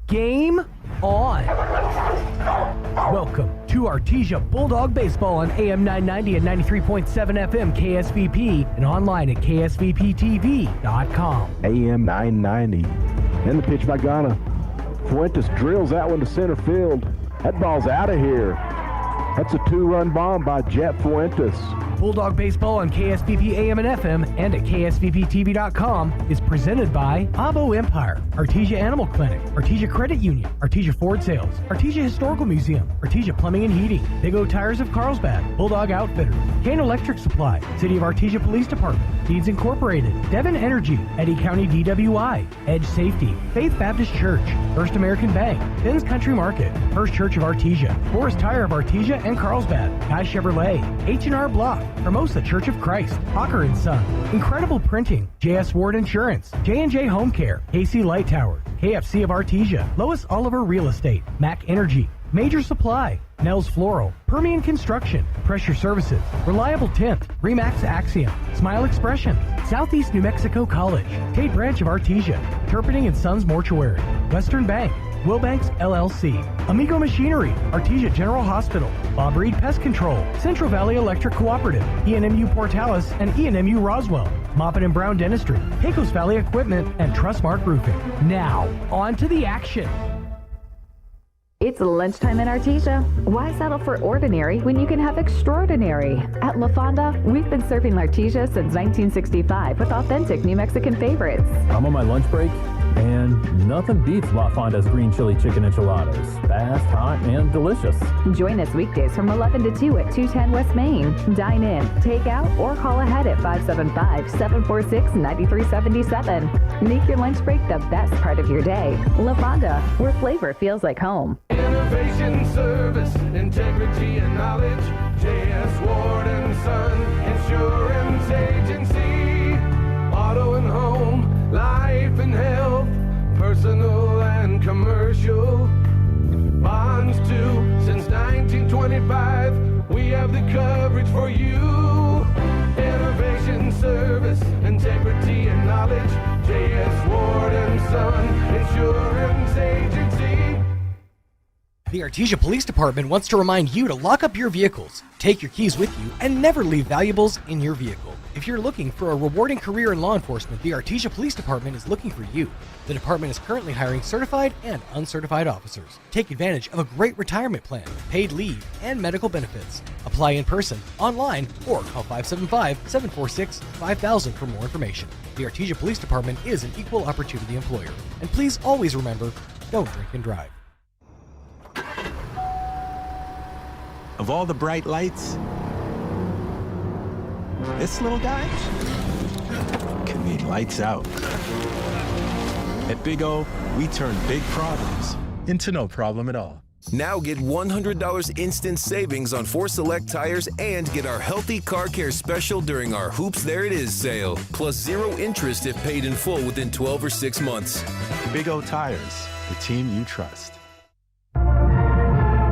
Game on. Welcome to Artesia Bulldog Baseball on AM 990 and 93.7 FM KSVP and online at ksvptv.com. AM 990. And the pitch by Ghana. Fuentes drills that one to center field. That ball's out of here. That's a two-run bomb by Jet Fuentes. Bulldog Baseball on KSVP AM and FM and at ksvptv.com is presented by Abo Empire, Artesia Animal Clinic, Artesia Credit Union, Artesia Ford Sales, Artesia Historical Museum, Artesia Plumbing and Heating, Big O Tires of Carlsbad, Bulldog Outfitters, Kane Electric Supply, City of Artesia Police Department, Deeds Incorporated, Devon Energy, Eddy County DWI, Edge Safety, Faith Baptist Church, First American Bank, Ben's Country Market, First Church of Artesia, Forest Tire of Artesia and Carlsbad, Guy Chevrolet, H&R Block, Hermosa Church of Christ, Hawker & Son, Incredible Printing, J.S. Ward Insurance, J&J Home Care, KC Light Tower, KFC of Artesia, Lois Oliver Real Estate, Mac Energy, Major Supply, Nels Floral, Permian Construction, Pressure Services, Reliable Tint, Remax Axiom, Smile Expression, Southeast New Mexico College, Tate Branch of Artesia, Turpinning & Sons Mortuary, Western Bank, Wilbanks LLC, Amigo Machinery, Artesia General Hospital, Bob Reed Pest Control, Central Valley Electric Cooperative, ENMU Portales and ENMU Roswell, Moffett and Brown Dentistry, Pecos Valley Equipment, and Trustmark Roofing. Now, on to the action. It's lunchtime in Artesia. Why settle for ordinary when you can have extraordinary? At La Fonda, we've been serving Artesia since 1965 with authentic New Mexican favorites. I'm on my lunch break, and nothing beats La Fonda's green chili chicken enchiladas. Fast, hot, and delicious. Join us weekdays from 11 to 2 at 210 West Main. Dine in, take out, or call ahead at 575-746-9377. Make your lunch break the best part of your day. La Fonda, where flavor feels like home. Innovation, service, integrity, and knowledge. J.S. Ward and Son Insurance Agency. Auto and home, life and health, personal and commercial. Bonds too, since 1925. We have the coverage for you. Innovation, service, integrity, and knowledge. J.S. Ward and Son Insurance Agency. The Artesia Police Department wants to remind you to lock up your vehicles, take your keys with you, and never leave valuables in your vehicle. If you're looking for a rewarding career in law enforcement, the Artesia Police Department is looking for you. The department is currently hiring certified and uncertified officers. Take advantage of a great retirement plan, paid leave, and medical benefits. Apply in person, online, or call 575-746-5000 for more information. The Artesia Police Department is an equal opportunity employer. And please always remember, don't drink and drive. Of all the bright lights, this little guy can mean lights out. At Big O, we turn big problems into no problem at all. Now get $100 instant savings on 4 select tires and get our Healthy Car Care special during our Hoops There It Is sale. Plus 0 interest if paid in full within 12 or 6 months. Big O Tires, the team you trust.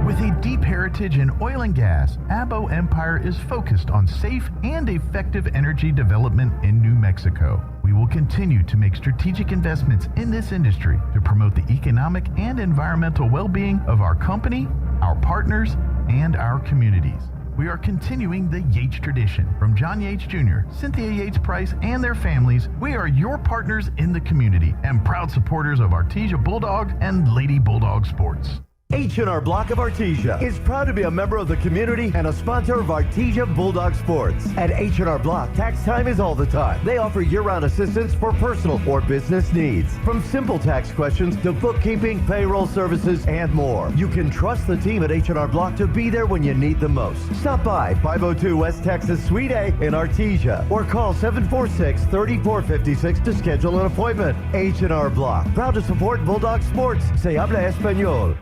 With a deep heritage in oil and gas, Abo Empire is focused on safe and effective energy development in New Mexico. We will continue to make strategic investments in this industry to promote the economic and environmental well-being of our company, our partners, and our communities. We are continuing the Yates tradition. From John Yates Jr., Cynthia Yates Price, and their families, we are your partners in the community and proud supporters of Artesia Bulldog and Lady Bulldog Sports. H&R Block of Artesia is proud to be a member of the community and a sponsor of Artesia Bulldog Sports. At H&R Block, tax time is all the time. They offer year-round assistance for personal or business needs. From simple tax questions to bookkeeping, payroll services, and more. You can trust the team at H&R Block to be there when you need them most. Stop by 502 West Texas Suite A in Artesia or call 746-3456 to schedule an appointment. H&R Block, proud to support Bulldog Sports. Se habla español.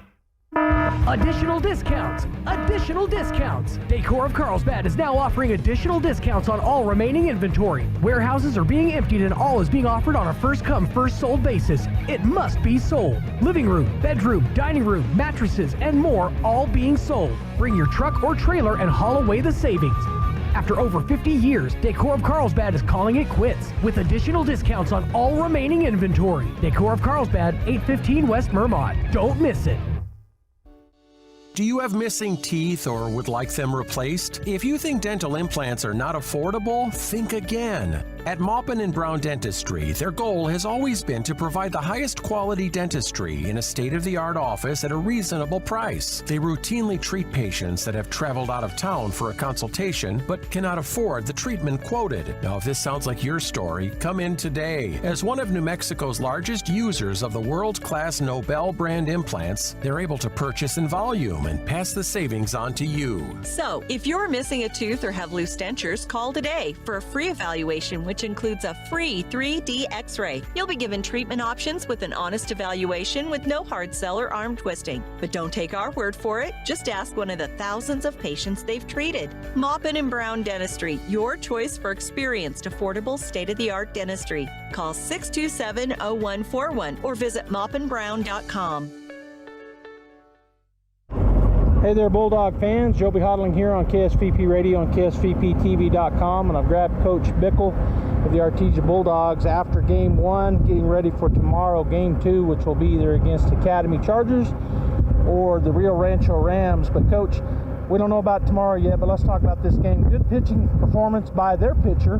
Additional discounts! Additional discounts! Decor of Carlsbad is now offering additional discounts on all remaining inventory. Warehouses are being emptied and all is being offered on a first-come, first-sold basis. It must be sold. Living room, bedroom, dining room, mattresses, and more all being sold. Bring your truck or trailer and haul away the savings. After over 50 years, Decor of Carlsbad is calling it quits with additional discounts on all remaining inventory. Decor of Carlsbad, 815 West Mermont. Don't miss it. Do you have missing teeth or would like them replaced? If you think dental implants are not affordable, think again. At Maupin & Brown Dentistry, their goal has always been to provide the highest quality dentistry in a state-of-the-art office at a reasonable price. They routinely treat patients that have traveled out of town for a consultation but cannot afford the treatment quoted. Now, if this sounds like your story, come in today. As one of New Mexico's largest users of the world-class Nobel brand implants, they're able to purchase in volume and pass the savings on to you. So, if you're missing a tooth or have loose dentures, call today for a free evaluation, which includes a free 3D x-ray. You'll be given treatment options with an honest evaluation with no hard sell or arm twisting. But don't take our word for it. Just ask one of the thousands of patients they've treated. Maupin & Brown Dentistry, your choice for experienced, affordable, state-of-the-art dentistry. Call 627-0141 or visit maupinbrown.com. Hey there, Bulldog fans. Joby Hodling here on KSVP Radio and KSVPTV.com, and I've grabbed Coach Bickle of the Artesia Bulldogs after Game 1, getting ready for tomorrow, Game 2, which will be either against Academy Chargers or the Rio Rancho Rams. But, Coach, we don't know about tomorrow yet, but let's talk about this game. Good pitching performance by their pitcher.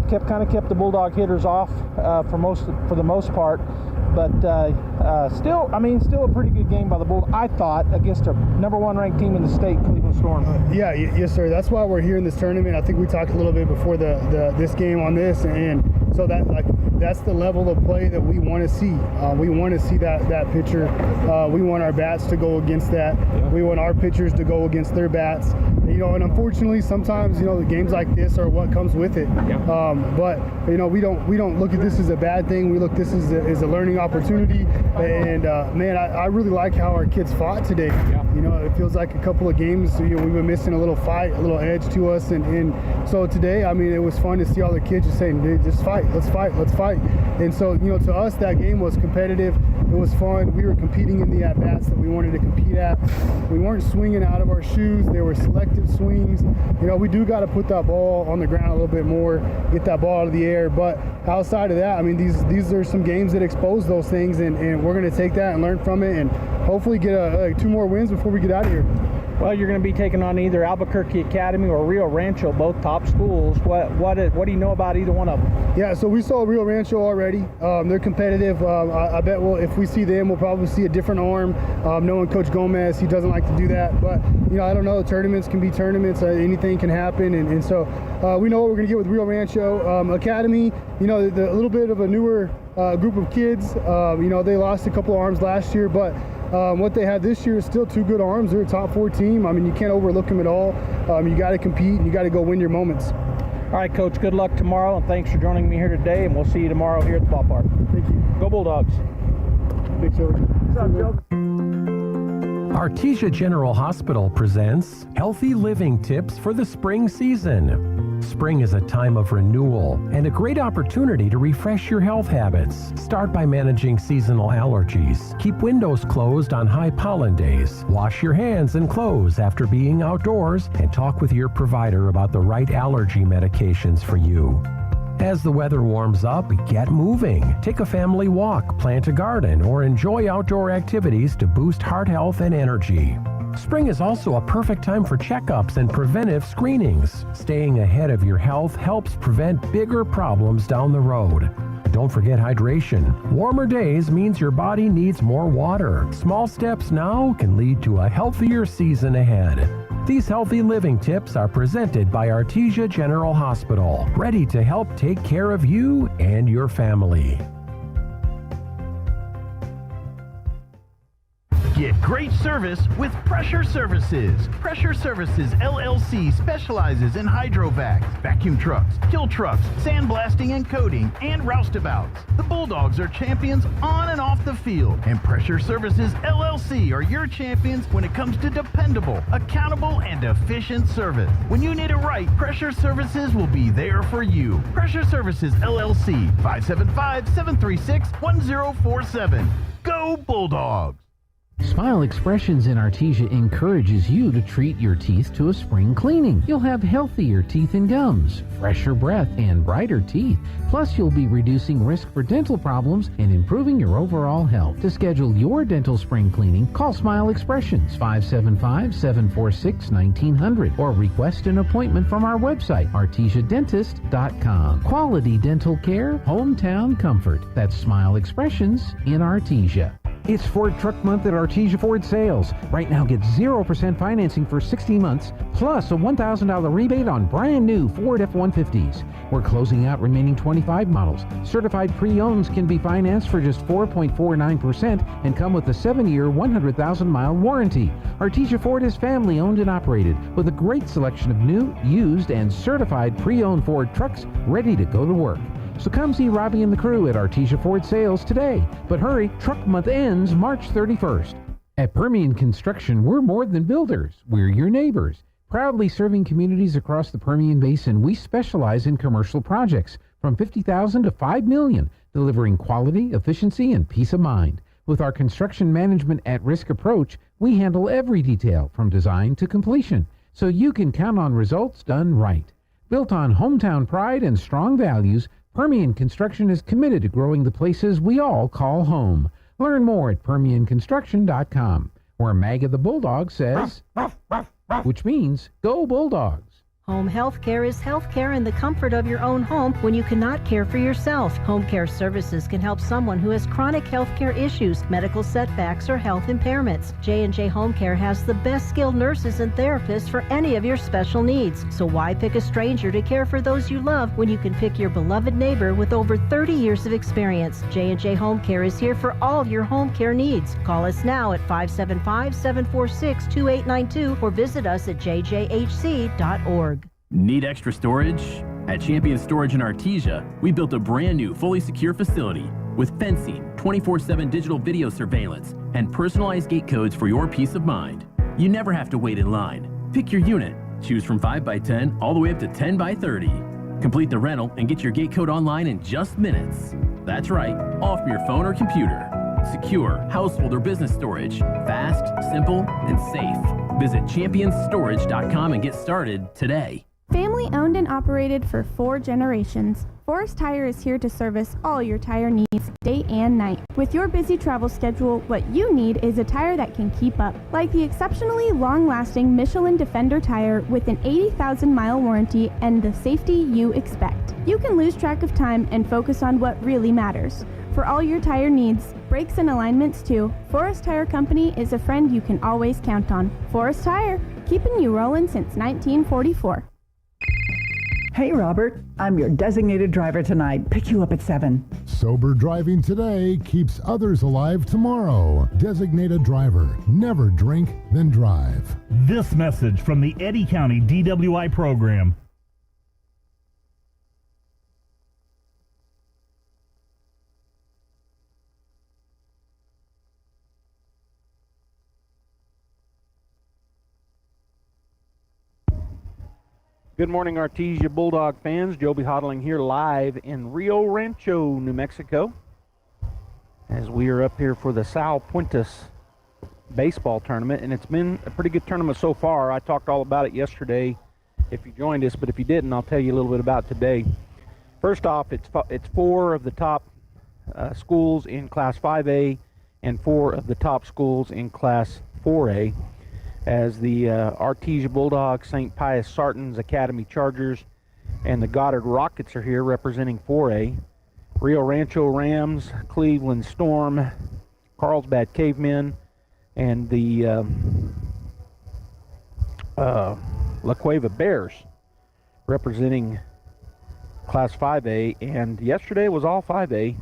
Kept the Bulldog hitters off for the most part. But still a pretty good game by the Bulldogs, I thought, against a #1 ranked team in the state, Cleveland Storm. Yes, sir. That's why we're here in this tournament. I think we talked a little bit before this game on this, and so that's the level of play that we want to see. We want to see that pitcher. We want our bats to go against that. Yeah. We want our pitchers to go against their bats. And unfortunately, sometimes the games like this are what comes with it. Yeah. But we don't look at this as a bad thing. We look this as a learning opportunity. And man, I really like how our kids fought today. Yeah. It feels like a couple of games we've been missing a little fight, a little edge to us, and so today, it was fun to see all the kids just saying, "Dude, just fight, let's fight." And so to us, that game was competitive. It was fun. We were competing in the at-bats that we wanted to compete at. We weren't swinging out of our shoes. There were selective swings. We do got to put that ball on the ground a little bit more, get that ball out of the air. But outside of that, these are some games that expose those things, and we're going to take that and learn from it, and hopefully get 2 more wins before we get out of here. Well, you're going to be taking on either Albuquerque Academy or Rio Rancho, both top schools. What do you know about either one of them? Yeah, so we saw Rio Rancho already. They're competitive. I bet if we see them, we'll probably see a different arm. Knowing Coach Gomez, he doesn't like to do that. But, I don't know. Tournaments can be tournaments. Anything can happen. And so we know what we're going to get with Rio Rancho. Academy, a little bit of a newer group of kids. They lost a couple of arms last year, but what they had this year is still 2 good arms. They're a top 4 team. You can't overlook them at all. You got to compete, and you got to go win your moments. All right, Coach, good luck tomorrow, and thanks for joining me here today, and we'll see you tomorrow here at the ballpark. Thank you. Go Bulldogs. Big Silver. What's up, Joe? Artesia General Hospital presents Healthy Living Tips for the Spring Season. Spring is a time of renewal and a great opportunity to refresh your health habits. Start by managing seasonal allergies. Keep windows closed on high pollen days. Wash your hands and clothes after being outdoors, and talk with your provider about the right allergy medications for you. As the weather warms up, get moving. Take a family walk, plant a garden, or enjoy outdoor activities to boost heart health and energy. Spring is also a perfect time for checkups and preventive screenings. Staying ahead of your health helps prevent bigger problems down the road. Don't forget hydration. Warmer days means your body needs more water. Small steps now can lead to a healthier season ahead. These healthy living tips are presented by Artesia General Hospital, ready to help take care of you and your family. Get great service with Pressure Services. Pressure Services LLC specializes in hydrovacs, vacuum trucks, kill trucks, sandblasting and coating, and roustabouts. The Bulldogs are champions on and off the field, and Pressure Services LLC are your champions when it comes to dependable, accountable, and efficient service. When you need it right, Pressure Services will be there for you. Pressure Services LLC, 575-736-1047. Go Bulldogs! Smile Expressions in Artesia encourages you to treat your teeth to a spring cleaning. You'll have healthier teeth and gums, fresher breath, and brighter teeth. Plus, you'll be reducing risk for dental problems and improving your overall health. To schedule your dental spring cleaning, call Smile Expressions 575-746-1900 or request an appointment from our website, artesiadentist.com. Quality dental care, hometown comfort. That's Smile Expressions in Artesia. It's Ford Truck Month at Artesia Ford Sales. Right now, get 0% financing for 60 months, plus a $1,000 rebate on brand new Ford F-150s. We're closing out remaining 25 models. Certified pre-owns can be financed for just 4.49% and come with a 7-year, 100,000-mile warranty. Artesia Ford is family-owned and operated with a great selection of new, used, and certified pre-owned Ford trucks ready to go to work. So come see Robbie and the crew at Artesia Ford Sales today. But hurry, Truck Month ends March 31st. At Permian Construction, we're more than builders. We're your neighbors. Proudly serving communities across the Permian Basin, we specialize in commercial projects from $50,000 to $5 million, delivering quality, efficiency, and peace of mind. With our construction management at-risk approach, we handle every detail from design to completion, so you can count on results done right. Built on hometown pride and strong values, Permian Construction is committed to growing the places we all call home. Learn more at PermianConstruction.com, where Maggie the Bulldog says, which means, go Bulldogs. Home health care is health care in the comfort of your own home when you cannot care for yourself. Home care services can help someone who has chronic health care issues, medical setbacks, or health impairments. J&J Home Care has the best skilled nurses and therapists for any of your special needs. So why pick a stranger to care for those you love when you can pick your beloved neighbor with over 30 years of experience? J&J Home Care is here for all your home care needs. Call us now at 575-746-2892 or visit us at jjhc.org. Need extra storage? At Champion Storage in Artesia, we built a brand new, fully secure facility with fencing, 24/7 digital video surveillance, and personalized gate codes for your peace of mind. You never have to wait in line. Pick your unit. Choose from 5x10 all the way up to 10x30. Complete the rental and get your gate code online in just minutes. That's right, all from your phone or computer. Secure, household or business storage. Fast, simple, and safe. Visit championstorage.com and get started today. Family owned and operated for 4 generations, Forest Tire is here to service all your tire needs day and night. With your busy travel schedule, what you need is a tire that can keep up, like the exceptionally long-lasting Michelin Defender tire with an 80,000-mile warranty and the safety you expect. You can lose track of time and focus on what really matters. For all your tire needs, brakes and alignments too, Forest Tire Company is a friend you can always count on. Forest Tire, keeping you rolling since 1944. Hey, Robert, I'm your designated driver tonight. Pick you up at 7. Sober driving today keeps others alive tomorrow. Designated driver. Never drink, then drive. This message from the Eddy County DWI program. Good morning, Artesia Bulldog fans. Joby Hodling here live in Rio Rancho, New Mexico, as we are up here for the Sal Puentes baseball tournament, and it's been a pretty good tournament so far. I talked all about it yesterday if you joined us, but if you didn't, I'll tell you a little bit about today. First off, it's 4 of the top schools in Class 5A and 4 of the top schools in Class 4A. As the Artesia Bulldogs, St. Pius Sartans Academy Chargers, and the Goddard Rockets are here representing 4A. Rio Rancho Rams, Cleveland Storm, Carlsbad Cavemen, and the La Cueva Bears representing Class 5A. And yesterday was all 5A.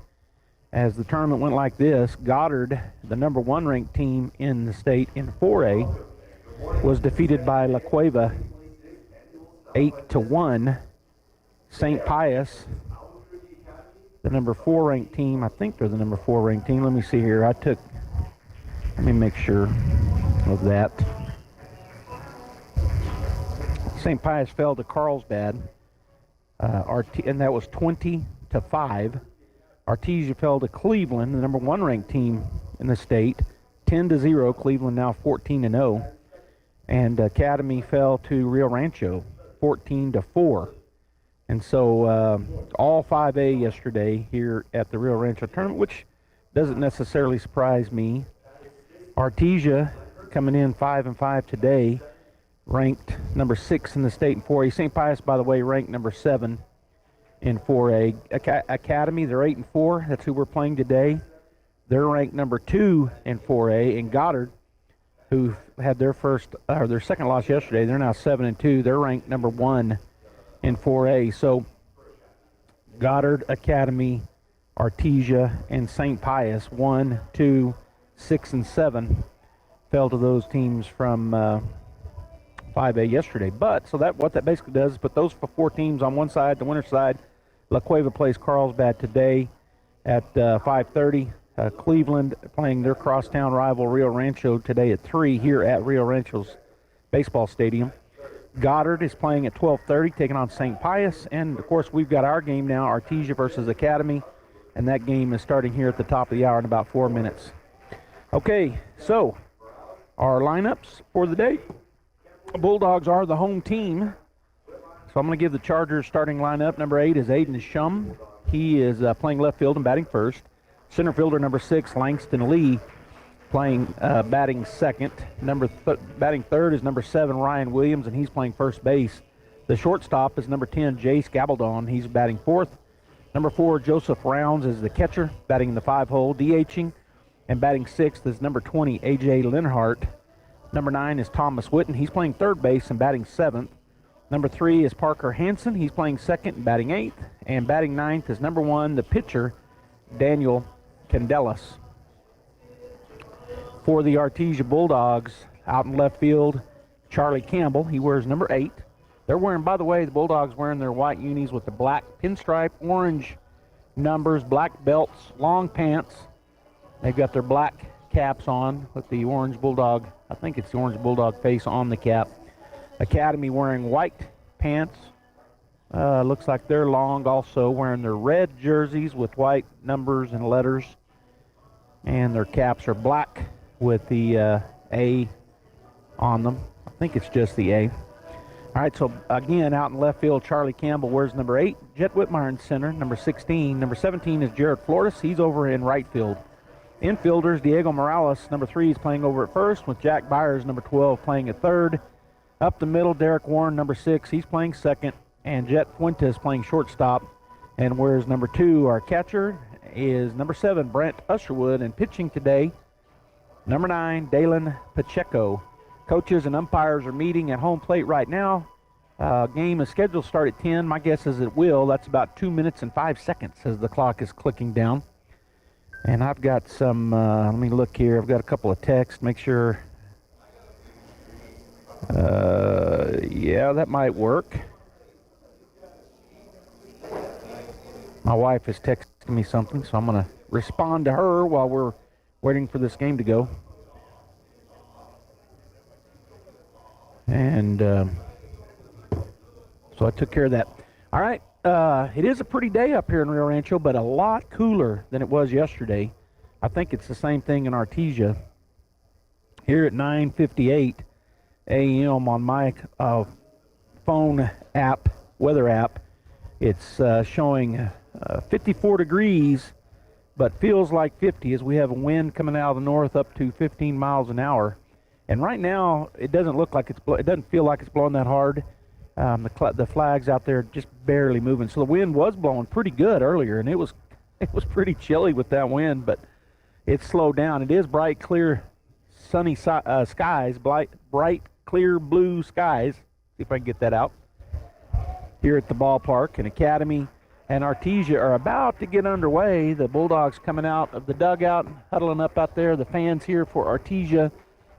As the tournament went like this, Goddard, the number 1 ranked team in the state in 4A, was defeated by La Cueva 8-1. St. Pius, the number 4 ranked team, I think they're the number 4 ranked team. Let me see here. Let me make sure of that. St. Pius fell to Carlsbad, and that was 20-5. Artesia fell to Cleveland, the number 1 ranked team in the state, 10-0. Cleveland now 14-0. And Academy fell to Rio Rancho 14-4. And so all 5A yesterday here at the Rio Rancho tournament, which doesn't necessarily surprise me. Artesia coming in 5-5 today, ranked number 6 in the state in 4A. St. Pius, by the way, ranked number 7 in 4A. Academy, they're 8-4. That's who we're playing today. They're ranked number 2 in 4A. And Goddard, who had their second loss yesterday, they're now 7-2. They're ranked number 1 in 4A. So Goddard, Academy, Artesia, and St. Pius, 1, 2, 6, and 7 fell to those teams from 5A yesterday. But so what that basically does is put those 4 teams on one side, the winner's side. La Cueva plays Carlsbad today at 5:30. Cleveland playing their crosstown rival Rio Rancho today at 3 here at Rio Rancho's baseball stadium. Goddard is playing at 12:30, taking on St. Pius. And, of course, we've got our game now, Artesia versus Academy. And that game is starting here at the top of the hour in about 4 minutes. Okay, so our lineups for the day. Bulldogs are the home team. So I'm going to give the Chargers starting lineup. Number 8 is Aiden Shum. He is playing left field and batting first. Center fielder number 6, Langston Lee, batting second. Batting third is number 7, Ryan Williams, and he's playing first base. The shortstop is number 10, Jace Gabaldon. He's batting fourth. Number 4, Joseph Rounds is the catcher, batting in the 5-hole, DHing. And batting sixth is number 20, A.J. Linhart. Number 9 is Thomas Witten. He's playing third base and batting 7th. Number 3 is Parker Hansen. He's playing second and batting 8th. And batting 9th is number 1, the pitcher, Daniel Candelas. For the Artesia Bulldogs, out in left field, Charlie Campbell. He wears number 8. They're wearing, by the way, the Bulldogs wearing their white unis with the black pinstripe, orange numbers, black belts, long pants. They've got their black caps on with the orange Bulldog, I think it's the orange Bulldog face on the cap. Academy wearing white pants. Looks like they're long also, wearing their red jerseys with white numbers and letters. And their caps are black with the A on them. I think it's just the A. All right, so again, out in left field, Charlie Campbell wears number 8. Jet Whitmire in center, number 16. Number 17 is Jared Flores. He's over in right field. Infielders, Diego Morales, number 3, is playing over at first, with Jack Byers, number 12, playing at third. Up the middle, Derek Warren, number 6, he's playing second. And Jet Fuentes playing shortstop. And whereas number 2, our catcher, is number 7, Brent Usherwood. And pitching today, number 9, Dalen Pacheco. Coaches and umpires are meeting at home plate right now. Game is scheduled to start at 10. My guess is it will. That's about 2 minutes and 5 seconds as the clock is clicking down. And I've got some, let me look here. I've got a couple of texts. Make sure. Yeah, that might work. My wife is texting me something, so I'm going to respond to her while we're waiting for this game to go. And so I took care of that. All right. It is a pretty day up here in Rio Rancho, but a lot cooler than it was yesterday. I think it's the same thing in Artesia. Here at 9:58 a.m. on my phone app, weather app, it's showing 54 degrees, but feels like 50 as we have a wind coming out of the north up to 15 miles an hour. And right now, it doesn't look like it doesn't feel like it's blowing that hard. The flags out there just barely moving. So the wind was blowing pretty good earlier, and it was pretty chilly with that wind, but it's slowed down. It is bright, clear, sunny skies, bright, clear blue skies. See if I can get that out. Here at the ballpark, and Academy and Artesia are about to get underway. The Bulldogs coming out of the dugout, huddling up out there. The fans here for Artesia.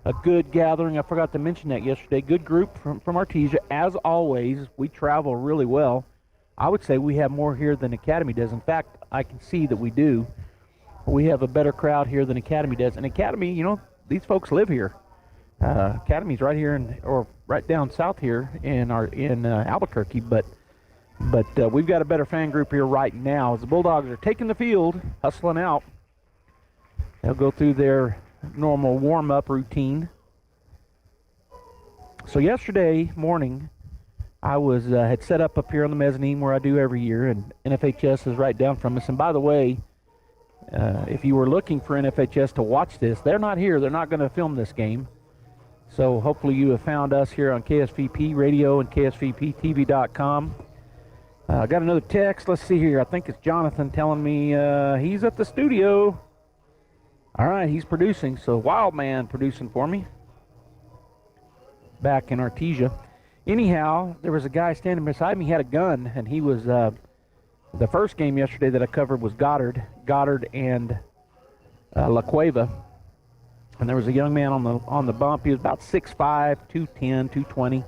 A good gathering. I forgot to mention that yesterday. Good group from Artesia. As always, we travel really well. I would say we have more here than Academy does. In fact, I can see that we do. We have a better crowd here than Academy does. And Academy, you know, these folks live here. Academy's right here or right down south here in Albuquerque. But we've got a better fan group here right now as the Bulldogs are taking the field, hustling out. They'll go through their normal warm-up routine. So yesterday morning, I was had set up here on the mezzanine where I do every year, and NFHS is right down from us. And by the way, if you were looking for NFHS to watch this, they're not here. They're not going to film this game. So hopefully you have found us here on KSVP Radio and KSVPTV.com. I got another text. Let's see here. I think it's Jonathan telling me he's at the studio. All right, he's producing. So Wild Man producing for me back in Artesia. Anyhow, there was a guy standing beside me. He had a gun, and he was the first game yesterday that I covered was Goddard and La Cueva. And there was a young man on the bump. He was about 6'5", 210, 220,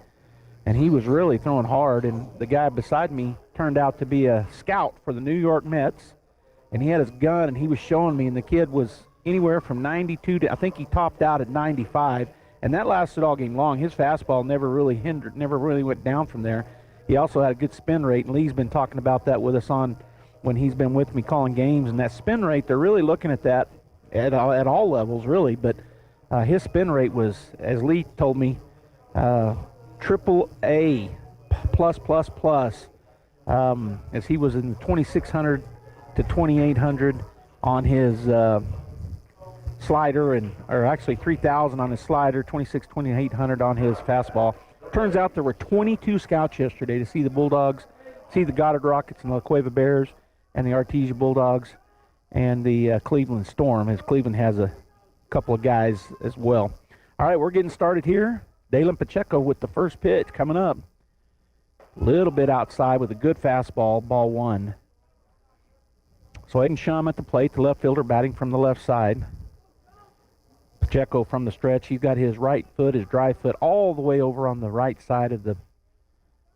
and he was really throwing hard. And the guy beside me turned out to be a scout for the New York Mets, and he had his gun, and he was showing me. And the kid was anywhere from 92 to, I think he topped out at 95, and that lasted all game long. His fastball never really went down from there. He also had a good spin rate, and Lee's been talking about that with us on when he's been with me calling games. And that spin rate, they're really looking at that at all levels, really. But his spin rate was, as Lee told me, triple A plus, as he was in the 2,600 to 2,800 on his slider, or actually 3,000 on his slider, 2,800 on his fastball. Turns out there were 22 scouts yesterday to see the Bulldogs, see the Goddard Rockets and the La Cueva Bears, and the Artesia Bulldogs, and the Cleveland Storm, as Cleveland has a couple of guys as well. All right, we're getting started here. Dalen Pacheco with the first pitch coming up. A little bit outside with a good fastball, ball one. So Aiden Shum at the plate, the left fielder batting from the left side. Pacheco from the stretch. He's got his right foot, his drive foot, all the way over on the right side of the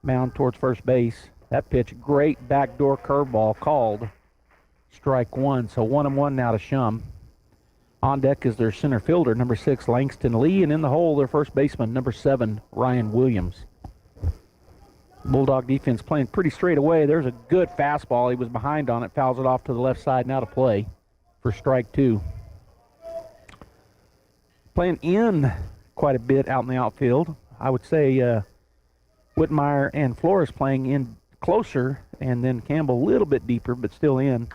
mound towards first base. That pitch, great backdoor curveball called strike one. So 1-1 now to Shum. On deck is their center fielder, number 6, Langston Lee, and in the hole, their first baseman, number 7, Ryan Williams. Bulldog defense playing pretty straight away. There's a good fastball. He was behind on it, fouls it off to the left side, now to play for strike 2. Playing in quite a bit out in the outfield. I would say Whitmire and Flores playing in closer, and then Campbell a little bit deeper, but still in.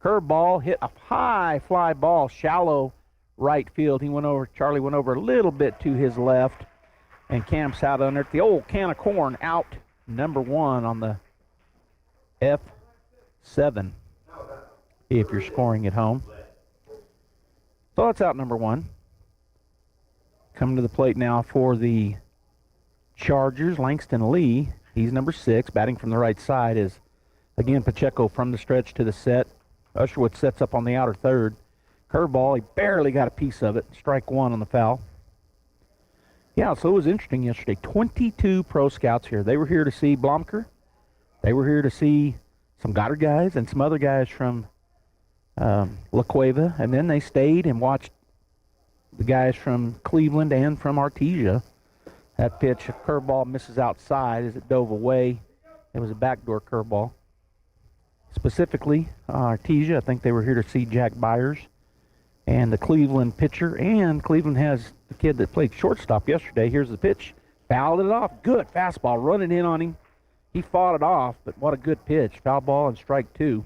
Curveball, hit a high fly ball, shallow right field. Charlie went over a little bit to his left and camps out under it. The old can of corn out, number 1 on the F7 if you're scoring at home. So that's out number 1. Coming to the plate now for the Chargers, Langston Lee. He's number 6, batting from the right side is, again, Pacheco from the stretch to the set. Usherwood sets up on the outer third. Curveball, he barely got a piece of it. Strike 1 on the foul. Yeah, so it was interesting yesterday. 22 pro scouts here. They were here to see Blomker. They were here to see some Goddard guys and some other guys from La Cueva. And then they stayed and watched the guys from Cleveland and from Artesia. That pitch, a curveball, misses outside as it dove away. It was a backdoor curveball. Specifically, Artesia, I think they were here to see Jack Byers and the Cleveland pitcher. And Cleveland has the kid that played shortstop yesterday. Here's the pitch. Fouled it off. Good fastball running in on him. He fought it off, but what a good pitch. Foul ball and strike 2.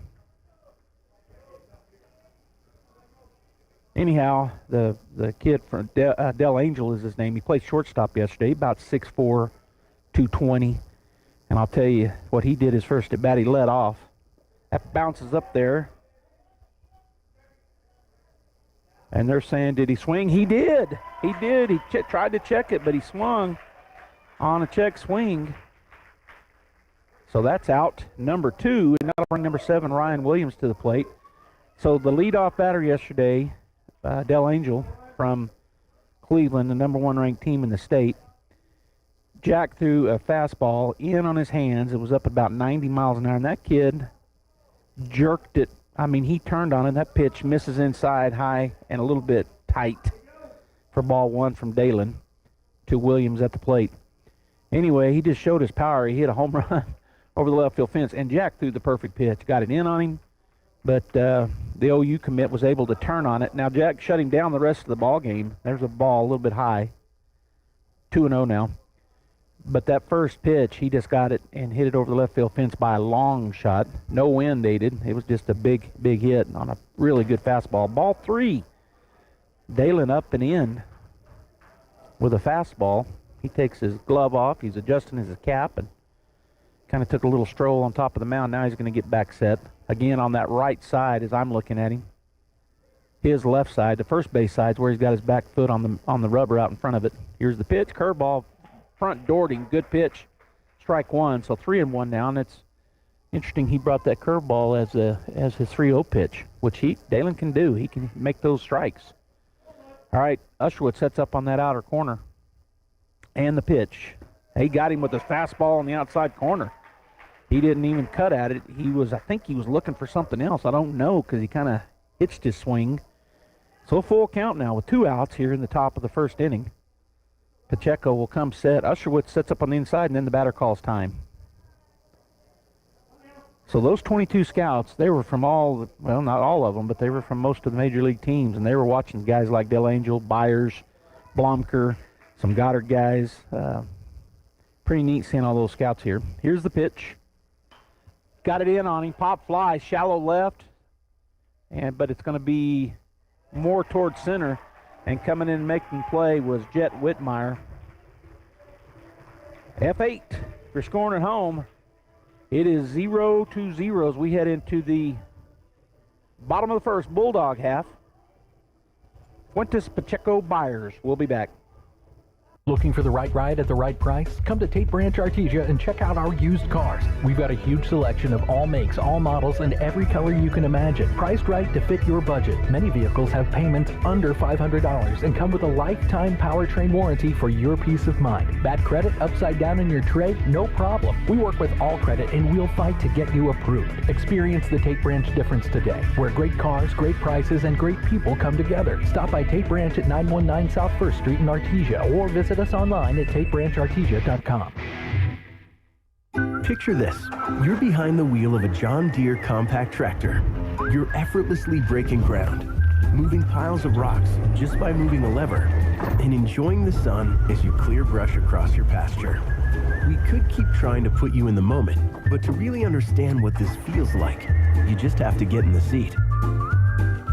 Anyhow, the kid from Del Angel is his name. He played shortstop yesterday, about 6'4", 220. And I'll tell you what he did his first at bat. He led off. That bounces up there. And they're saying, did he swing? He did. He did. He tried to check it, but he swung on a check swing. So that's out number 2. And that'll bring number 7, Ryan Williams, to the plate. So the leadoff batter yesterday, Del Angel from Cleveland, the number 1 ranked team in the state. Jack threw a fastball in on his hands. It was up about 90 miles an hour, and that kid jerked it. I mean, he turned on it. That pitch misses inside high and a little bit tight for ball 1 from Dalen to Williams at the plate. Anyway, he just showed his power. He hit a home run over the left field fence, and Jack threw the perfect pitch. Got it in on him, but the OU commit was able to turn on it. Now Jack shut him down the rest of the ball game. There's a ball a little bit high. 2-0 now. But that first pitch, he just got it and hit it over the left field fence by a long shot. No wind aided. It was just a big hit on a really good fastball. Ball 3. Dalen up and in with a fastball. He takes his glove off. He's adjusting his cap and kind of took a little stroll on top of the mound. Now he's going to get back set. Again, on that right side as I'm looking at him. His left side, the first base side, is where he's got his back foot on the rubber out in front of it. Here's the pitch, curveball, front Doherty, good pitch. Strike 1, so 3-1 now, and it's interesting he brought that curveball as his 3-0 pitch, which Dalen can do. He can make those strikes. All right, Usherwood sets up on that outer corner. And the pitch. He got him with his fastball on the outside corner. He didn't even cut at it. I think he was looking for something else. I don't know, because he kind of hitched his swing. So full count now with 2 outs here in the top of the first inning. Pacheco will come set. Usherwood sets up on the inside, and then the batter calls time. So those 22 scouts, they were from not all of them, but they were from most of the major league teams, and they were watching guys like Del Angel, Byers, Blomker, some Goddard guys. Pretty neat seeing all those scouts here. Here's the pitch. Got it in on him. Pop fly, shallow left, but it's going to be more towards center. And coming in and making play was Jet Whitmire. F8, if you're scoring at home, it is 0-0 as we head into the bottom of the first Bulldog half. Fuentes, Pacheco, Byers. We'll be back. Looking for the right ride at the right price? Come to Tate Branch Artesia and check out our used cars. We've got a huge selection of all makes, all models, and every color you can imagine. Priced right to fit your budget. Many vehicles have payments under $500 and come with a lifetime powertrain warranty for your peace of mind. Bad credit upside down in your tray? No problem. We work with all credit and we'll fight to get you approved. Experience the Tate Branch difference today, where great cars, great prices, and great people come together. Stop by Tate Branch at 919 South 1st Street in Artesia, or visit us online at tatebranchartesia.com. Picture this. You're behind the wheel of a John Deere compact tractor. You're effortlessly breaking ground, moving piles of rocks just by moving a lever, and enjoying the sun as you clear brush across your pasture. We could keep trying to put you in the moment, but to really understand what this feels like, you just have to get in the seat.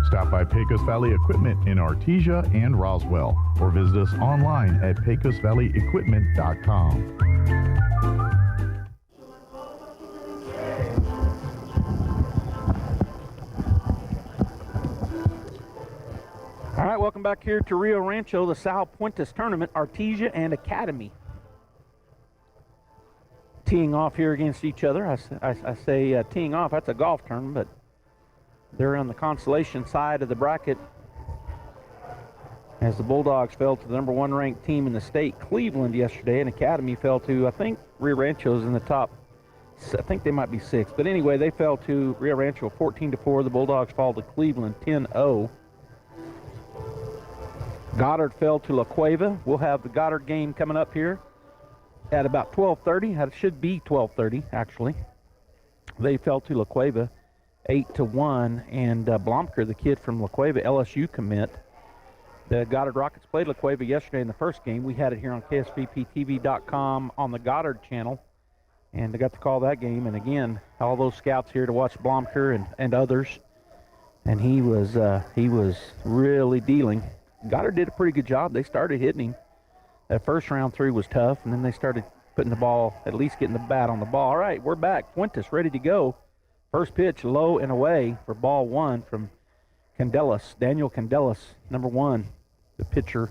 Stop by Pecos Valley Equipment in Artesia and Roswell, or visit us online at pecosvalleyequipment.com. All right, welcome back here to Rio Rancho, the Sal Puentes Tournament, Artesia and Academy. Teeing off here against each other. I say teeing off, that's a golf term, but they're on the consolation side of the bracket as the Bulldogs fell to the number 1 ranked team in the state, Cleveland, yesterday, and Academy fell to, I think, Rio Rancho's in the top. I think they might be 6. But anyway, they fell to Rio Rancho 14-4. The Bulldogs fall to Cleveland 10-0. Goddard fell to La Cueva. We'll have the Goddard game coming up here at about 12:30. It should be 12:30, actually. They fell to La Cueva 8-1, and Blomker, the kid from La Cueva, LSU commit. The Goddard Rockets played La Cueva yesterday in the first game. We had it here on KSVPTV.com on the Goddard channel, and I got to call that game. And again, all those scouts here to watch Blomker and others, and he was really dealing. Goddard did a pretty good job. They started hitting him. That first round through was tough, and then they started putting the ball, at least getting the bat on the ball. All right, we're back. Fuentes ready to go. First pitch, low and away for ball 1 from Candelas. Daniel Candelas, number 1, the pitcher,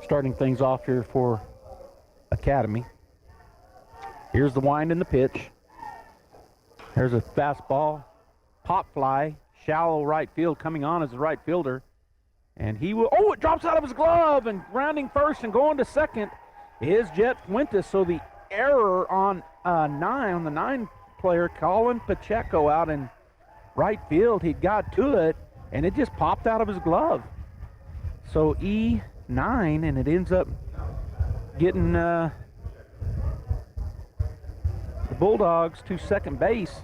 starting things off here for Academy. Here's the wind and the pitch. There's a fastball, pop fly, shallow right field, coming on as the right fielder. And he will, it drops out of his glove, and rounding first and going to second is Jet Fuentes. So the error on the 9 player, Colin Pacheco, out in right field. He got to it, and it just popped out of his glove. So E9, and it ends up getting the Bulldogs to second base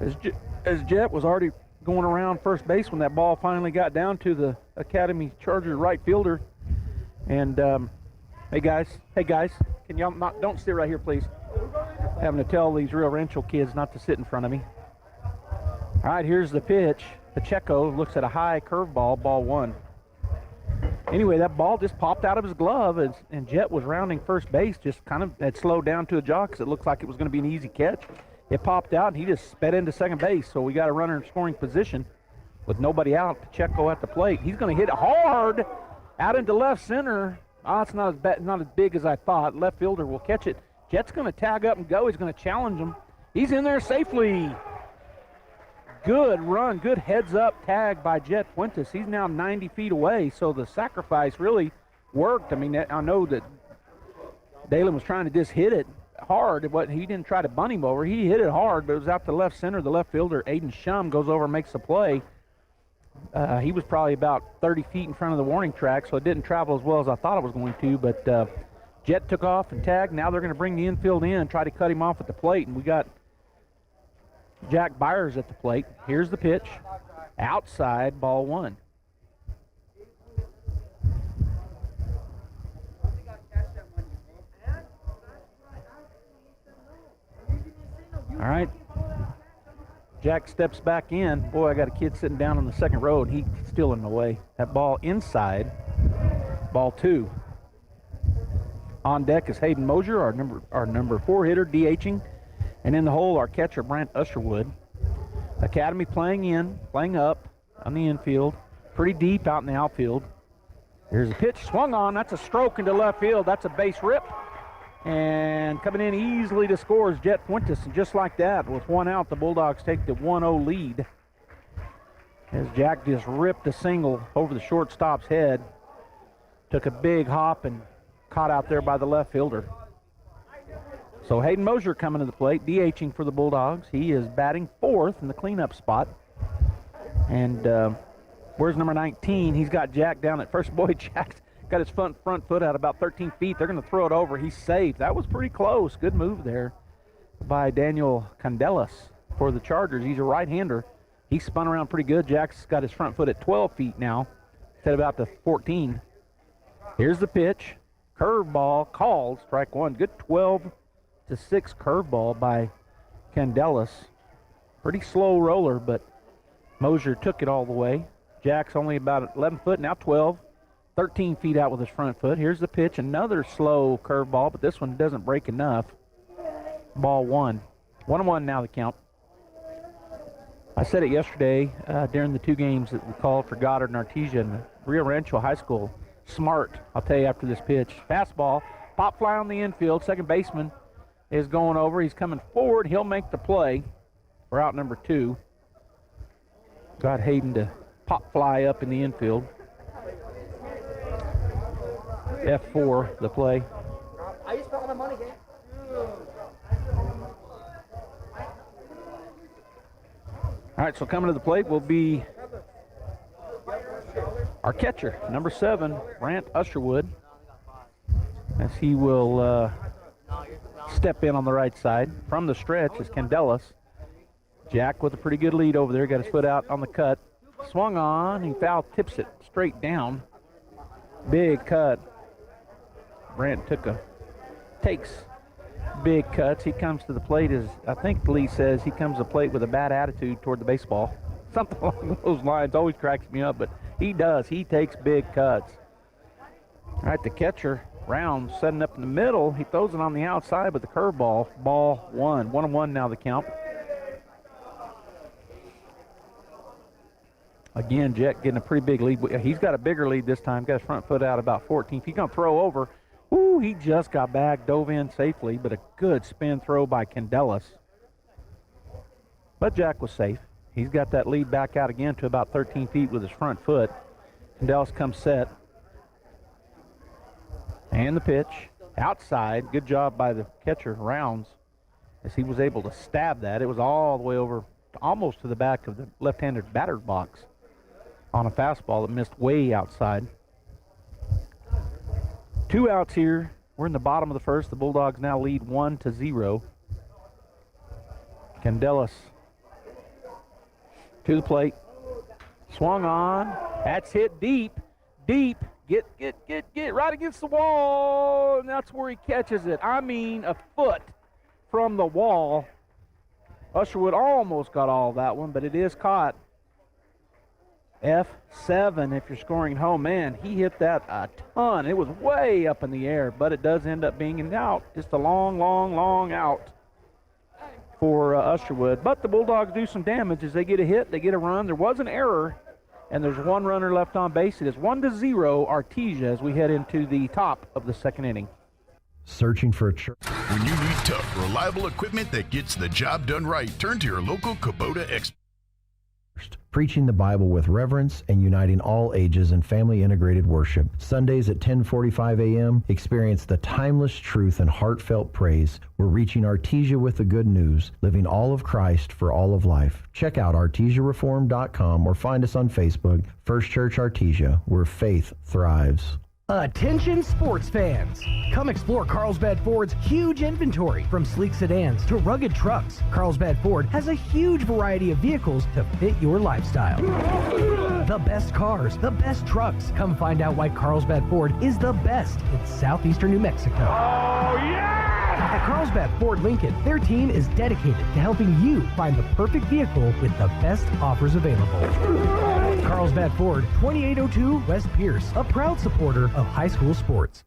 as Jet was already going around first base when that ball finally got down to the Academy Charger right fielder. And hey guys, can y'all don't sit right here, please. Having to tell these real Rancho kids not to sit in front of me. All right, here's the pitch. Pacheco looks at a high curveball, ball one. Anyway, that ball just popped out of his glove, and Jet was rounding first base, just kind of had slowed down to a jog because it looked like it was going to be an easy catch. It popped out, and he just sped into second base, so we got a runner in scoring position with nobody out. Pacheco at the plate. He's going to hit it hard out into left center. Oh, it's not as big as I thought. Left fielder will catch it. Jet's going to tag up and go. He's going to challenge him. He's in there safely. Good run, good heads-up tag by Jet Fuentes. He's now 90 feet away, so the sacrifice really worked. I mean, I know that Dalen was trying to just hit it hard, but he didn't try to bunt him over. He hit it hard, but it was out to left center. The left fielder, Aiden Shum, goes over and makes the play. He was probably about 30 feet in front of the warning track, so it didn't travel as well as I thought it was going to, but Jet took off and tagged. Now they're going to bring the infield in, try to cut him off at the plate, and we got Jack Byers at the plate. Here's the pitch. Outside, ball one. All right. Jack steps back in. Boy, I got a kid sitting down on the second row, and he's still in the way. That ball inside, ball two. On deck is Hayden Mosier, our number 4 hitter, DHing. And in the hole, our catcher, Brant Usherwood. Academy playing up on the infield. Pretty deep out in the outfield. Here's a pitch, swung on. That's a stroke into left field. That's a base rip. And coming in easily to score is Jet Fuentes. And just like that, with one out, the Bulldogs take the 1-0 lead. As Jack just ripped a single over the shortstop's head. Took a big hop and caught out there by the left fielder. So Hayden Mosier coming to the plate, DHing for the Bulldogs. He is batting 4th in the cleanup spot. And where's number 19? He's got Jack down at first. Boy, Jack's got his front foot out about 13 feet. They're going to throw it over. He's safe. That was pretty close. Good move there by Daniel Candelas for the Chargers. He's a right-hander. He spun around pretty good. Jack's got his front foot at 12 feet now, instead of about to 14. Here's the pitch. Curveball called. Strike one. Good 12-6 curveball by Candelas. Pretty slow roller, but Mosier took it all the way. Jack's only about 11 foot, now 12. 13 feet out with his front foot. Here's the pitch. Another slow curveball, but this one doesn't break enough. Ball one. 1-1 now the count. I said it yesterday during the 2 games that we called for Goddard and Artesia and Rio Rancho High School. Smart, I'll tell you after this pitch. Fastball, pop fly on the infield. Second baseman is going over. He's coming forward. He'll make the play for out number 2. Got Hayden to pop fly up in the infield. F4, the play. I just spent my money, gang. All right, so coming to the plate will be our catcher, number 7, Brant Usherwood, as he will step in on the right side. From the stretch is Candelas. Jack with a pretty good lead over there, got his foot out on the cut. Swung on, he foul tips it straight down. Big cut. Brant takes big cuts. He comes to the plate as, I think Lee says, he comes to the plate with a bad attitude toward the baseball. Something along those lines. Always cracks me up, but he does. He takes big cuts. All right, the catcher, Rounds, setting up in the middle. He throws it on the outside with the curveball. Ball one. 1-1 now the count. Again, Jet getting a pretty big lead. He's got a bigger lead this time. Got his front foot out about 14. He's going to throw over. Ooh, he just got back, dove in safely, but a good spin throw by Candelas. But Jack was safe. He's got that lead back out again to about 13 feet with his front foot. Candelas comes set. And the pitch. Outside. Good job by the catcher, Rounds, as he was able to stab that. It was all the way over, almost to the back of the left-handed batter's box on a fastball that missed way outside. 2 outs here. We're in the bottom of the first. The Bulldogs now lead 1-0. Candelas To the plate. Swung on. That's hit deep. Deep. Get right against the wall. And that's where he catches it. I mean, a foot from the wall. Usherwood almost got all that one, but it is caught. F7 if you're scoring at home. Man, he hit that a ton. It was way up in the air, but it does end up being an out. Just a long, long, long out for Usherwood. But the Bulldogs do some damage as they get a hit, they get a run. There was an error, and there's one runner left on base. It is 1-0 Artesia as we head into the top of the second inning. Searching for a church. When you need tough, reliable equipment that gets the job done right, turn to your local Kubota expert. Preaching the Bible with reverence and uniting all ages in family integrated worship. Sundays at 10:45 a.m. Experience the timeless truth and heartfelt praise. We're reaching Artesia with the good news, living all of Christ for all of life. Check out artesiareform.com or find us on Facebook, First Church Artesia, where faith thrives. Attention sports fans! Come explore Carlsbad Ford's huge inventory. From sleek sedans to rugged trucks, Carlsbad Ford has a huge variety of vehicles to fit your lifestyle. The best cars, the best trucks. Come find out why Carlsbad Ford is the best in southeastern New Mexico. Oh, yeah! At Carlsbad Ford Lincoln, their team is dedicated to helping you find the perfect vehicle with the best offers available. Carlsbad Ford, 2802 West Pierce, a proud supporter of high school sports.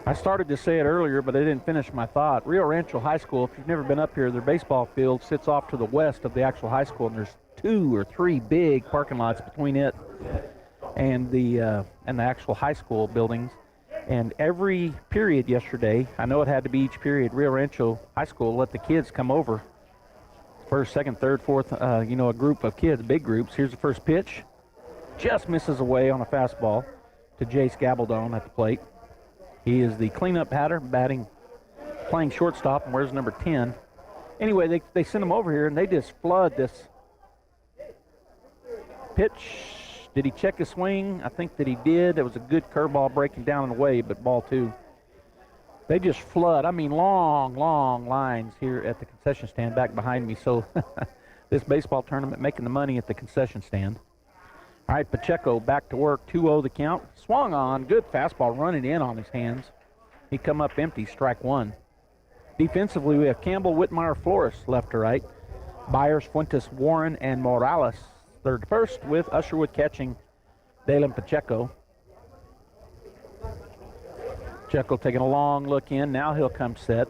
I started to say it earlier, but I didn't finish my thought. Rio Rancho High School, if you've never been up here, their baseball field sits off to the west of the actual high school, and there's 2 or 3 big parking lots between it and the actual high school buildings. And every period yesterday, I know it had to be each period, Rio Rancho High School let the kids come over. First, second, third, fourth, a group of kids, big groups. Here's the first pitch. Just misses away on a fastball to Jace Gabaldon at the plate. He is the cleanup batter, playing shortstop, and wears number 10. Anyway, they send him over here, and they just flood this pitch. Did he check his swing? I think that he did. It was a good curveball breaking down and away, but ball 2. They just flood. I mean, long, long lines here at the concession stand back behind me. So this baseball tournament making the money at the concession stand. All right, Pacheco back to work. 2-0 the count. Swung on. Good fastball running in on his hands. He come up empty, strike 1. Defensively, we have Campbell, Whitmire, Flores left to right. Byers, Fuentes, Warren, and Morales third to first, with Usherwood catching Dalen Pacheco. Pacheco taking a long look in. Now he'll come set.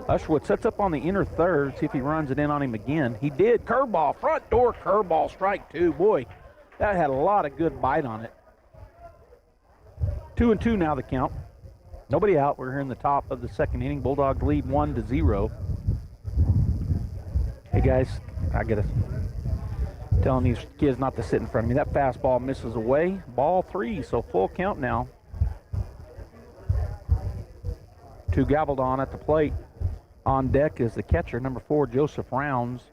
Usherwood sets up on the inner third, see if he runs it in on him again. He did. Curveball, front door curveball, strike 2. Boy, that had a lot of good bite on it. 2-2 now the count. Nobody out. We're here in the top of the second inning. Bulldogs lead 1-0. Hey guys, I gotta telling these kids not to sit in front of me. That fastball misses away. Ball 3, so full count now. To Gabaldon at the plate. On deck is the catcher, number 4, Joseph Rounds.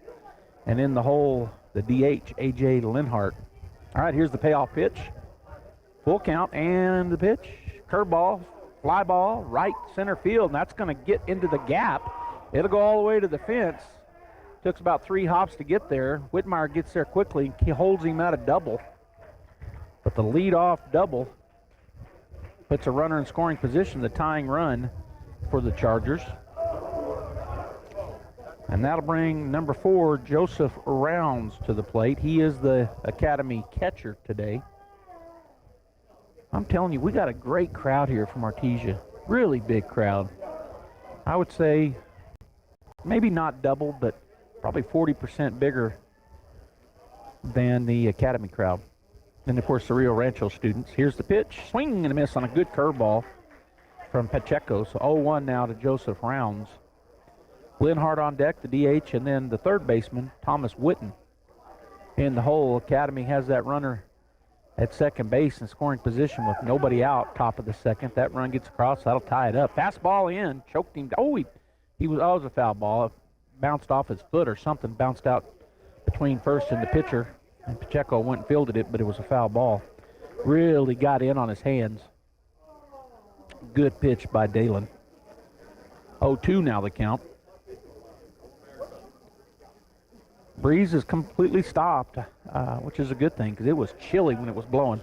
And in the hole, the DH, A.J. Linhart. All right, here's the payoff pitch. Full count, and the pitch. Curveball, fly ball, right center field, and that's going to get into the gap. It'll go all the way to the fence. Took about 3 hops to get there. Whitmire gets there quickly. He holds him at a double. But the lead-off double puts a runner in scoring position, the tying run for the Chargers. And that'll bring number 4, Joseph Rounds, to the plate. He is the Academy catcher today. I'm telling you, we got a great crowd here from Artesia. Really big crowd. I would say maybe not double, but probably 40% bigger than the Academy crowd. And, of course, the Rio Rancho students. Here's the pitch. Swing and a miss on a good curveball from Pacheco. So 0-1 now to Joseph Rounds. Linhart on deck, the DH, and then the third baseman, Thomas Witten, in the hole. Academy has that runner at second base in scoring position with nobody out, top of the second. That run gets across. That'll tie it up. Fastball in. Choked him. Oh, it was a foul ball. Bounced off his foot or something, bounced out between first and the pitcher, and Pacheco went and fielded it, but it was a foul ball. Really got in on his hands. Good pitch by Dalen. 0-2 now the count. Breeze is completely stopped, which is a good thing because it was chilly when it was blowing.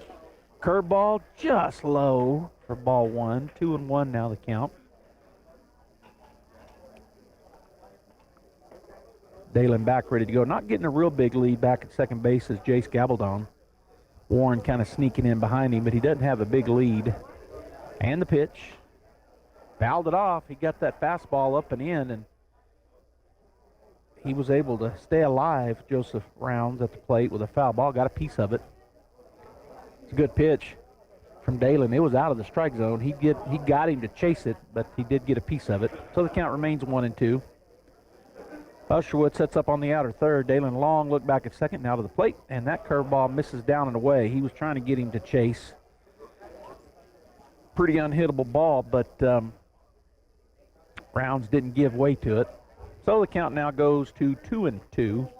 Curveball just low for ball 1. 2-1 now the count. Dalen back ready to go. Not getting a real big lead back at second base is Jace Gabaldon. Warren kind of sneaking in behind him, but he doesn't have a big lead. And the pitch. Fouled it off. He got that fastball up and in, and he was able to stay alive. Joseph Rounds at the plate with a foul ball. Got a piece of it. It's a good pitch from Dalen. It was out of the strike zone. He got him to chase it, but he did get a piece of it. So the count remains 1-2. Usherwood sets up on the outer third. Dalen Long looked back at second, now to the plate, and that curveball misses down and away. He was trying to get him to chase. Pretty unhittable ball, but Rounds didn't give way to it. So the count now goes to 2-2.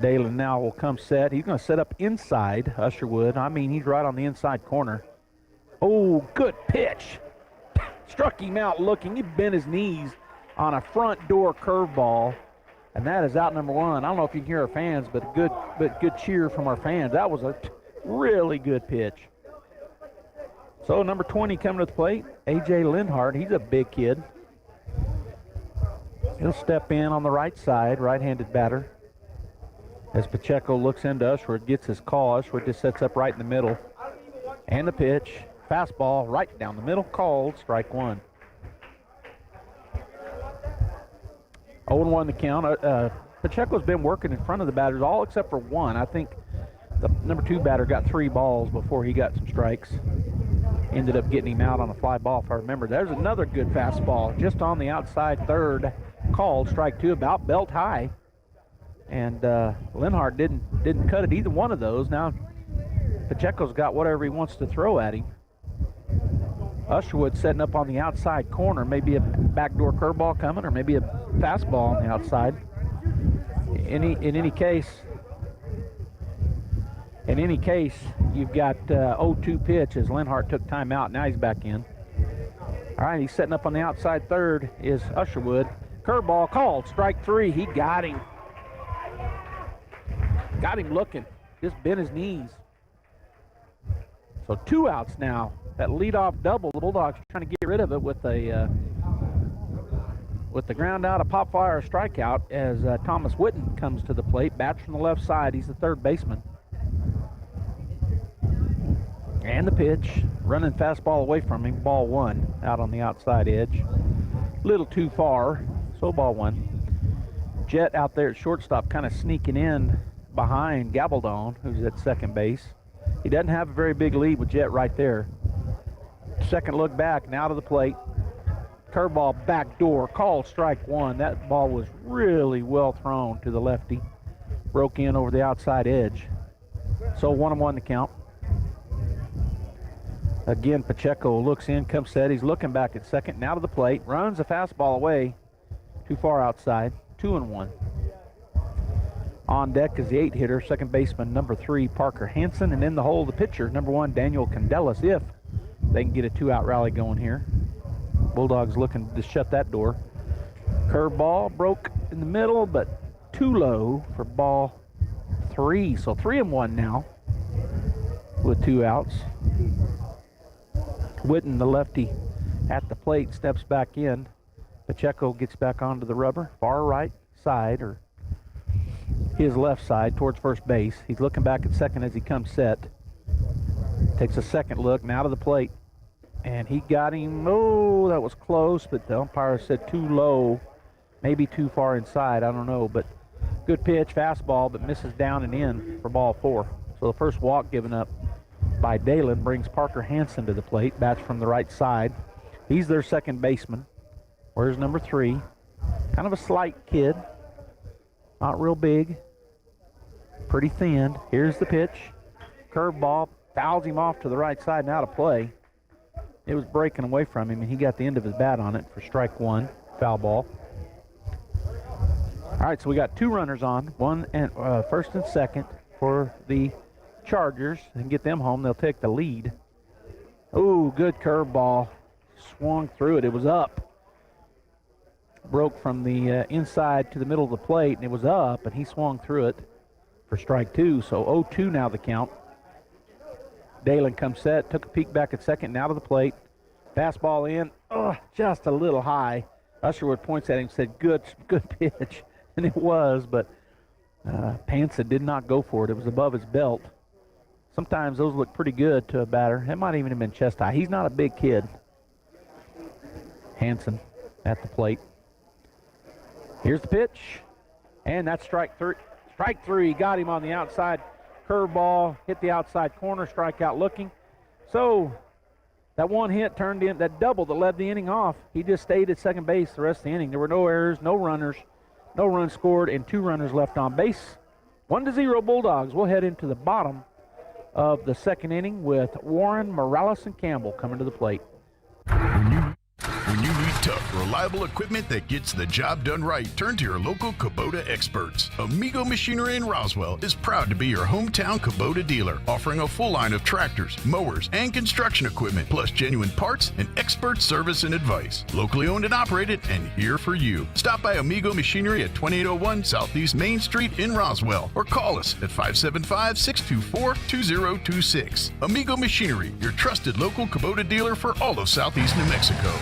Dalen now will come set. He's going to set up inside Usherwood. I mean, he's right on the inside corner. Oh, good pitch. Struck him out looking. He bent his knees on a front door curveball, and that is out number 1. I don't know if you can hear our fans, but good cheer from our fans. That was a really good pitch. So number 20 coming to the plate, A.J. Linhart. He's a big kid. He'll step in on the right side, right-handed batter. As Pacheco looks into Usherwood, gets his call. Usherwood just sets up right in the middle. And the pitch. Fastball right down the middle, called, strike 1. 0-1 the count. Pacheco's been working in front of the batters, all except for one. I think the number 2 batter got 3 balls before he got some strikes. Ended up getting him out on a fly ball, if I remember. There's another good fastball, just on the outside third, called, strike 2, about belt high. And Linhart didn't cut it either one of those. Now Pacheco's got whatever he wants to throw at him. Usherwood setting up on the outside corner, maybe a backdoor curveball coming, or maybe a fastball on the outside. In any case, you've got 0-2 pitch as Linhart took time out. Now he's back in. All right, he's setting up on the outside third is Usherwood. Curveball called, strike 3. He got him. Got him looking. Just bent his knees. So 2 outs now. That leadoff double, the Bulldogs are trying to get rid of it with the ground out, a pop fire, a strikeout as Thomas Witten comes to the plate. Bats from the left side. He's the third baseman. And the pitch, running fastball away from him, ball 1 out on the outside edge. Little too far, so ball 1. Jet out there at shortstop kind of sneaking in behind Gabaldon, who's at second base. He doesn't have a very big lead with Jet right there. Second look back, now to the plate. Curveball back door, called, strike 1. That ball was really well thrown to the lefty. Broke in over the outside edge. So 1-1 the count. Again, Pacheco looks in, comes set. He's looking back at second, now to the plate. Runs a fastball away, too far outside. 2-1. On deck is the 8-hitter, second baseman, number 3, Parker Hansen. And in the hole, the pitcher, number 1, Daniel Candelas, if they can get a 2-out rally going here. Bulldogs looking to shut that door. Curveball broke in the middle, but too low for ball 3. So 3-1 now with 2 outs. Witten, the lefty, at the plate, steps back in. Pacheco gets back onto the rubber, far right side, or his left side towards first base. He's looking back at second as he comes set. Takes a second look, now to the plate. And he got him. Oh, that was close, but the umpire said too low. Maybe too far inside, I don't know. But good pitch, fastball, but misses down and in for ball 4. So the first walk given up by Dalen brings Parker Hansen to the plate. Bats from the right side. He's their second baseman. Where's number 3? Kind of a slight kid. Not real big. Pretty thin. Here's the pitch. Curveball. Fouls him off to the right side and out of play. It was breaking away from him, and he got the end of his bat on it for strike 1. Foul ball. All right, so we got 2 runners on. One and first and second for the Chargers. And get them home. They'll take the lead. Ooh, good curveball. Swung through it. It was up. broke from the inside to the middle of the plate, and it was up, and he swung through it for strike 2. So 0-2 now the count. Dalen comes set, took a peek back at second, now to the plate. Fastball in, just a little high. Usherwood points at him and said, good pitch. And it was, but Pansa did not go for it. It was above his belt. Sometimes those look pretty good to a batter. It might even have been chest high. He's not a big kid. Hanson at the plate. Here's the pitch, and that's strike 3. Strike 3, got him on the outside. Curveball, hit the outside corner, strikeout looking. So that one hit turned in, that double that led the inning off. He just stayed at second base the rest of the inning. There were no errors, no runners, no runs scored, and 2 runners left on base. 1-0 Bulldogs. We'll head into the bottom of the second inning with Warren, Morales, and Campbell coming to the plate. When you need tough, reliable equipment that gets the job done right, turn to your local Kubota experts. Amigo Machinery in Roswell is proud to be your hometown Kubota dealer, offering a full line of tractors, mowers, and construction equipment, plus genuine parts and expert service and advice. Locally owned and operated, and here for you. Stop by Amigo Machinery at 2801 Southeast Main Street in Roswell, or call us at 575-624-2026. Amigo Machinery, your trusted local Kubota dealer for all of Southeast New Mexico.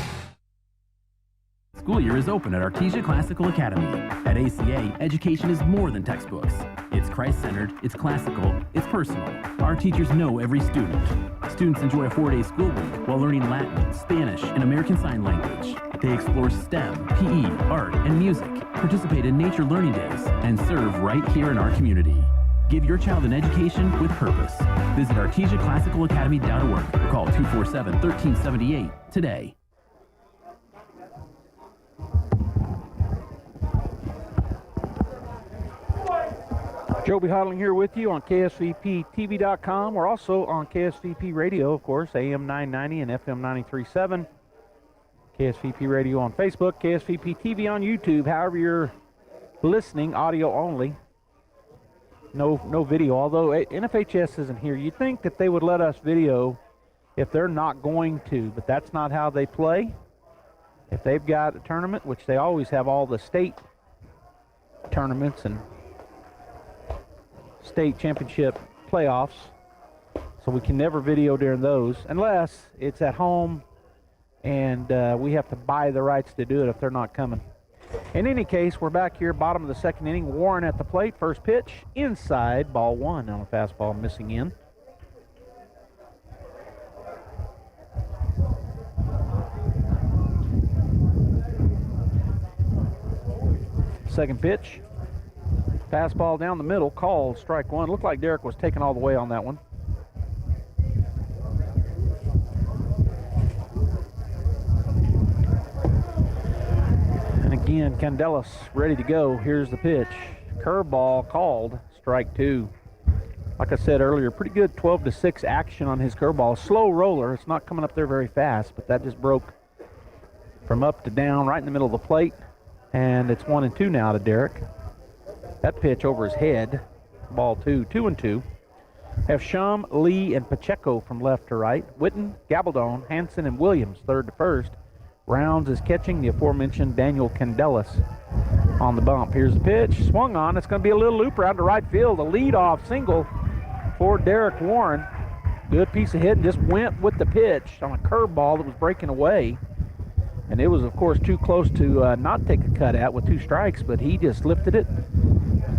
School year is open at Artesia Classical Academy. At ACA, education is more than textbooks. It's Christ-centered, it's classical, it's personal. Our teachers know every student. Students enjoy a 4-day school week while learning Latin, Spanish, and American Sign Language. They explore STEM, PE, art, and music, participate in nature learning days, and serve right here in our community. Give your child an education with purpose. Visit artesiaclassicalacademy.org or call 247-1378 today. Joby Hodling here with you on KSVPTV.com. We're also on KSVP Radio, of course, AM 990 and FM 93.7. KSVP Radio on Facebook, KSVP TV on YouTube. However you're listening, audio only. No video, although NFHS isn't here. You'd think that they would let us video if they're not going to, but that's not how they play. If they've got a tournament, which they always have all the state tournaments and state championship playoffs, so we can never video during those unless it's at home and we have to buy the rights to do it if they're not coming. In any case, we're back here, bottom of the second inning. Warren at the plate, first pitch, inside, ball 1 on a fastball, missing in. Second pitch. Fastball down the middle, called strike 1. Looked like Derek was taken all the way on that one. And again, Candelas ready to go. Here's the pitch. Curveball called, strike 2. Like I said earlier, pretty good 12-6 action on his curveball. Slow roller. It's not coming up there very fast, but that just broke from up to down right in the middle of the plate. And it's 1-2 now to Derek. That pitch over his head, ball 2, 2-2. Have Shum, Lee, and Pacheco from left to right. Witten, Gabaldon, Hanson, and Williams third to first. Rounds is catching the aforementioned Daniel Candelas on the bump. Here's the pitch, swung on. It's going to be a little looper out to right field. A leadoff single for Derek Warren. Good piece of hitting, just went with the pitch on a curveball that was breaking away. And it was, of course, too close to not take a cut at with 2 strikes, but he just lifted it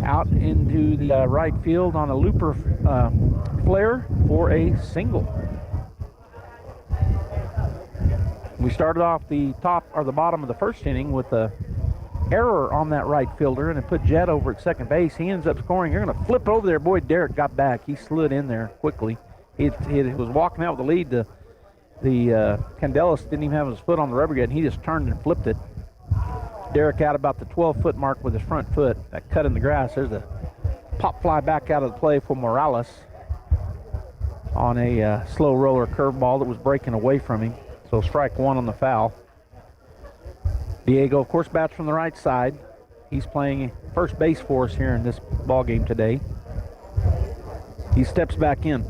out into the right field on a looper flare for a single. We started off the top or the bottom of the first inning with a error on that right fielder, and it put Jett over at second base. He ends up scoring. You're going to flip over there. Boy, Derek got back. He slid in there quickly. He was walking out with the lead. The Candelas didn't even have his foot on the rubber yet, and he just turned and flipped it. Derek out about the 12-foot mark with his front foot. That cut in the grass. There's a pop fly back out of the play for Morales on a slow roller curveball that was breaking away from him. So strike 1 on the foul. Diego, of course, bats from the right side. He's playing first base for us here in this ball game today. He steps back in.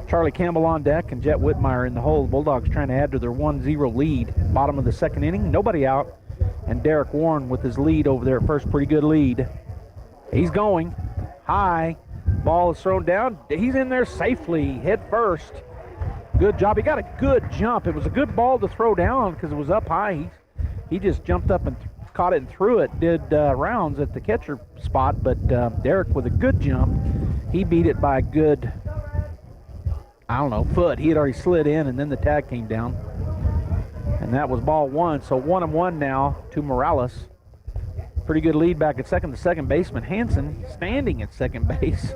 Charlie Campbell on deck and Jet Whitmire in the hole. The Bulldogs trying to add to their 1-0 lead. Bottom of the second inning, nobody out. And Derek Warren with his lead over there at first, pretty good lead. He's going high. Ball is thrown down. He's in there safely, head first. Good job. He got a good jump. It was a good ball to throw down because it was up high. He just jumped up and caught it and threw it. Did rounds at the catcher spot, but Derek with a good jump. He beat it by a good, foot. He had already slid in, and then the tag came down. And that was ball one. So 1-1 now to Morales. Pretty good lead back at second. The second baseman, Hansen, standing at second base.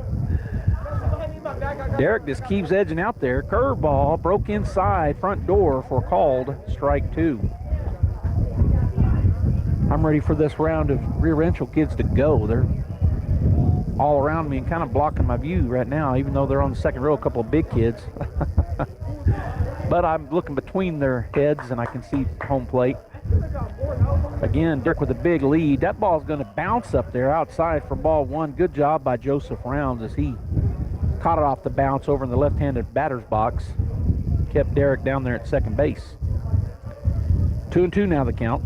Derek just keeps edging out there. Curveball, broke inside, front door for called strike 2. I'm ready for this round of Rear Rancho kids to go. They're all around me and kind of blocking my view right now, even though they're on the second row, a couple of big kids. But I'm looking between their heads and I can see home plate. Again, Derek with a big lead. That ball's going to bounce up there outside for ball one. Good job by Joseph Rounds as he caught it off the bounce over in the left-handed batter's box. Kept Derek down there at second base. 2-2 now the count.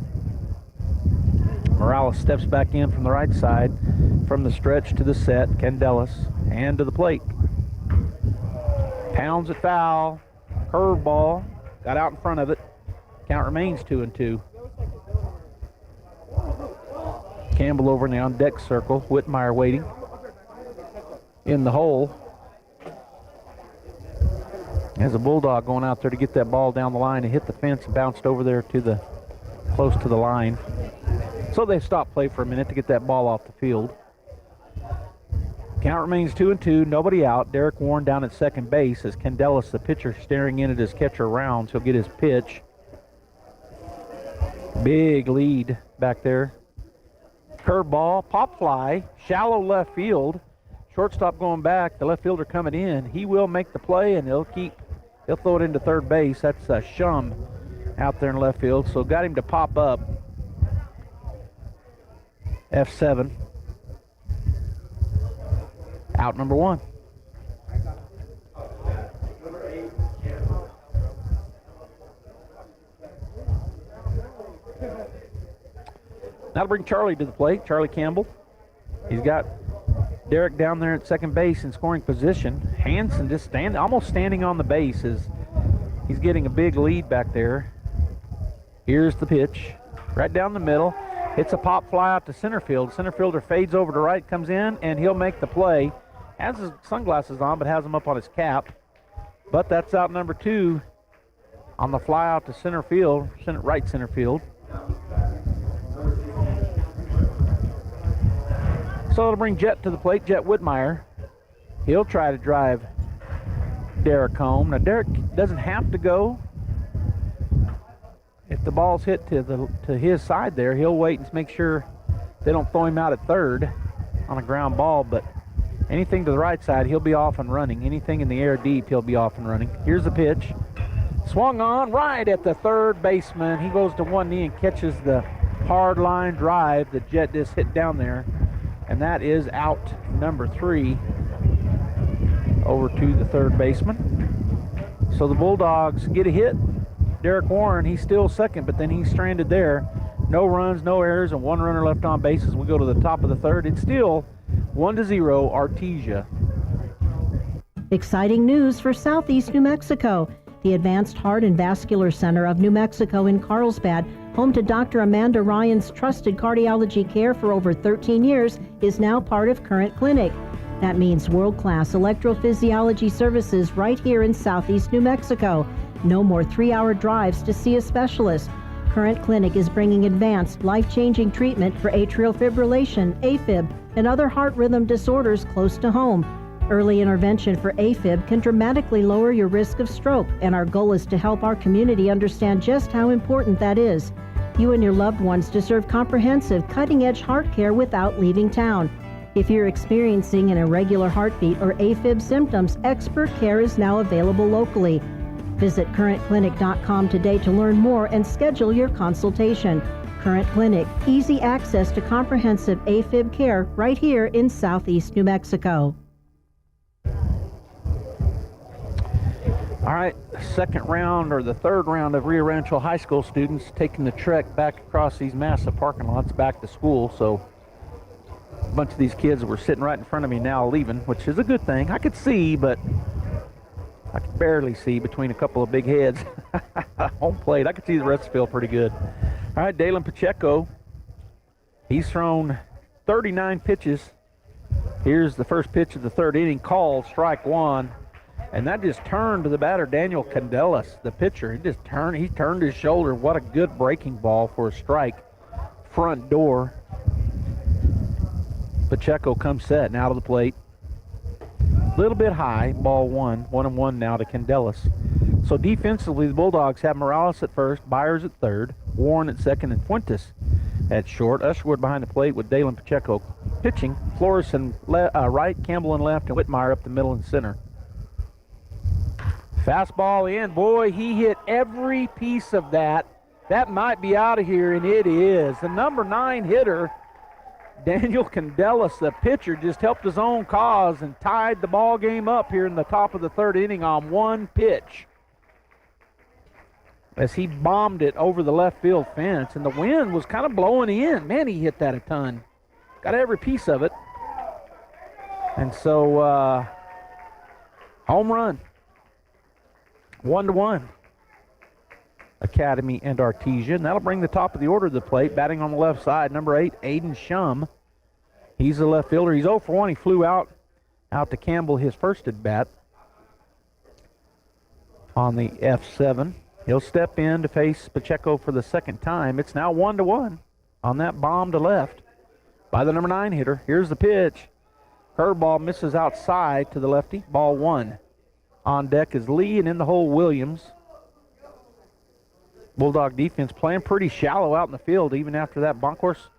Morales steps back in from the right side, from the stretch to the set. Candelas, and to the plate. Pounds it foul. Curveball, got out in front of it. Count remains 2-2. Campbell over in the on-deck circle. Whitmire waiting in the hole. As a Bulldog going out there to get that ball down the line and hit the fence and bounced over there to the close to the line. So they stopped play for a minute to get that ball off the field. Count remains 2-2, nobody out. Derek Warren down at second base as Candelas, the pitcher, staring in at his catcher Rounds. He'll get his pitch. Big lead back there. Curveball, pop fly, shallow left field. Shortstop going back, the left fielder coming in. He will make the play and he'll throw it into third base. That's Shum out there in left field. So got him to pop up. F7. Out number one. Now to bring Charlie to the plate, Charlie Campbell. He's got Derek down there at second base in scoring position. Hansen just almost standing on the base as he's getting a big lead back there. Here's the pitch, right down the middle. It's a pop fly out to center field. Center fielder fades over to right, comes in, and he'll make the play. Has his sunglasses on, but has them up on his cap. But that's out number two on the fly out to center field, right center field. So it'll bring Jet to the plate, Jet Whitmire. He'll try to drive Derek home. Now Derek doesn't have to go. If the ball's hit to his side there, he'll wait and make sure they don't throw him out at third on a ground ball, but anything to the right side, he'll be off and running. Anything in the air deep, he'll be off and running. Here's the pitch. Swung on right at the third baseman. He goes to one knee and catches the hard line drive that Jet just hit down there. And that is out number 3 over to the third baseman. So the Bulldogs get a hit. Derek Warren, he's still second, but then he's stranded there. No runs, no errors, and one runner left on base as we go to the top of the third. It's still 1-0 Artesia. Exciting news for Southeast New Mexico. The Advanced Heart and Vascular Center of New Mexico in Carlsbad, home to Dr. Amanda Ryan's trusted cardiology care for over 13 years, is now part of Current Clinic. That means world-class electrophysiology services right here in Southeast New Mexico. No more 3-hour drives to see a specialist. Current Clinic is bringing advanced, life-changing treatment for atrial fibrillation, AFib, and other heart rhythm disorders close to home. Early intervention for AFib can dramatically lower your risk of stroke, and our goal is to help our community understand just how important that is. You and your loved ones deserve comprehensive, cutting-edge heart care without leaving town. If you're experiencing an irregular heartbeat or AFib symptoms, expert care is now available locally. Visit currentclinic.com today to learn more and schedule your consultation. Current Clinic, easy access to comprehensive AFib care right here in Southeast New Mexico. All right, second round or the third round of Rio Rancho High School students taking the trek back across these massive parking lots back to school. So a bunch of these kids were sitting right in front of me now leaving, which is a good thing. I could see, but I could barely see between a couple of big heads. Home plate, I could see the rest of the field pretty good. All right, Dalen Pacheco, he's thrown 39 pitches. Here's the first pitch of the third inning, called strike one. And that just turned to the batter, Daniel Candelas, the pitcher. He turned his shoulder. What a good breaking ball for a strike. Front door. Pacheco comes set and out of the plate. A little bit high, ball one. 1-1 now to Candelas. So defensively, the Bulldogs have Morales at first, Byers at third, Warren at second, and Fuentes at short. Usherwood behind the plate with Dalen Pacheco pitching. Flores in right, Campbell in left, and Whitmire up the middle and center. Fastball in. Boy, he hit every piece of that. That might be out of here, and it is. The number 9 hitter, Daniel Candelas, the pitcher, just helped his own cause and tied the ball game up here in the top of the third inning on one pitch as he bombed it over the left field fence, and the wind was kind of blowing in. Man, he hit that a ton. Got every piece of it. And so, home run. 1-1. Academy and Artesia. And that'll bring the top of the order to the plate. Batting on the left side, number 8, Aiden Shum. He's the left fielder. He's 0 for 1. He flew out to Campbell his first at bat on the F7. He'll step in to face Pacheco for the second time. It's now 1-1 on that bomb to left by the number 9 hitter. Here's the pitch. Curveball misses outside to the lefty. Ball 1. On deck is Lee, and in the hole, Williams. Bulldog defense playing pretty shallow out in the field even after that bonk horse.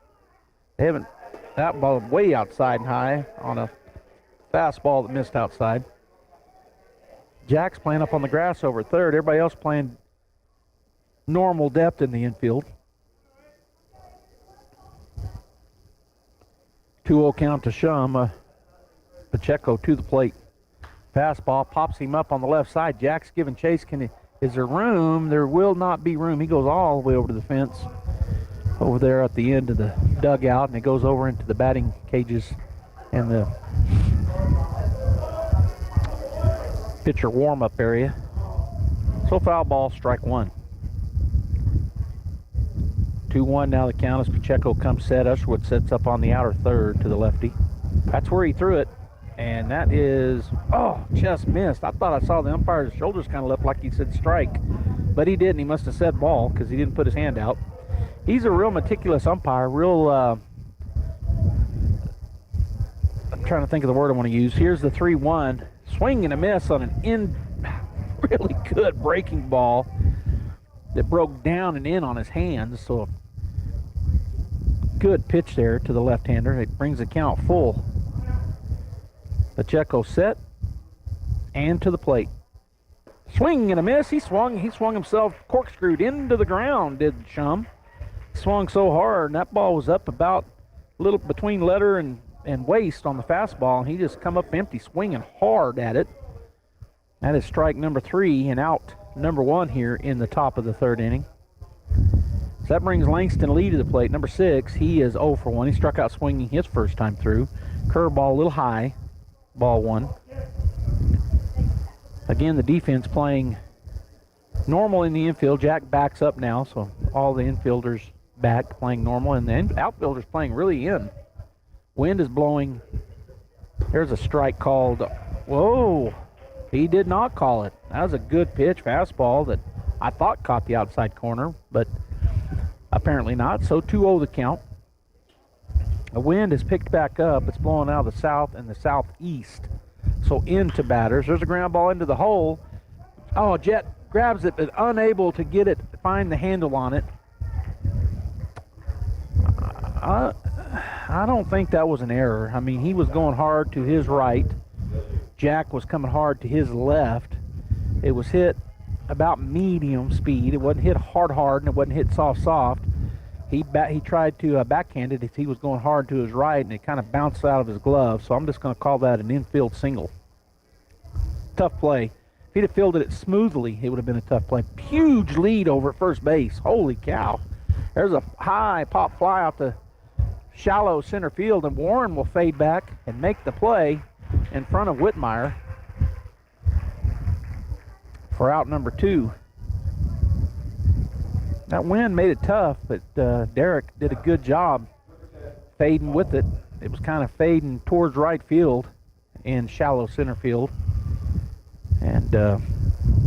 They haven't, that ball way outside and high on a fastball that missed outside. Jack's playing up on the grass over at third. Everybody else playing normal depth in the infield. 2-0 count to Shum. Pacheco to the plate. Fastball pops him up on the left side. Jack's giving chase. Is there room? There will not be room. He goes all the way over to the fence over there at the end of the dugout, and it goes over into the batting cages and the pitcher warm-up area. So foul ball, strike one. 2-1 now the count as Pacheco comes set. Usherwood sets up on the outer third to the lefty. That's where he threw it. And that is, just missed. I thought I saw the umpire's shoulders kind of lift like he said strike. But he didn't. He must have said ball because he didn't put his hand out. He's a real meticulous umpire. I'm trying to think of the word I want to use. Here's the 3-1. Swing and a miss on an really good breaking ball that broke down and in on his hands. So good pitch there to the left-hander. It brings the count full. Pacheco set and to the plate. Swing and a miss. He swung himself corkscrewed into the ground, did Shum. Swung so hard, and that ball was up about a little between letter and waist on the fastball, and he just come up empty, swinging hard at it. That is strike number 3 and out number 1 here in the top of the third inning. So that brings Langston Lee to the plate. Number 6, he is 0 for 1. He struck out swinging his first time through. Curveball a little high. Ball 1. Again, the defense playing normal in the infield. Jack backs up now, so all the infielders back playing normal, and the outfielders playing really in. Wind is blowing. There's a strike called. Whoa! He did not call it. That was a good pitch, fastball that I thought caught the outside corner, but apparently not. So 2-0 the count. The wind has picked back up. It's blowing out of the south and the southeast. So into batters. There's a ground ball into the hole. Oh, Jet grabs it, but unable to get it, find the handle on it. I don't think that was an error. I mean, he was going hard to his right. Jack was coming hard to his left. It was hit about medium speed. It wasn't hit hard, and it wasn't hit soft. He tried to backhand it as he was going hard to his right, and it kind of bounced out of his glove. So I'm just going to call that an infield single. Tough play. he'd have fielded it smoothly, it would have been a tough play. Huge lead over at first base. Holy cow. There's a high pop fly out the shallow center field, and Warren will fade back and make the play in front of Whitmire for out number 2. That wind made it tough, but Derek did a good job fading with it. It was kind of fading towards right field in shallow center field. And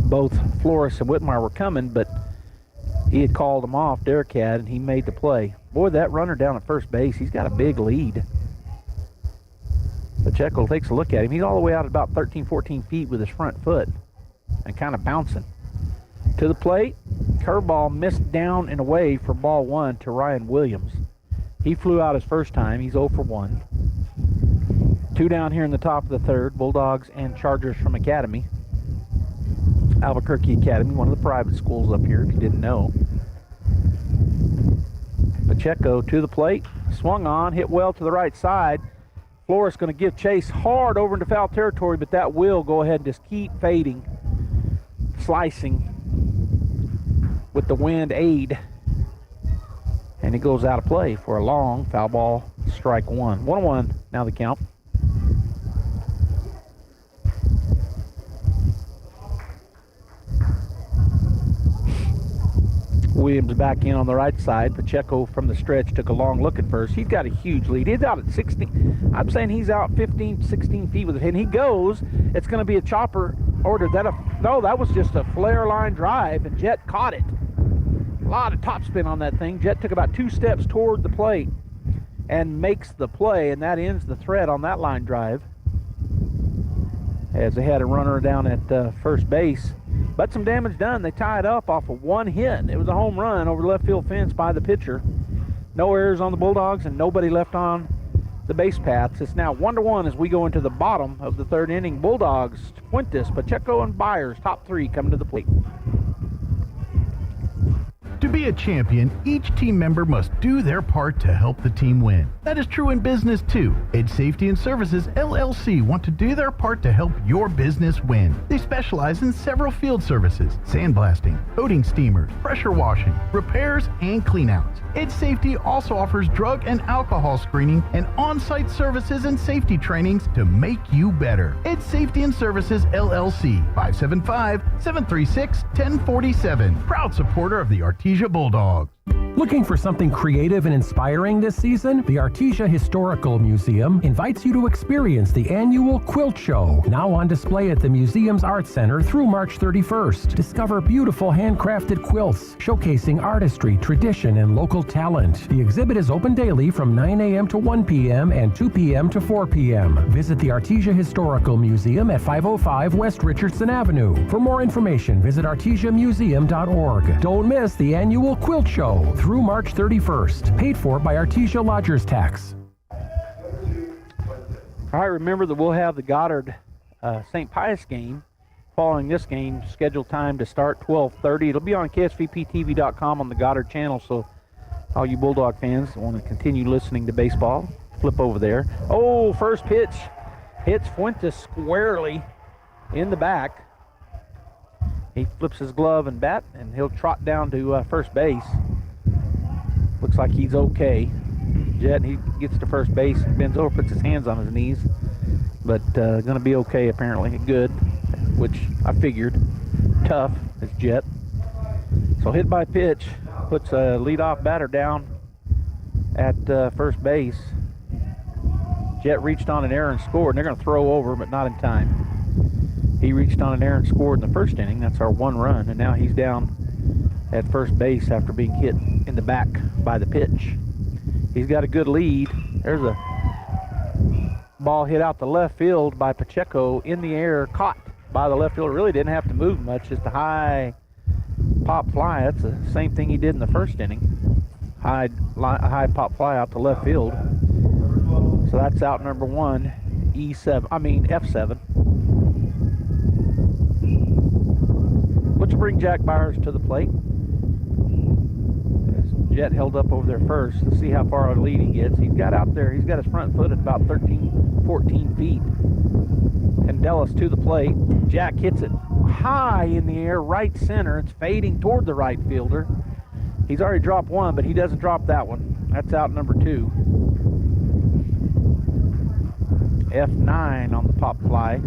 both Flores and Whitmire were coming, but he had called them off, Derek had, and he made the play. Boy, that runner down at first base, he's got a big lead. Pacheco takes a look at him. He's all the way out at about 13, 14 feet with his front foot and kind of bouncing. To the plate, curveball missed down and away for ball 1 to Ryan Williams. He flew out his first time. He's 0 for 1. 2 down here in the top of the third. Bulldogs and Chargers from Academy. Albuquerque Academy, one of the private schools up here, if you didn't know. Pacheco to the plate. Swung on, hit well to the right side. Flores going to give chase hard over into foul territory, but that will go ahead and just keep fading, slicing with the wind aid. And he goes out of play for a long foul ball, strike 1. 1-1 now the count. Williams back in on the right side. Pacheco from the stretch took a long look at first. He's got a huge lead. He's out at 16. I'm saying he's out 15, 16 feet with it. And he goes. It's going to be a chopper order. No, that was just a flare line drive, and Jet caught it. A lot of topspin on that thing. Jet took about 2 steps toward the plate and makes the play, and that ends the threat on that line drive. As they had a runner down at first base. But some damage done. They tied up off of 1 hit. It was a home run over the left field fence by the pitcher. No errors on the Bulldogs and nobody left on the base paths. It's now 1-1 as we go into the bottom of the 3rd inning. Bulldogs, Fuentes, Pacheco, and Byers, top 3 coming to the plate. To be a champion, each team member must do their part to help the team win. That is true in business too. Edge Safety and Services LLC want to do their part to help your business win. They specialize in several field services: sandblasting, coating steamers, pressure washing, repairs, and cleanouts. Edge Safety also offers drug and alcohol screening and on-site services and safety trainings to make you better. Edge Safety and Services LLC, 575-736-1047. Proud supporter of the Artesia Bulldogs. Looking for something creative and inspiring this season? The Artesia Historical Museum invites you to experience the annual Quilt Show, now on display at the museum's Art Center through March 31st. Discover beautiful handcrafted quilts showcasing artistry, tradition, and local talent. The exhibit is open daily from 9 a.m. to 1 p.m. and 2 p.m. to 4 p.m. Visit the Artesia Historical Museum at 505 West Richardson Avenue. For more information, visit artesiamuseum.org. Don't miss the annual Quilt Show through March 31st, paid for by Artesia Lodgers Tax. All right, remember that we'll have the Goddard St. Pius game following this game. Scheduled time to start 12:30. It'll be on KSVPTV.com on the Goddard channel, so all you Bulldog fans that want to continue listening to baseball, flip over there. Oh, first pitch hits Fuentes squarely in the back. He flips his glove and bat, and he'll trot down to first base. Looks like he's okay. Jet, he gets to first base, bends over, puts his hands on his knees, but going to be okay apparently. Good, which I figured. Tough is Jet. So hit by pitch puts a leadoff batter down at first base. Jet reached on an error and scored, and they're going to throw over, but not in time. He reached on an error and scored in the first inning. That's our 1 run, and now he's down at first base after being hit in the back by the pitch. He's got a good lead. There's a ball hit out the left field by Pacheco in the air, caught by the left fielder. Really didn't have to move much, just a high pop fly. That's the same thing he did in the first inning. High pop fly out to left field. So that's out number 1, F7. Let's bring Jack Byers to the plate. Jet held up over there first. Let's see how far of a lead he gets. He's got out there. He's got his front foot at about 13, 14 feet. Candelas to the plate. Jack hits it high in the air, right center. It's fading toward the right fielder. He's already dropped one, but he doesn't drop that one. That's out number 2. F9 on the pop fly.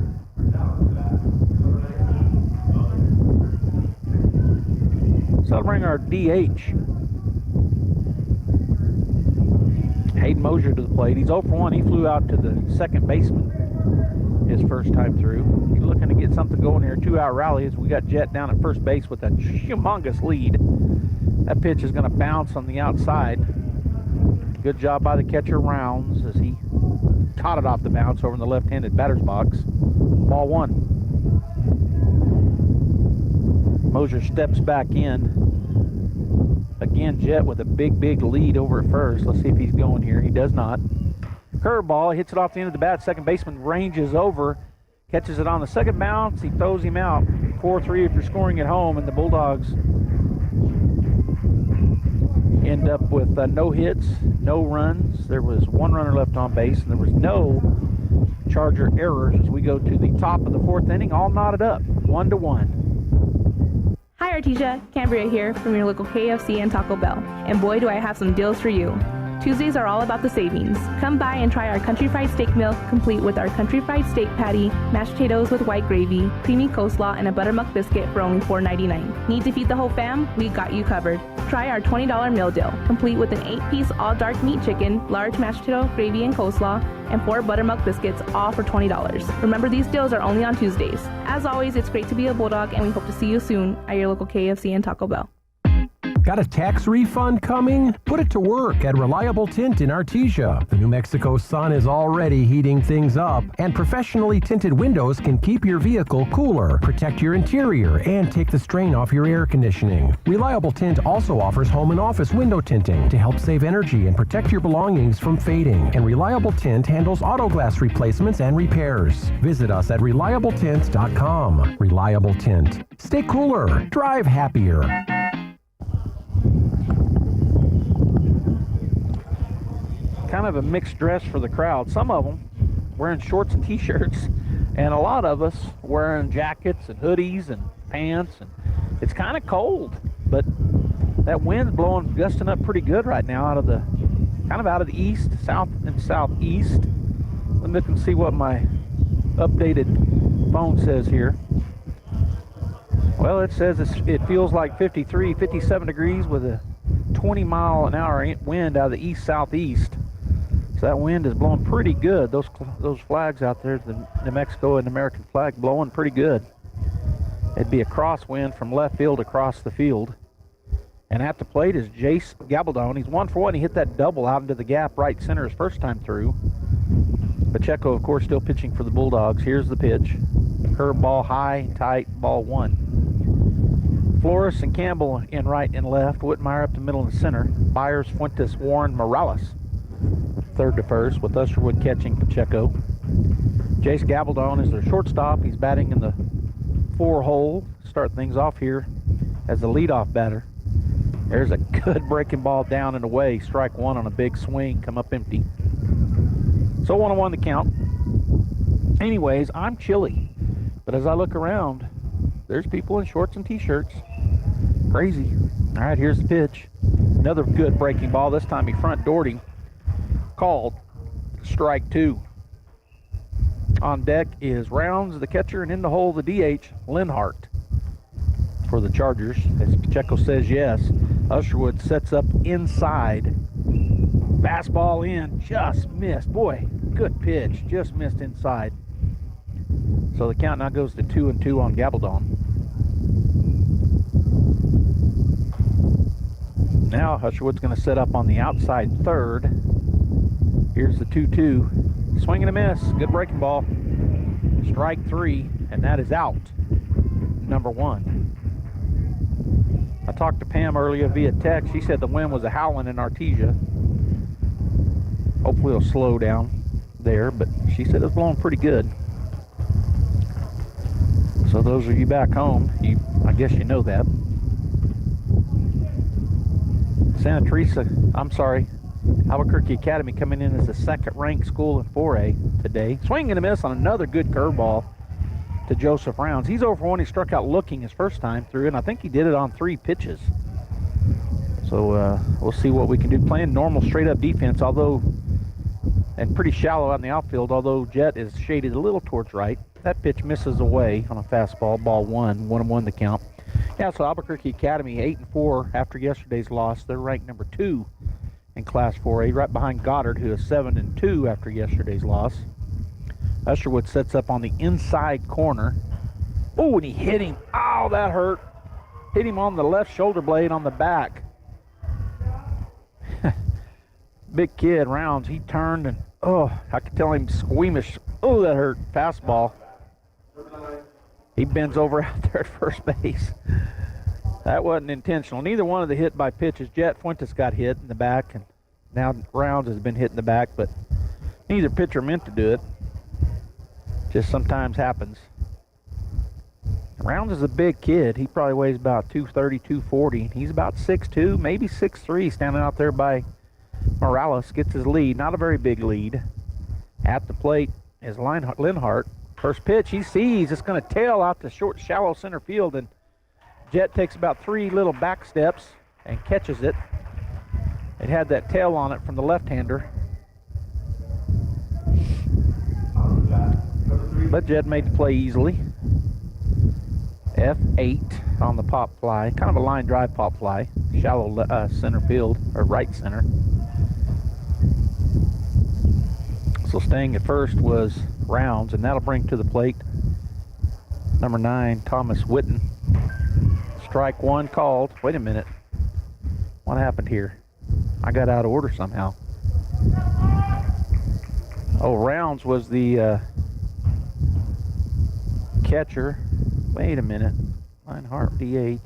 So that'll bring our DH, Hayden Mosier, to the plate. He's 0 for 1. He flew out to the second baseman his first time through. He's looking to get something going here. 2-out rally as we got Jet down at first base with a humongous lead. That pitch is going to bounce on the outside. Good job by the catcher, Rounds, as he caught it off the bounce over in the left-handed batter's box. Ball 1. Mosier steps back in. Again, Jet with a big lead over at first. Let's see if he's going here. He does not. Curveball, hits it off the end of the bat. Second baseman ranges over, catches it on the second bounce. He throws him out. 4-3 if you're scoring at home, and the Bulldogs end up with no hits, no runs. There was 1 runner left on base, and there was no Charger errors as we go to the top of the 4th inning, all knotted up, 1-1. Hi Artesia, Cambria here from your local KFC and Taco Bell. And boy do I have some deals for you. Tuesdays are all about the savings. Come by and try our country fried steak meal, complete with our country fried steak patty, mashed potatoes with white gravy, creamy coleslaw, and a buttermilk biscuit for only $4.99. Need to feed the whole fam? We got you covered. Try our $20 meal deal, complete with an 8-piece all-dark meat chicken, large mashed potato, gravy, and coleslaw, and 4 buttermilk biscuits, all for $20. Remember, these deals are only on Tuesdays. As always, it's great to be a Bulldog, and we hope to see you soon at your local KFC and Taco Bell. Got a tax refund coming? Put it to work at Reliable Tint in Artesia. The New Mexico sun is already heating things up, and professionally tinted windows can keep your vehicle cooler, protect your interior, and take the strain off your air conditioning. Reliable Tint also offers home and office window tinting to help save energy and protect your belongings from fading. And Reliable Tint handles auto glass replacements and repairs. Visit us at ReliableTint.com. Reliable Tint. Stay cooler. Drive happier. Kind of a mixed dress for the crowd. Some of them wearing shorts and t-shirts, and a lot of us wearing jackets and hoodies and pants, and it's kind of cold, but that wind's blowing, gusting up pretty good right now out of the east, south and southeast. Let me look and see what my updated phone says here. Well, it says it feels like 53, 57 degrees with a 20-mile-an-hour wind out of the east-southeast. So that wind is blowing pretty good. Those flags out there, the New Mexico and American flag, blowing pretty good. It'd be a crosswind from left field across the field. And at the plate is Jace Gabaldon. He's 1 for 1. He hit that double out into the gap right center his first time through. Pacheco, of course, still pitching for the Bulldogs. Here's the pitch. Curveball high, tight, ball 1. Flores and Campbell in right and left. Whitmire up the middle and center. Byers, Fuentes, Warren, Morales. Third to first with Usherwood catching Pacheco. Jace Gabaldon is their shortstop. He's batting in the 4-hole. Start things off here as the leadoff batter. There's a good breaking ball down and away. Strike 1 on a big swing. Come up empty. So 1-1 the count. Anyways, I'm chilly. But as I look around, there's people in shorts and t-shirts. Crazy. All right, here's the pitch. Another good breaking ball. This time he front doored him. Called. Strike 2. On deck is Rounds, the catcher, and in the hole, the DH, Linhart for the Chargers. As Pacheco says yes. Usherwood sets up inside. Fastball in, just missed. Boy, good pitch, just missed inside. So the count now goes to 2-2 on Gabaldon. Now Usherwood's going to set up on the outside third. Here's the 2-2. Swing and a miss. Good breaking ball. Strike 3, and that is out. Number 1. I talked to Pam earlier via text. She said the wind was a howling in Artesia. Hopefully it'll slow down there, but she said it's blowing pretty good. So those of you back home, I guess you know that. Albuquerque Academy coming in as the second-ranked school in 4A today. Swing and a miss on another good curveball to Joseph Rounds. He's over one. He struck out looking his first time through, and I think he did it on 3 pitches. So we'll see what we can do. Playing normal straight-up defense, and pretty shallow out in the outfield, although Jet is shaded a little towards right. That pitch misses away on a fastball, ball 1-1 the count. Yeah, so Albuquerque Academy 8-4 after yesterday's loss. They're ranked number 2 in Class 4A, right behind Goddard, who is 7-2 after yesterday's loss. Usherwood sets up on the inside corner. Oh, and he hit him. Oh, that hurt. Hit him on the left shoulder blade on the back. Big kid, Rounds, he turned and, I could tell him squeamish. Oh, that hurt. Fastball. He bends over out there at first base. That wasn't intentional. Neither one of the hit by pitches. Jet Fuentes got hit in the back, and now Rounds has been hit in the back, but neither pitcher meant to do it. Just sometimes happens. Rounds is a big kid. He probably weighs about 230, 240. He's about 6'2", maybe 6'3", standing out there by Morales. Gets his lead. Not a very big lead. At the plate is Linhart. First pitch, he sees it's going to tail out to short, shallow center field, and Jet takes about 3 little back steps and catches it. It had that tail on it from the left-hander. But Jet made the play easily. F8 on the pop fly. Kind of a line drive pop fly. Shallow center field, or right center. So staying at first was Rounds, and that'll bring to the plate number 9, Thomas Witten. Strike 1 called. Wait a minute. What happened here? I got out of order somehow. Oh, Rounds was the catcher. Wait a minute. Linhart DH.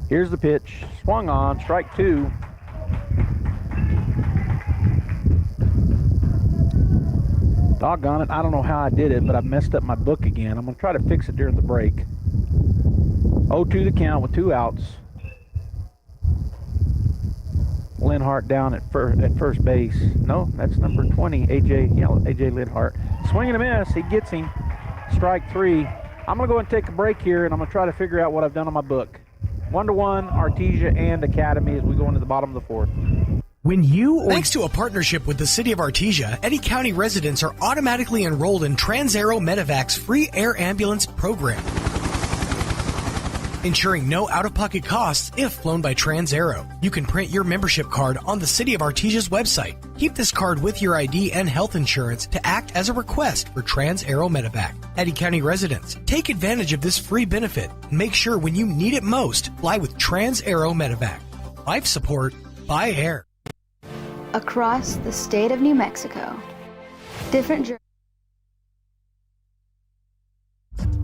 Here's the pitch. Swung on. Strike 2. Doggone it. I don't know how I did it, but I messed up my book again. I'm going to try to fix it during the break. 0-2 the count with 2 outs. Linhart down at first base. No, that's number 20, AJ Linhart. Swing and a miss. He gets him. Strike 3. I'm going to go and take a break here, and I'm going to try to figure out what I've done on my book. 1-1, Artesia and Academy as we go into the bottom of the 4th. Thanks to a partnership with the City of Artesia, Eddy County residents are automatically enrolled in TransAero Medevac's free air ambulance program, ensuring no out-of-pocket costs if flown by TransAero. You can print your membership card on the City of Artesia's website. Keep this card with your ID and health insurance to act as a request for TransAero Medevac. Eddy County residents, take advantage of this free benefit. Make sure when you need it most, fly with TransAero Medevac. Life support by air. Across the state of New Mexico, different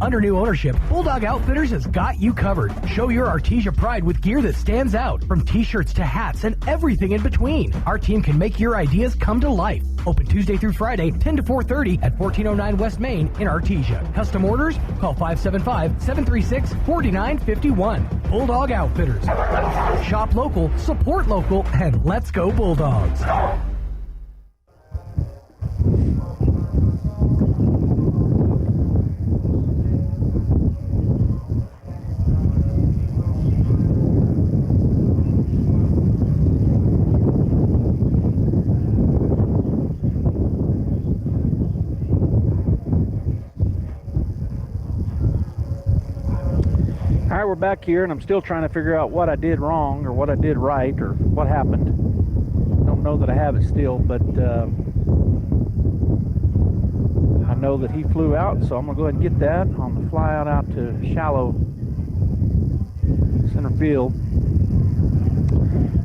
Under new ownership, Bulldog Outfitters has got you covered. Show your Artesia pride with gear that stands out, from t-shirts to hats and everything in between. Our team can make your ideas come to life. Open Tuesday through Friday, 10 to 4:30 at 1409 West Main in Artesia. Custom orders? Call 575-736-4951. Bulldog Outfitters. Shop local, support local, and let's go Bulldogs. All right, we're back here, and I'm still trying to figure out what I did wrong or what I did right or what happened. Don't know that I have it still, but I know that he flew out, so I'm going to go ahead and get that on the fly out to shallow center field.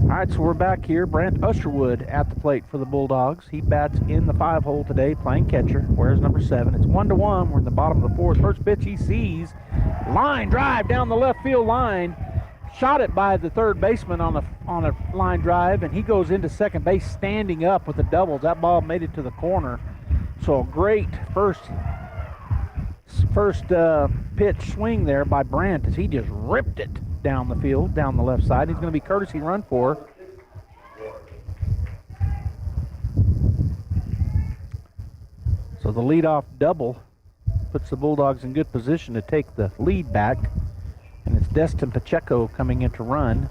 All right, so we're back here. Brant Usherwood at the plate for the Bulldogs. He bats in the 5-hole today, playing catcher. Where's number 7? It's 1-1. We're in the bottom of the 4th. First pitch he sees. Line drive down the left field line. Shot it by the third baseman on a line drive, and he goes into second base standing up with the doubles. That ball made it to the corner. So a great first pitch swing there by Brant as he just ripped it down the field, down the left side. He's going to be courtesy run for. So the leadoff double puts the Bulldogs in good position to take the lead back. And it's Destin Pacheco coming in to run.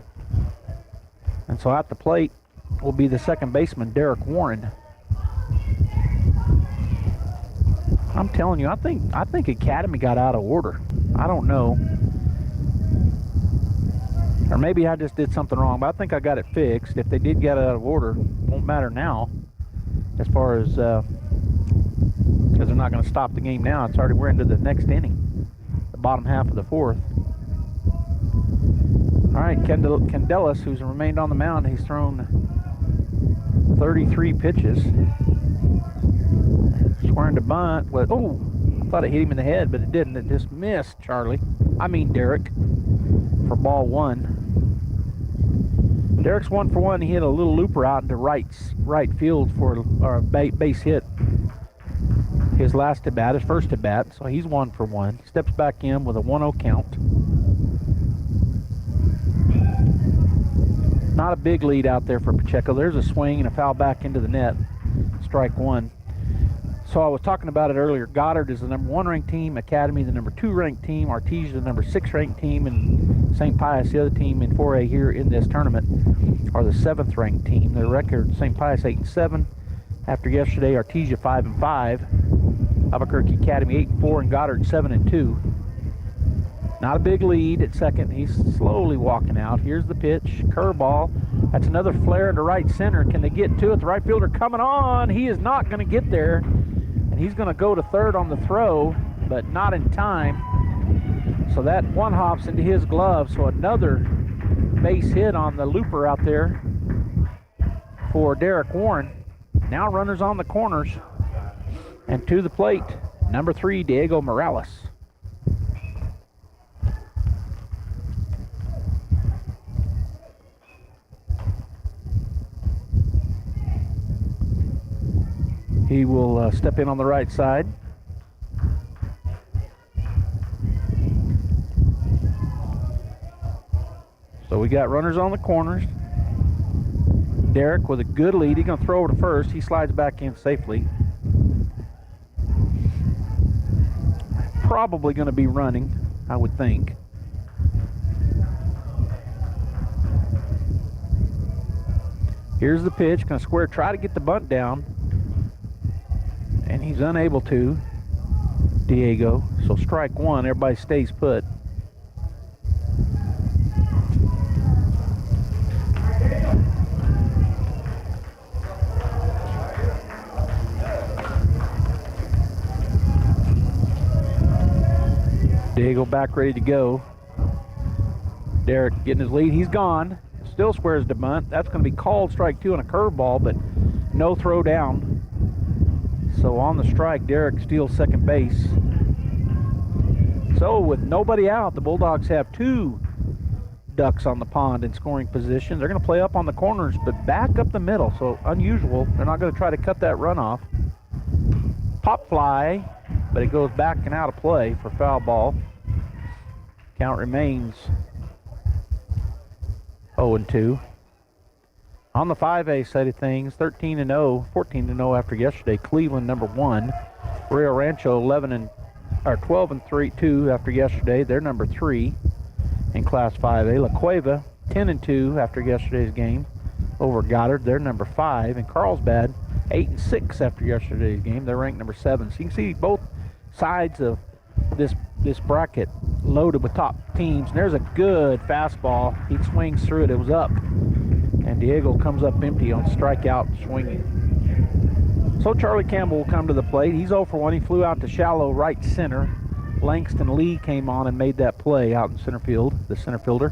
And so at the plate will be the second baseman, Derek Warren. I'm telling you, I think Academy got out of order. I don't know. Or maybe I just did something wrong, but I think I got it fixed. If they did get out of order, it won't matter now. As far as, because they're not going to stop the game now. We're into the next inning, the bottom half of the fourth. All right, Candelas, who's remained on the mound, he's thrown 33 pitches. Squaring to bunt. I thought it hit him in the head, but it didn't. It just missed Derek, for ball one. Derek's 1 for 1. He hit a little looper out into right field for a base hit. His last at bat, his first at bat, so he's 1 for 1. He steps back in with a 1-0 count. Not a big lead out there for Pacheco. There's a swing and a foul back into the net. Strike one. So I was talking about it earlier. Goddard is the number 1 ranked team. Academy, the number 2 ranked team. Artesia, the number 6 ranked team. And St. Pius, the other team in 4A here in this tournament, are the 7th ranked team. Their record, St. Pius 8-7. After yesterday, Artesia 5-5. Albuquerque Academy 8-4, and Goddard 7-2. Not a big lead at second. He's slowly walking out. Here's the pitch. Curveball. That's another flare into right center. Can they get to it? The right fielder coming on. He is not going to get there. And he's going to go to third on the throw, but not in time. So that one hops into his glove. So another base hit on the looper out there for Derek Warren. Now runners on the corners. And to the plate, number 3, Diego Morales. He will step in on the right side. So we got runners on the corners. Derek with a good lead. He's going to throw over to first. He slides back in safely. Probably going to be running, I would think. Here's the pitch. Going to square, try to get the bunt down. And he's unable to, Diego. So strike one, everybody stays put. Diego back ready to go. Derek getting his lead. He's gone. Still squares the bunt. That's going to be called strike 2 on a curveball, but no throw down. So on the strike, Derek steals second base. So with nobody out, the Bulldogs have 2 ducks on the pond in scoring position. They're going to play up on the corners, but back up the middle. So unusual. They're not going to try to cut that run off. Pop fly, but it goes back and out of play for foul ball. Count remains 0-2. On the 5A side of things, 13-0, 14-0 after yesterday. Cleveland, number 1. Rio Rancho, 12-3-2 after yesterday. They're number 3 in Class 5A. La Cueva, 10-2 after yesterday's game over Goddard. They're number 5. And Carlsbad, 8-6 after yesterday's game. They're ranked number 7. So you can see both sides of this bracket loaded with top teams. And there's a good fastball. He swings through it. It was up. And Diego comes up empty on strikeout swinging. So Charlie Campbell will come to the plate. He's 0 for 1. He flew out to shallow right center. Langston Lee came on and made that play out in center field, the center fielder.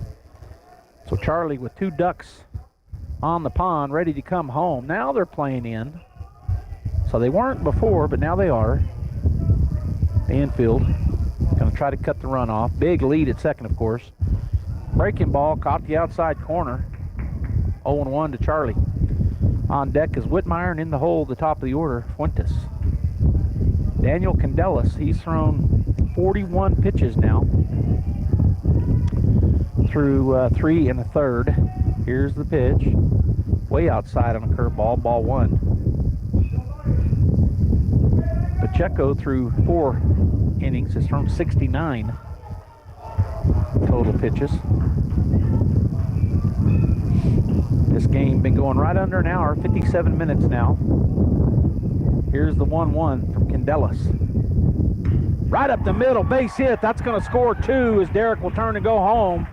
So Charlie with 2 ducks on the pond, ready to come home. Now they're playing in. So they weren't before, but now they are. The infield. Going to try to cut the run off. Big lead at second, of course. Breaking ball, caught the outside corner. 0-1 to Charlie. On deck is Whitmire, and in the hole, the top of the order, Fuentes. Daniel Candelas, he's thrown 41 pitches now through 3 1/3. Here's the pitch. Way outside on a curveball, ball 1. Pacheco threw 4 innings. Has thrown 69 total pitches. This game been going right under an hour, 57 minutes now. Here's the 1-1 from Candelas. Right up the middle, base hit. That's going to score 2 as Derek will turn and go home.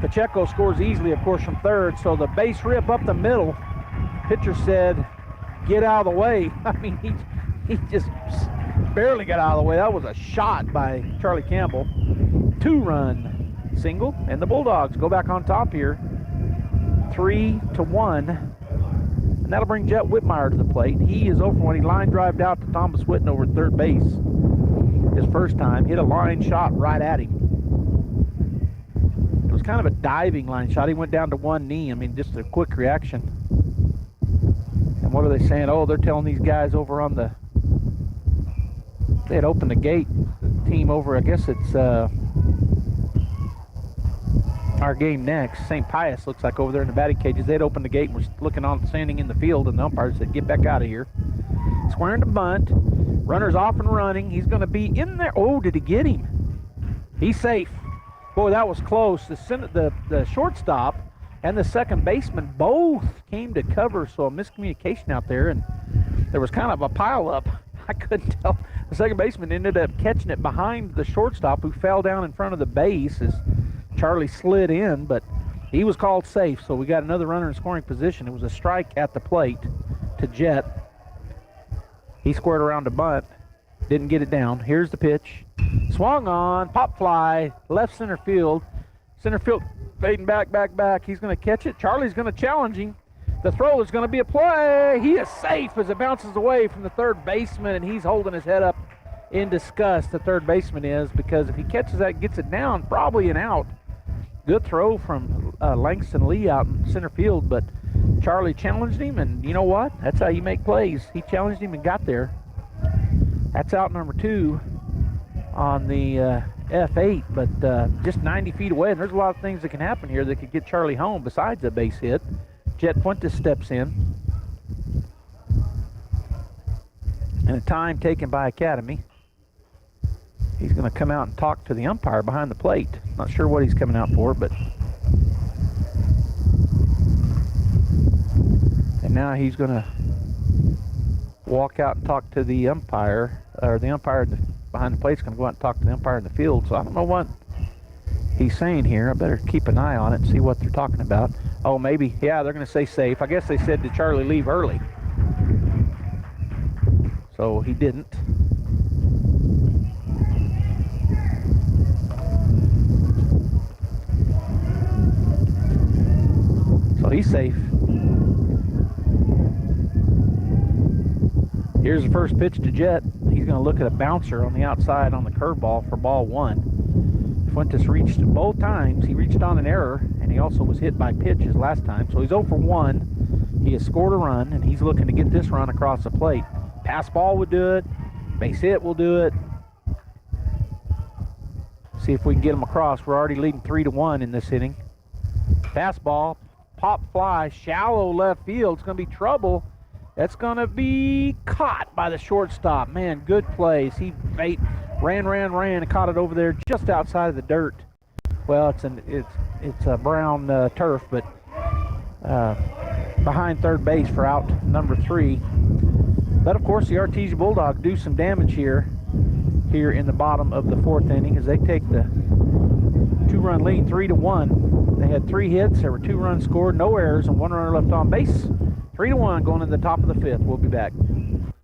Pacheco scores easily, of course, from third. So the base rip up the middle. Pitcher said, get out of the way. I mean, he just barely got out of the way. That was a shot by Charlie Campbell. 2-run single, and the Bulldogs go back on top here. 3-1. And that'll bring Jet Whitmire to the plate. He is over when he line drived out to Thomas Whitten over at third base. His first time, hit a line shot right at him. It was kind of a diving line shot. He went down to one knee. I mean, just a quick reaction. And what are they saying? Oh, they're telling these guys over on the... They had opened the gate. The team over, I guess it's our game next. St. Pius looks like over there in the batting cages. They'd opened the gate and were looking on, standing in the field, and the umpire said, get back out of here. Squaring to bunt. Runner's off and running. He's going to be in there. Oh, did he get him? He's safe. Boy, that was close. The shortstop and the second baseman both came to cover, so a miscommunication out there, and there was kind of a pile-up. I couldn't tell. The second baseman ended up catching it behind the shortstop, who fell down in front of the base as Charlie slid in, but he was called safe, so we got another runner in scoring position. It was a strike at the plate to Jet. He squared around to bunt, didn't get it down. Here's the pitch. Swung on, pop fly, left center field. Center field fading back. He's going to catch it. Charlie's going to challenge him. The throw is going to be a play. He is safe as it bounces away from the third baseman, and he's holding his head up in disgust, the third baseman is, because if he catches that and gets it down, probably an out. Good throw from Langston Lee out in center field, but Charlie challenged him, and you know what? That's how you make plays. He challenged him and got there. That's out number 2 on the F8, but just 90 feet away, and there's a lot of things that can happen here that could get Charlie home besides a base hit. Jet Fuentes steps in. And a time taken by Academy. He's going to come out and talk to the umpire behind the plate. Not sure what he's coming out for, but... And now he's going to walk out and talk to the umpire, or the umpire behind the plate's going to go out and talk to the umpire in the field. So I don't know what he's saying here. I better keep an eye on it and see what they're talking about. Oh, maybe, yeah, they're going to say safe. I guess they said, did Charlie leave early? So he didn't. So he's safe. Here's the first pitch to Jet. He's going to look at a bouncer on the outside on the curveball for ball 1. Fuentes reached both times. He reached on an error, and he also was hit by pitches last time. So he's 0 for 1. He has scored a run, and he's looking to get this run across the plate. Pass ball would do it. Base hit will do it. See if we can get him across. We're already leading 3-1 in this inning. Fastball, pop fly, shallow left field. It's going to be trouble. That's going to be caught by the shortstop. Man, good plays. He ran, and caught it over there just outside of the dirt. Well, it's a brown turf, but behind third base for out number 3. But of course, the Artesia Bulldogs do some damage here in the bottom of the 4th inning as they take the 2-run lead, 3-1. They had 3 hits. There were 2 runs scored, no errors, and 1 runner left on base. 3-1 going to the top of the 5th. We'll be back.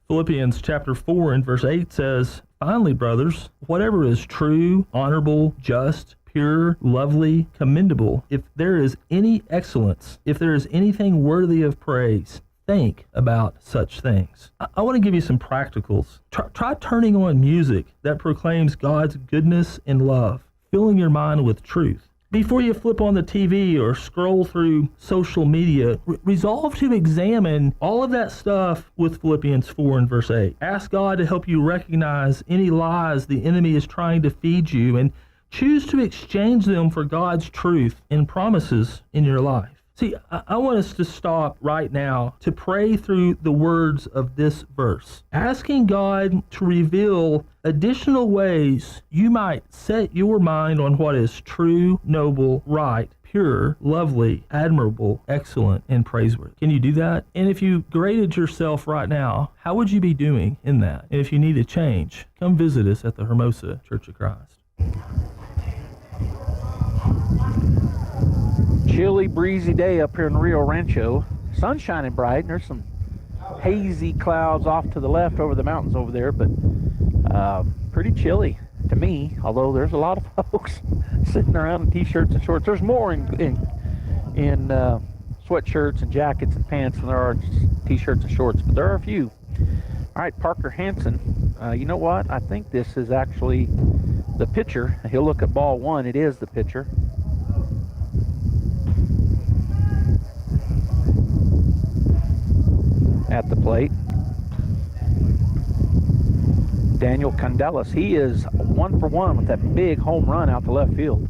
Philippians chapter 4 and verse 8 says, "Finally, brothers, whatever is true, honorable, just, pure, lovely, commendable, if there is any excellence, if there is anything worthy of praise, think about such things." I want to give you some practicals. Try turning on music that proclaims God's goodness and love, filling your mind with truth. Before you flip on the TV or scroll through social media, resolve to examine all of that stuff with Philippians 4 and verse 8. Ask God to help you recognize any lies the enemy is trying to feed you and choose to exchange them for God's truth and promises in your life. See, I want us to stop right now to pray through the words of this verse, asking God to reveal additional ways you might set your mind on what is true, noble, right, pure, lovely, admirable, excellent, and praiseworthy. Can you do that? And if you graded yourself right now, how would you be doing in that? And if you need a change, come visit us at the Hermosa Church of Christ. Chilly, breezy day up here in Rio Rancho. Sun's shining bright, and there's some hazy clouds off to the left over the mountains over there, but pretty chilly to me, although there's a lot of folks sitting around in t-shirts and shorts. There's more in sweatshirts and jackets and pants than there are t-shirts and shorts, but there are a few. All right, Parker Hansen, you know what? I think this is actually the pitcher. He'll look at ball one. It is the pitcher. At the plate, Daniel Candelas. He is 1 for 1 with that big home run out the left field.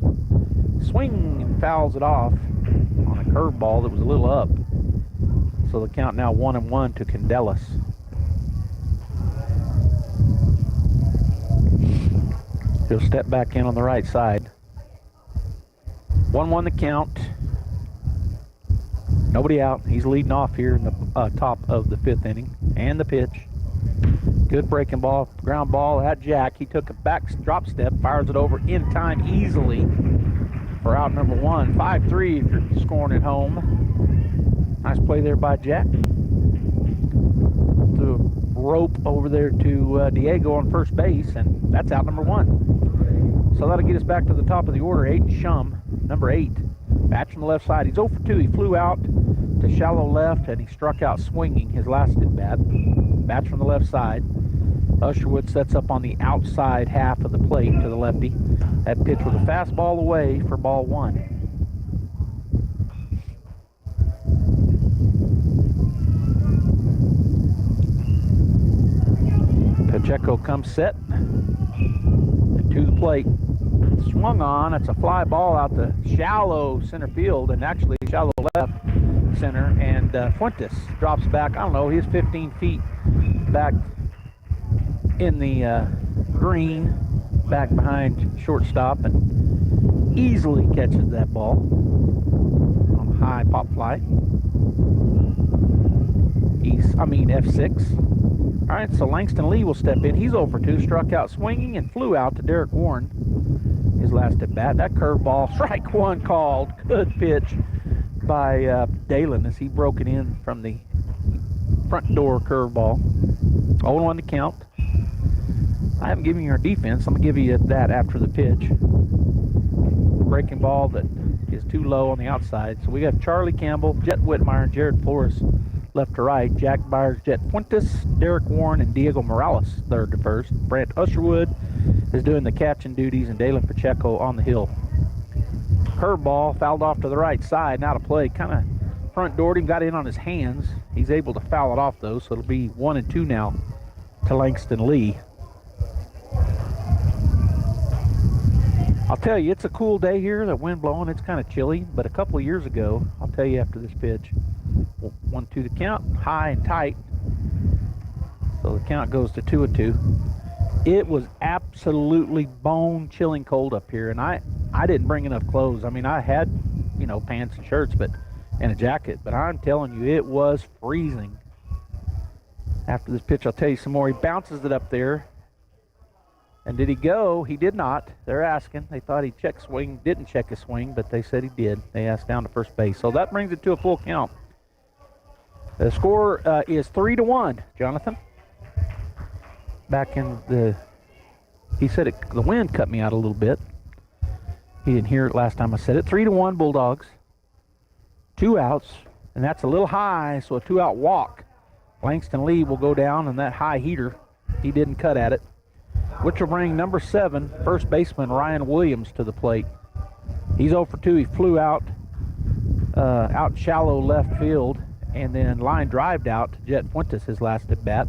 Swing and fouls it off on a curveball that was a little up. So the count now 1-1 to Candelas. He'll step back in on the right side. 1-1 the count. Nobody out. He's leading off here in the top of the 5th inning. And the pitch. Good breaking ball. Ground ball at Jack. He took a back drop step. Fires it over in time easily for out number 1. 5-3 if you're scoring at home. Nice play there by Jack. The rope over there to Diego on first base. And that's out number 1. So that'll get us back to the top of the order. Aiden Shum, number 8. Batch from the left side. He's 0 for 2. He flew out to shallow left, and he struck out swinging his last at bat. Batch from the left side. Usherwood sets up on the outside half of the plate to the lefty. That pitch was a fastball away for ball 1. Pacheco comes set and to the plate. Swung on. It's a fly ball out the shallow center field, and actually shallow left center. And Fuentes drops back. I don't know. He's 15 feet back in the green, back behind shortstop, and easily catches that ball on a high pop fly. F6. All right, so Langston Lee will step in. He's 0 for 2, struck out swinging and flew out to Derek Warren. His last at bat. That curveball, strike 1 called. Good pitch by Dalen as he broke it in from the front door curveball. 0-1 to count. I haven't given you our defense. I'm going to give you that after the pitch. Breaking ball that is too low on the outside. So we got Charlie Campbell, Jet Whitmire, and Jared Flores left to right. Jack Byers, Jet Fuentes, Derek Warren, and Diego Morales third to first. Brant Usherwood is doing the catching duties, and Dalen Pacheco on the hill. Curveball fouled off to the right side, now to play. Kind of front doored him, got in on his hands. He's able to foul it off though, so it'll be 1-2 now to Langston Lee. I'll tell you, it's a cool day here, the wind blowing, it's kind of chilly, but a couple of years ago, I'll tell you after this pitch, 1-2 the count, high and tight. So the count goes to 2-2. It was absolutely bone-chilling cold up here, and I didn't bring enough clothes. I mean, I had, pants and shirts, and a jacket, but I'm telling you, it was freezing. After this pitch, I'll tell you some more. He bounces it up there. And did he go? He did not. They're asking. They thought he checked swing. Didn't check his swing, but they said he did. They asked down to first base. So that brings it to a full count. The score is 3-1, Jonathan. Back in the... He said the wind cut me out a little bit. He didn't hear it last time I said it. 3-1 Bulldogs. 2 outs. And that's a little high, so a 2-out walk. Langston Lee will go down, and that high heater, he didn't cut at it, which will bring number 7, first baseman Ryan Williams, to the plate. He's 0 for 2. He flew out shallow left field, and then line drived out to Jet Fuentes his last at bat.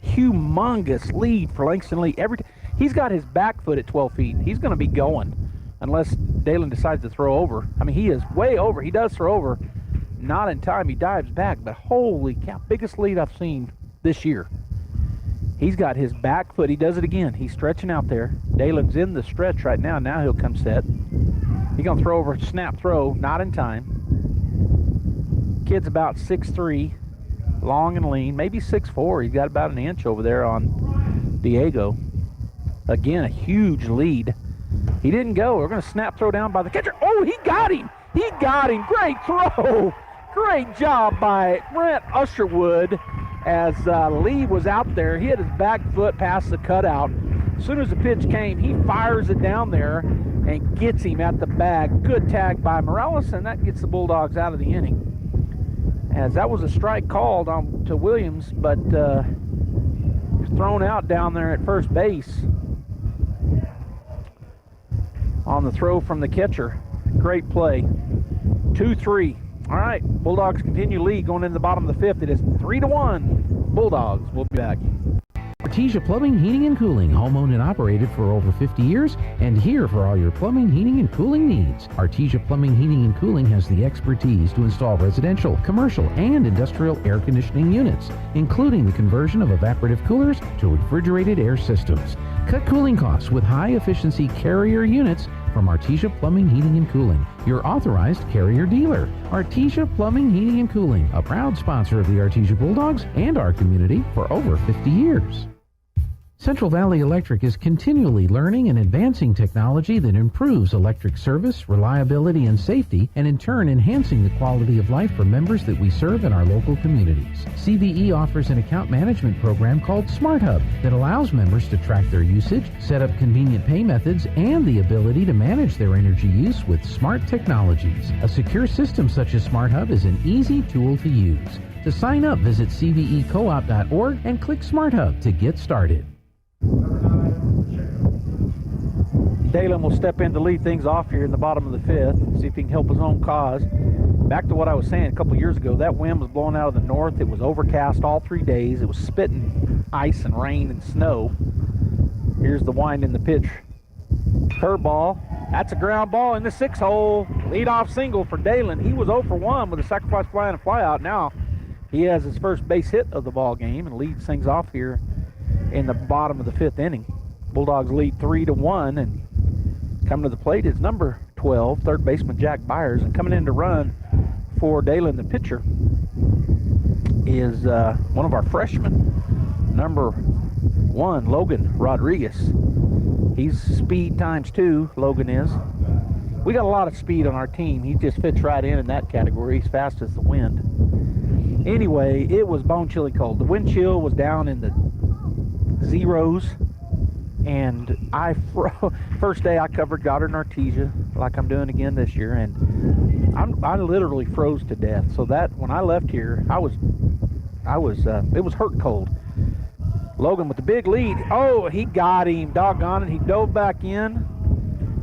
Humongous lead for Langston Lee. He's got his back foot at 12 feet. He's going to be going unless Dalen decides to throw over. I mean, he is way over. He does throw over, not in time. He dives back, but holy cow, biggest lead I've seen this year. He's got his back foot. He does it again. He's stretching out there. Dalen's in the stretch right now. Now he'll come set. He's going to throw over, snap throw, not in time. Kid's about 6'3", long and lean, maybe 6'4". He's got about an inch over there on Diego. Again, a huge lead. He didn't go. We're going to snap throw down by the catcher. Oh, he got him. He got him. Great throw. Great job by Brent Usherwood as Lee was out there. He had his back foot past the cutout. As soon as the pitch came, he fires it down there and gets him at the bag. Good tag by Morales, and that gets the Bulldogs out of the inning. As that was a strike called on to Williams, but thrown out down there at first base on the throw from the catcher. Great play. 2-3. All right, Bulldogs continue lead going into the bottom of the fifth. It is 3-1. Bulldogs. We'll be back. Artesia Plumbing, Heating, and Cooling, home-owned and operated for over 50 years, and here for all your plumbing, heating, and cooling needs. Artesia Plumbing, Heating, and Cooling has the expertise to install residential, commercial, and industrial air conditioning units, including the conversion of evaporative coolers to refrigerated air systems. Cut cooling costs with high-efficiency Carrier units from Artesia Plumbing, Heating, and Cooling, your authorized Carrier dealer. Artesia Plumbing, Heating, and Cooling, a proud sponsor of the Artesia Bulldogs and our community for over 50 years. Central Valley Electric is continually learning and advancing technology that improves electric service, reliability, and safety, and in turn enhancing the quality of life for members that we serve in our local communities. CVE offers an account management program called Smart Hub that allows members to track their usage, set up convenient pay methods, and the ability to manage their energy use with smart technologies. A secure system such as Smart Hub is an easy tool to use. To sign up, visit cvecoop.org and click Smart Hub to get started. Dalen will step in to lead things off here in the bottom of the fifth, see if he can help his own cause. Back to what I was saying a couple years ago, that wind was blowing out of the north. It was overcast all 3 days. It was spitting ice and rain and snow. Here's the wind in the pitch. Curveball. That's a ground ball in the 6-hole. Leadoff single for Dalen. He was 0 for 1 with a sacrifice fly and a flyout. Now he has his first base hit of the ball game and leads things off here in the bottom of the fifth inning. Bulldogs lead 3-1, and coming to the plate is number 12, third baseman Jack Byers, and coming in to run for Dalen, the pitcher, is one of our freshmen, number 1, Logan Rodriguez. He's speed times 2, Logan is. We got a lot of speed on our team. He just fits right in that category. He's fast as the wind. Anyway, it was bone chilly cold. The wind chill was down in the zeros, and first day I covered Goddard and Artesia like I'm doing again this year, and I literally froze to death. So that when I left here, it was hurt cold. Logan with the big lead. Oh, he got him, doggone it. He dove back in,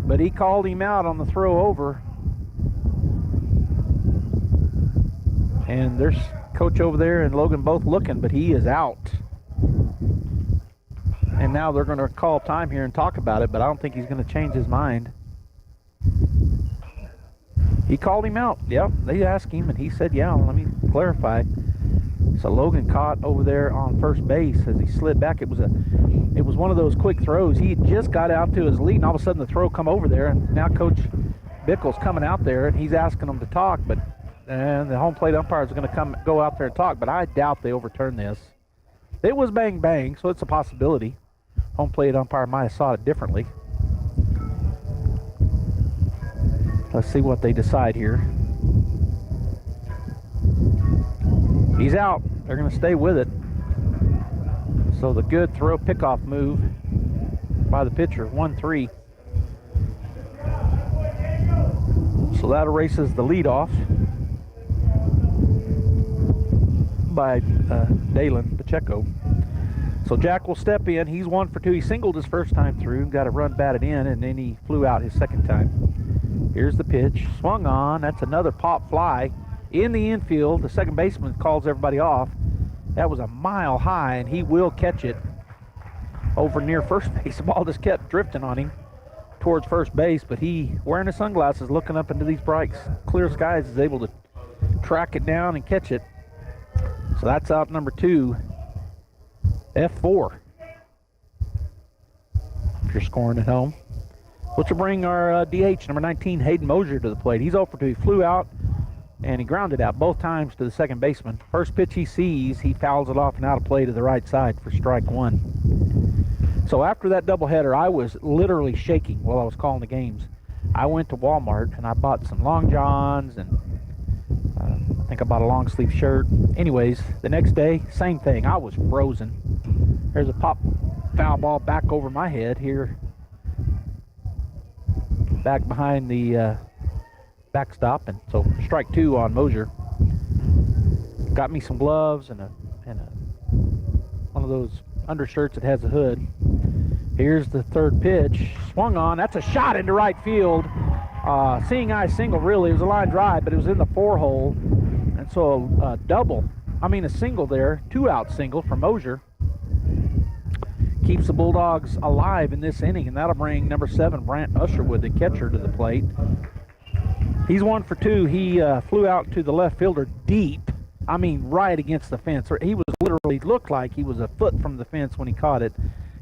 but he called him out on the throw over, and there's coach over there and Logan both looking, but he is out. And now they're going to call time here and talk about it, but I don't think he's going to change his mind. He called him out. Yep, they asked him, and he said, yeah, let me clarify. So Logan caught over there on first base as he slid back. It was one of those quick throws. He just got out to his lead, and all of a sudden the throw come over there, and now Coach Bickle's coming out there, and he's asking them to talk, but the home plate umpires are going to go out there and talk, but I doubt they overturn this. It was bang bang, so it's a possibility. Home plate umpire might have saw it differently. Let's see what they decide here. He's out. They're going to stay with it. So the good throw pickoff move by the pitcher, 1-3. So that erases the leadoff by Dalen Pacheco. So Jack will step in. He's 1 for 2. He singled his first time through, got a run batted in, and then he flew out his second time. Here's the pitch. Swung on. That's another pop fly in the infield. The second baseman calls everybody off. That was a mile high, and he will catch it over near first base. The ball just kept drifting on him towards first base, but he, wearing his sunglasses, looking up into these bright, clear skies, is able to track it down and catch it. So that's out number 2, F4. If you're scoring at home. Which will bring our DH, number 19, Hayden Mosier, to the plate. He's 0 for 2. He flew out, and he grounded out both times to the second baseman. First pitch he sees, he fouls it off and out of play to the right side for strike 1. So after that doubleheader, I was literally shaking while I was calling the games. I went to Walmart, and I bought some Long Johns, and I think I bought a long sleeve shirt. Anyways, the next day, same thing. I was frozen. There's a pop foul ball back over my head here. Back behind the backstop, and so strike 2 on Mosier. Got me some gloves and one of those undershirts that has a hood. Here's the third pitch, swung on. That's a shot into right field. Seeing eye single, really. It was a line drive, but it was in the 4-hole, and so a single there, 2-out single for Mosier. Keeps the Bulldogs alive in this inning, and that'll bring number 7, Brant Usherwood, the catcher, to the plate. He's 1 for 2. He flew out to the left fielder deep. Right against the fence. He was literally, looked like he was a foot from the fence when he caught it,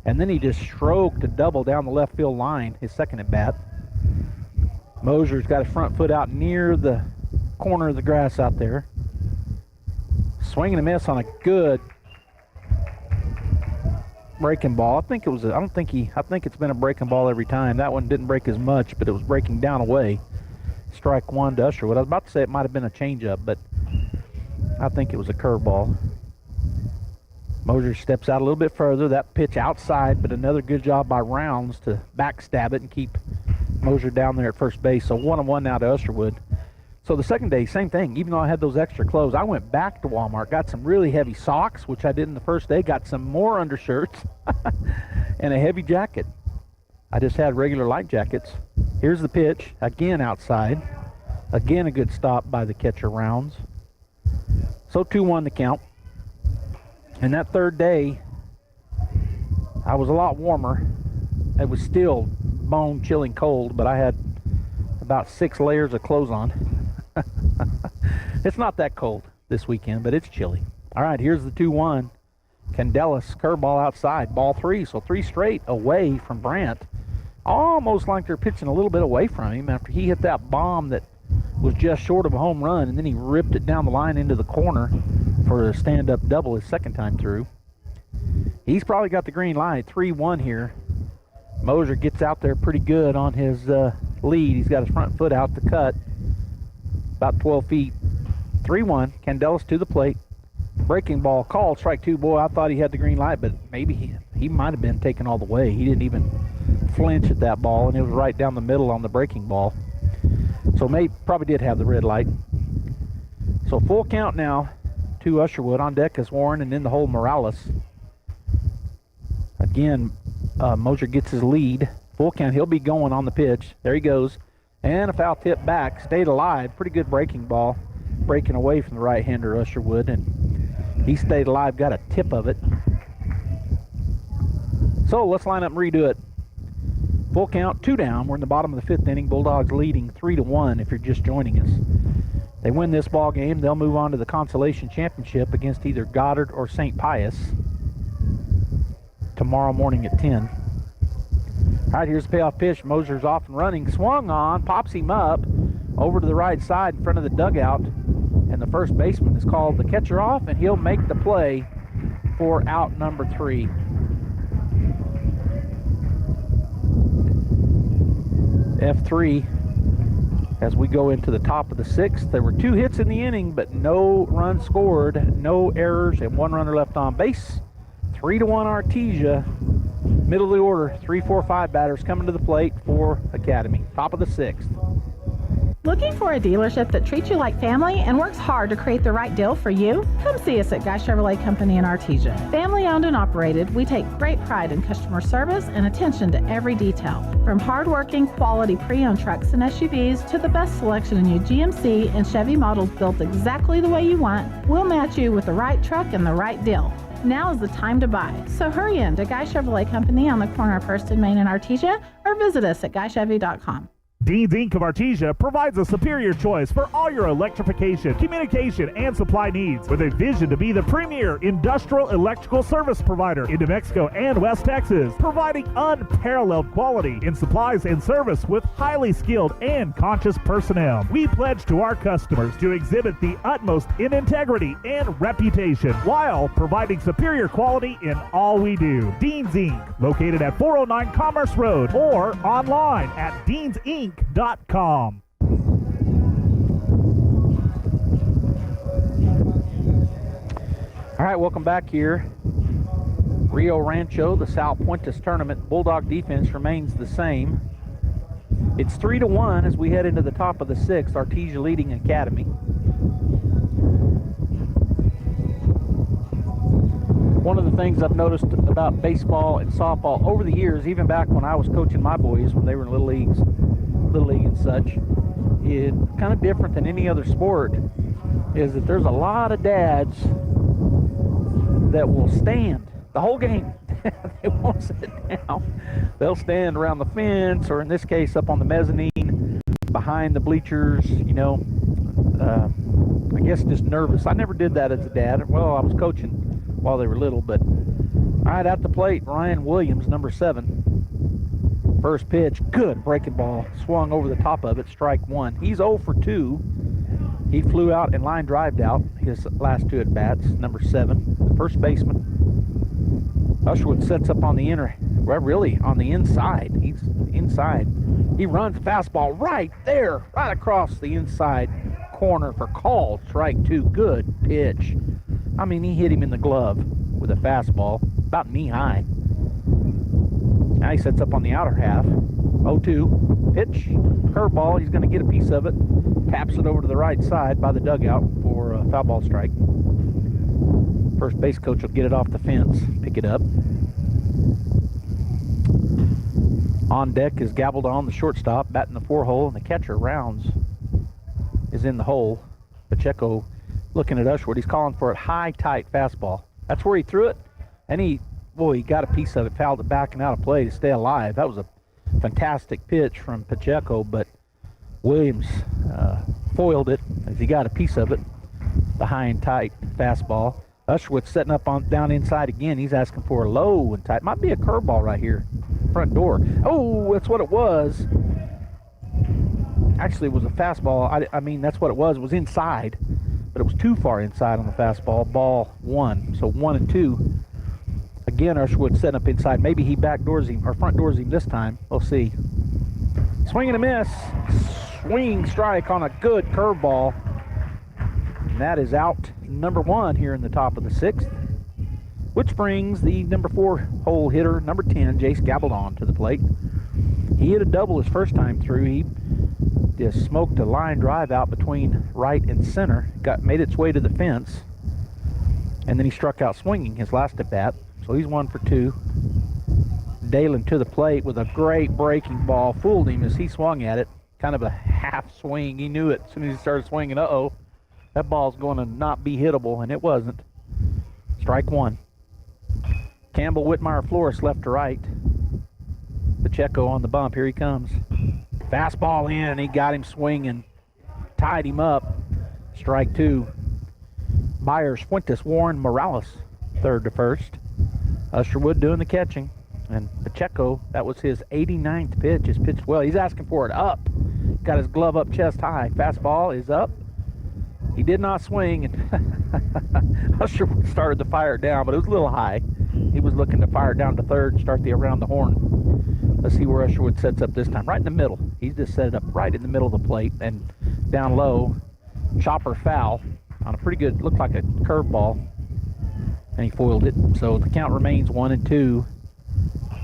and then he just stroked a double down the left field line, his second at bat. Mosier's got his front foot out near the corner of the grass out there. Swing and a miss on a good breaking ball. I think it's been a breaking ball every time. That one didn't break as much, but it was breaking down away. Strike 1 to Usherwood. I was about to say it might have been a changeup, but I think it was a curveball. Mosier steps out a little bit further. That pitch outside, but another good job by Rounds to backstab it and keep Mosier down there at first base. So 1-1 now to Usherwood. So the second day, same thing. Even though I had those extra clothes, I went back to Walmart, got some really heavy socks, which I did in the first day, got some more undershirts, and a heavy jacket. I just had regular light jackets. Here's the pitch, again outside. Again, a good stop by the catcher, Rounds. So 2-1 the count. And that third day, I was a lot warmer. It was still bone-chilling cold, but I had about 6 layers of clothes on. It's not that cold this weekend, but it's chilly. All right, here's the 2-1. Candelas, curveball outside, ball 3. So 3 straight away from Brant. Almost like they're pitching a little bit away from him after he hit that bomb that was just short of a home run, and then he ripped it down the line into the corner for a stand-up double his second time through. He's probably got the green light. 3-1 here. Mosier gets out there pretty good on his lead. He's got his front foot out the cut, about 12 feet. 3-1, Candelas to the plate. Breaking ball called, strike 2. Boy, I thought he had the green light, but maybe he might have been taken all the way. He didn't even flinch at that ball, and it was right down the middle on the breaking ball. So probably did have the red light. So full count now to Usherwood. On deck is Warren, and in the hole Morales. Again, Mosier gets his lead. Full count. He'll be going on the pitch. There he goes. And a foul tip back. Stayed alive. Pretty good breaking ball. Breaking away from the right-hander, Usherwood. And he stayed alive. Got a tip of it. So let's line up and redo it. Full count, 2 down. We're in the bottom of the 5th inning. Bulldogs leading 3-1 if you're just joining us. They win this ball game, they'll move on to the consolation championship against either Goddard or St. Pius tomorrow morning at 10. All right, here's the payoff pitch. Mosier's off and running. Swung on, pops him up over to the right side in front of the dugout. And the first baseman is called the catcher off, and he'll make the play for out number 3. F3 as we go into the top of the 6th. There were 2 hits in the inning, but no runs scored, no errors, and 1 runner left on base. 3-1 Artesia. Middle of the order, 3, 4, 5 batters coming to the plate for Academy. Top of the 6th. Looking for a dealership that treats you like family and works hard to create the right deal for you? Come see us at Guy Chevrolet Company in Artesia. Family owned and operated, we take great pride in customer service and attention to every detail. From hard-working, quality pre-owned trucks and SUVs to the best selection in new GMC and Chevy models built exactly the way you want, we'll match you with the right truck and the right deal. Now is the time to buy. So hurry in to Guy Chevrolet Company on the corner of 1st and Main in Artesia or visit us at guychevy.com. Dean's Inc. of Artesia provides a superior choice for all your electrification, communication, and supply needs, with a vision to be the premier industrial electrical service provider in New Mexico and West Texas, providing unparalleled quality in supplies and service with highly skilled and conscious personnel. We pledge to our customers to exhibit the utmost in integrity and reputation while providing superior quality in all we do. Dean's Inc., located at 409 Commerce Road, or online at deansinc.com. All right, welcome back here. Rio Rancho, the Sal Puentes tournament. Bulldog defense remains the same. It's 3-1 as we head into the top of the sixth. Artesia leading Academy. One of the things I've noticed about baseball and softball over the years, even back when I was coaching my boys when they were in Little League and such, is kind of different than any other sport, is that there's a lot of dads that will stand the whole game. They won't sit down. They'll stand around the fence, or in this case up on the mezzanine behind the bleachers, you know. I guess just nervous. I never did that as a dad. Well, I was coaching while they were little, but all right, at the plate, Ryan Williams, number 7. First pitch, good breaking ball, swung over the top of it, strike 1. He's 0 for 2. He flew out and line drived out his last 2 at bats. Number 7, the first baseman. Usherwood sets up on the on the inside. He's inside. He runs fastball right there, right across the inside corner for call. Strike 2. Good pitch. I mean, he hit him in the glove with a fastball, about knee high. Now he sets up on the outer half. 0-2. Pitch. Curveball. He's going to get a piece of it. Taps it over to the right side by the dugout for a foul ball strike. First base coach will get it off the fence, pick it up. On deck is Gabaldon, the shortstop, batting the 4-hole, and the catcher, Rounds, is in the hole. Pacheco looking at Usherwood. He's calling for a high, tight fastball. That's where he threw it, and he got a piece of it, fouled it back and out of play to stay alive. That was a fantastic pitch from Pacheco, but Williams foiled it as he got a piece of it, the high and tight fastball. Usherwood setting up on down inside again. He's asking for a low and tight. Might be a curveball right here, front door. Oh, that's what it was. Actually, it was a fastball. I mean, that's what it was. It was inside, but it was too far inside on the fastball. Ball 1. So 1 and 2. Again, Usherwood setting up inside. Maybe he backdoors him or front doors him this time. We'll see. Swing and a miss. Swing strike on a good curveball. And that is out number 1 here in the top of the 6th, which brings the number 4 hole hitter, number 10, Jace Gabaldon, to the plate. He hit a double his first time through. He just smoked a line drive out between right and center, made its way to the fence, and then he struck out swinging his last at bat. So he's 1 for 2. Dalen to the plate with a great breaking ball. Fooled him as he swung at it. Kind of a half swing. He knew it as soon as he started swinging. Uh-oh. That ball's going to not be hittable, and it wasn't. Strike 1. Campbell, Whitmire, Flores left to right. Pacheco on the bump. Here he comes. Fastball in. He got him swinging. Tied him up. Strike 2. Byers, Fuentes, Warren, Morales, 3rd to 1st. Usherwood doing the catching. And Pacheco, that was his 89th pitch. His pitched well. He's asking for it up. Got his glove up chest high. Fastball is up. He did not swing, and Usherwood started to fire it down, but it was a little high. He was looking to fire it down to 3rd and start the around the horn. Let's see where Usherwood sets up this time. Right in the middle. He's just set it up right in the middle of the plate, and down low, chopper foul on a pretty good, looked like a curveball, and he foiled it. So the count remains 1 and 2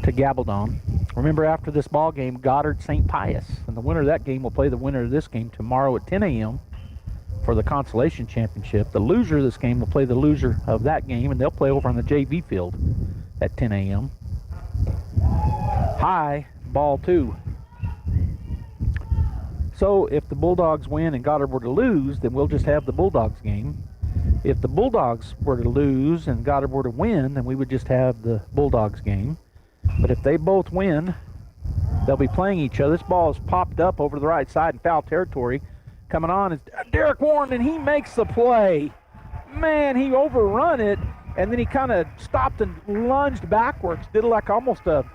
to Gabaldon. Remember, after this ball game, Goddard St. Pius, and the winner of that game will play the winner of this game tomorrow at 10 a.m. for the consolation championship. The loser of this game will play the loser of that game, and they'll play over on the JV field at 10 a.m. High, ball 2. So if the Bulldogs win and Goddard were to lose, then we'll just have the Bulldogs game. If the Bulldogs were to lose and Goddard were to win, then we would just have the Bulldogs game. But if they both win They'll be playing each other. This ball is popped up over the right side in foul territory. Coming on is Derek Warren, and he makes the play. Man, he overrun it, and then he kind of stopped and lunged backwards. Did like almost a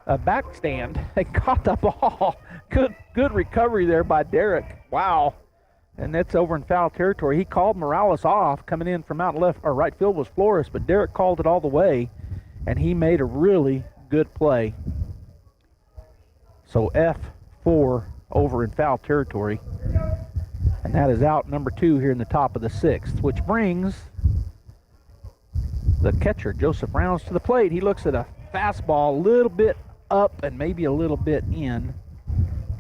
backstand and caught the ball. Good recovery there by Derek. Wow. And that's over in foul territory. He called Morales off. Coming in from out left or right field was Flores, but Derek called it all the way, and he made a really good play. So F4 over in foul territory. And that is out number 2 here in the top of the 6th, which brings the catcher, Joseph Rounds, to the plate. He looks at a fastball a little bit up and maybe a little bit in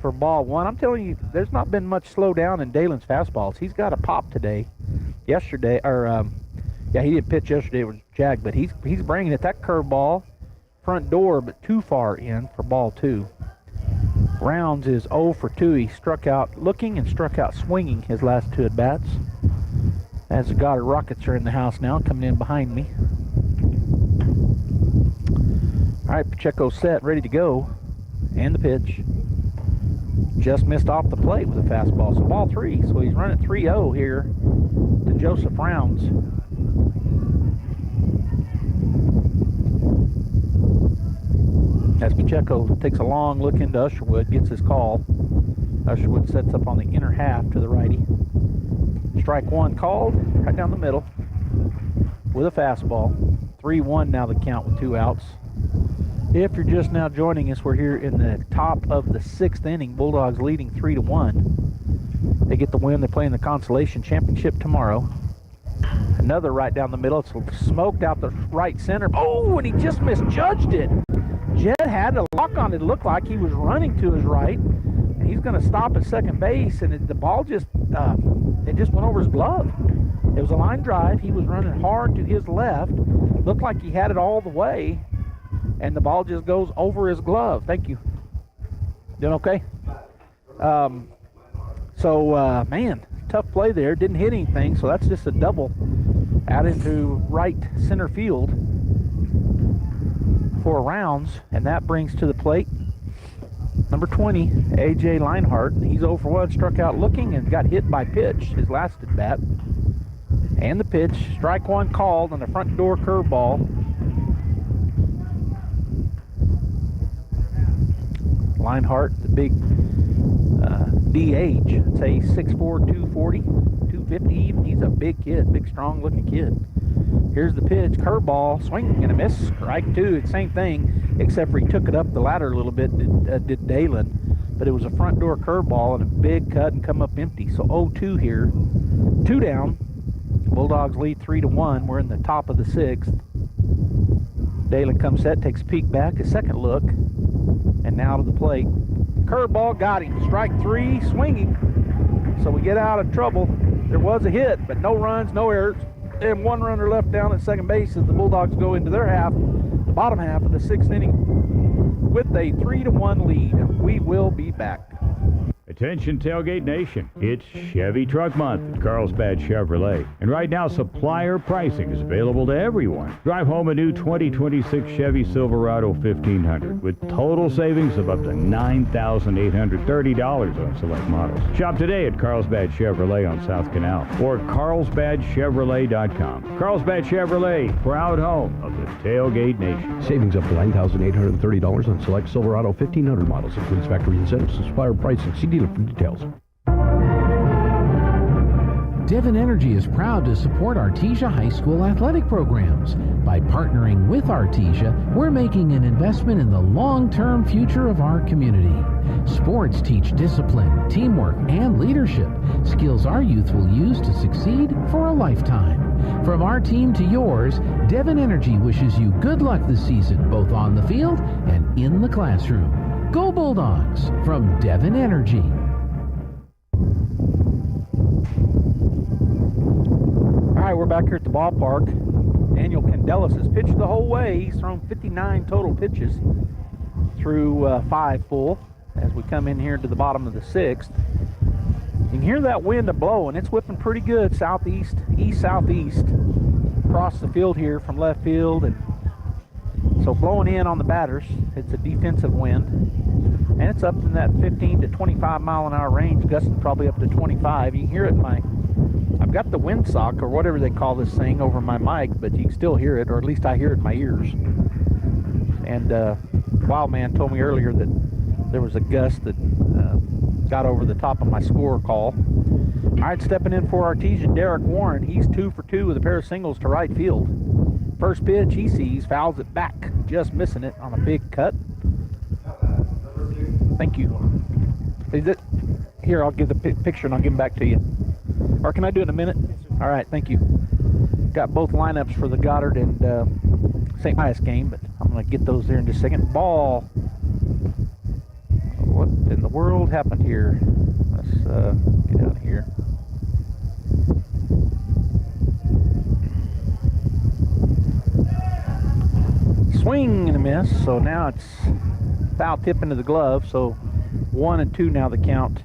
for ball 1. I'm telling you, there's not been much slowdown in Dalen's fastballs. He's got a pop today. Yesterday, he didn't pitch yesterday with Jag, but he's bringing it. That curveball, front door, but too far in for ball 2. Rounds is 0 for 2. He struck out looking and struck out swinging his last 2 at-bats. As the Goddard Rockets are in the house now, coming in behind me. All right, Pacheco set, ready to go. And the pitch. Just missed off the plate with a fastball. So ball 3. So he's running 3-0 here to Joseph Rounds. As Pacheco takes a long look into Usherwood, gets his call. Usherwood sets up on the inner half to the righty. Strike 1 called, right down the middle with a fastball. 3-1 now the count with 2 outs. If you're just now joining us, we're here in the top of the 6th inning. Bulldogs leading 3-1. They get the win. They're playing the Consolation Championship tomorrow. Another right down the middle. It's smoked out the right center. Oh, and he just misjudged it. Jed had a lock on it. It looked like he was running to his right. And he's going to stop at second base, and the ball just it just went over his glove. It was a line drive. He was running hard to his left. Looked like he had it all the way, and the ball just goes over his glove. Thank you. Doing okay? Man, tough play there. Didn't hit anything, so that's just a double out into right center field for Rounds, and that brings to the plate number 20, A.J. Leinhart. He's 0 for 1, struck out looking and got hit by pitch, his last at bat. And the pitch, strike 1 called on the front door curveball. Leinhart, the big DH, say 6'4", 240, 250 even. He's a big kid, big strong looking kid. Here's the pitch, curveball, swing and a miss, strike 2. It's same thing, except for he took it up the ladder a little bit, did Dalen. But it was a front door curveball and a big cut and come up empty. So 0-2 here, 2 down. Bulldogs lead 3-1. We're in the top of the 6th. Dalen comes set, takes a peek back, a second look, and now to the plate. Curveball, got him. Strike 3, swinging. So we get out of trouble. There was a hit, but no runs, no errors. And 1 runner left down at second base as the Bulldogs go into their half, the bottom half of the 6th inning, with a 3-1 lead. We will be back. Attention Tailgate Nation, it's Chevy Truck Month at Carlsbad Chevrolet. And right now, supplier pricing is available to everyone. Drive home a new 2026 Chevy Silverado 1500 with total savings of up to $9,830 on select models. Shop today at Carlsbad Chevrolet on South Canal or carlsbadchevrolet.com. Carlsbad Chevrolet, proud home of the Tailgate Nation. Savings up to $9,830 on select Silverado 1500 models. Includes factory incentives and supplier pricing. See dealer for details. Devon Energy is proud to support Artesia High School athletic programs. By partnering with Artesia, we're making an investment in the long-term future of our community. Sports teach discipline, teamwork, and leadership, skills our youth will use to succeed for a lifetime. From our team to yours, Devon Energy wishes you good luck this season, both on the field and in the classroom. Go Bulldogs from Devon Energy. All right, we're back here at the ballpark. Daniel Candelas has pitched the whole way. He's thrown 59 total pitches through 5 full as we come in here to the bottom of the 6th. You can hear that wind blowing. It's whipping pretty good southeast, east-southeast across the field here from left field. And so blowing in on the batters. It's a defensive wind. And it's up in that 15 to 25 mile an hour range, gusting probably up to 25. You can hear it in my, I've got the windsock or whatever they call this thing over my mic, but you can still hear it, or at least I hear it in my ears. And Wildman told me earlier that there was a gust that got over the top of my score call. All right, stepping in for Artesia, Derek Warren. He's 2 for 2 with a pair of singles to right field. First pitch he sees, fouls it back, just missing it on a big cut. Thank you. Is it? Here, I'll give the picture and I'll give them back to you. Or can I do it in a minute? All right, thank you. Got both lineups for the Goddard and St. Pius game, but I'm going to get those there in just a second. Ball. What in the world happened here? Let's get out of here. Swing and a miss, so now it's foul tip into the glove, so 1 and 2 now the count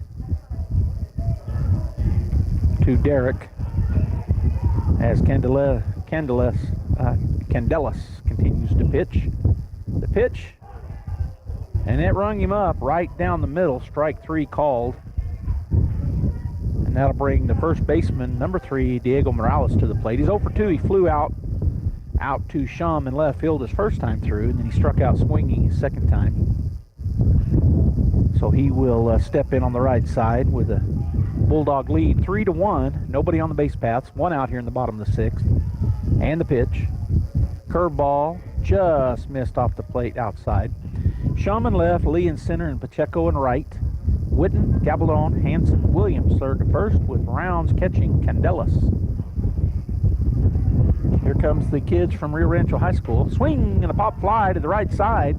to Derek as Candelas continues to pitch. The pitch, and it rung him up right down the middle, strike 3 called. And that'll bring the first baseman, number 3, Diego Morales, to the plate. He's 0 for 2. He flew out to Shum in left field his first time through, and then he struck out swinging his second time. So he will step in on the right side with a Bulldog lead, 3-1. Nobody on the base paths. 1 out here in the bottom of the 6th. And the pitch. Curveball just missed off the plate outside. Shum in left, Lee in center, and Pacheco in right. Witten, Gabaldon, Hanson, Williams third to first, with Rounds catching Candelas. Here comes the kids from Rio Rancho High School. Swing and a pop fly to the right side.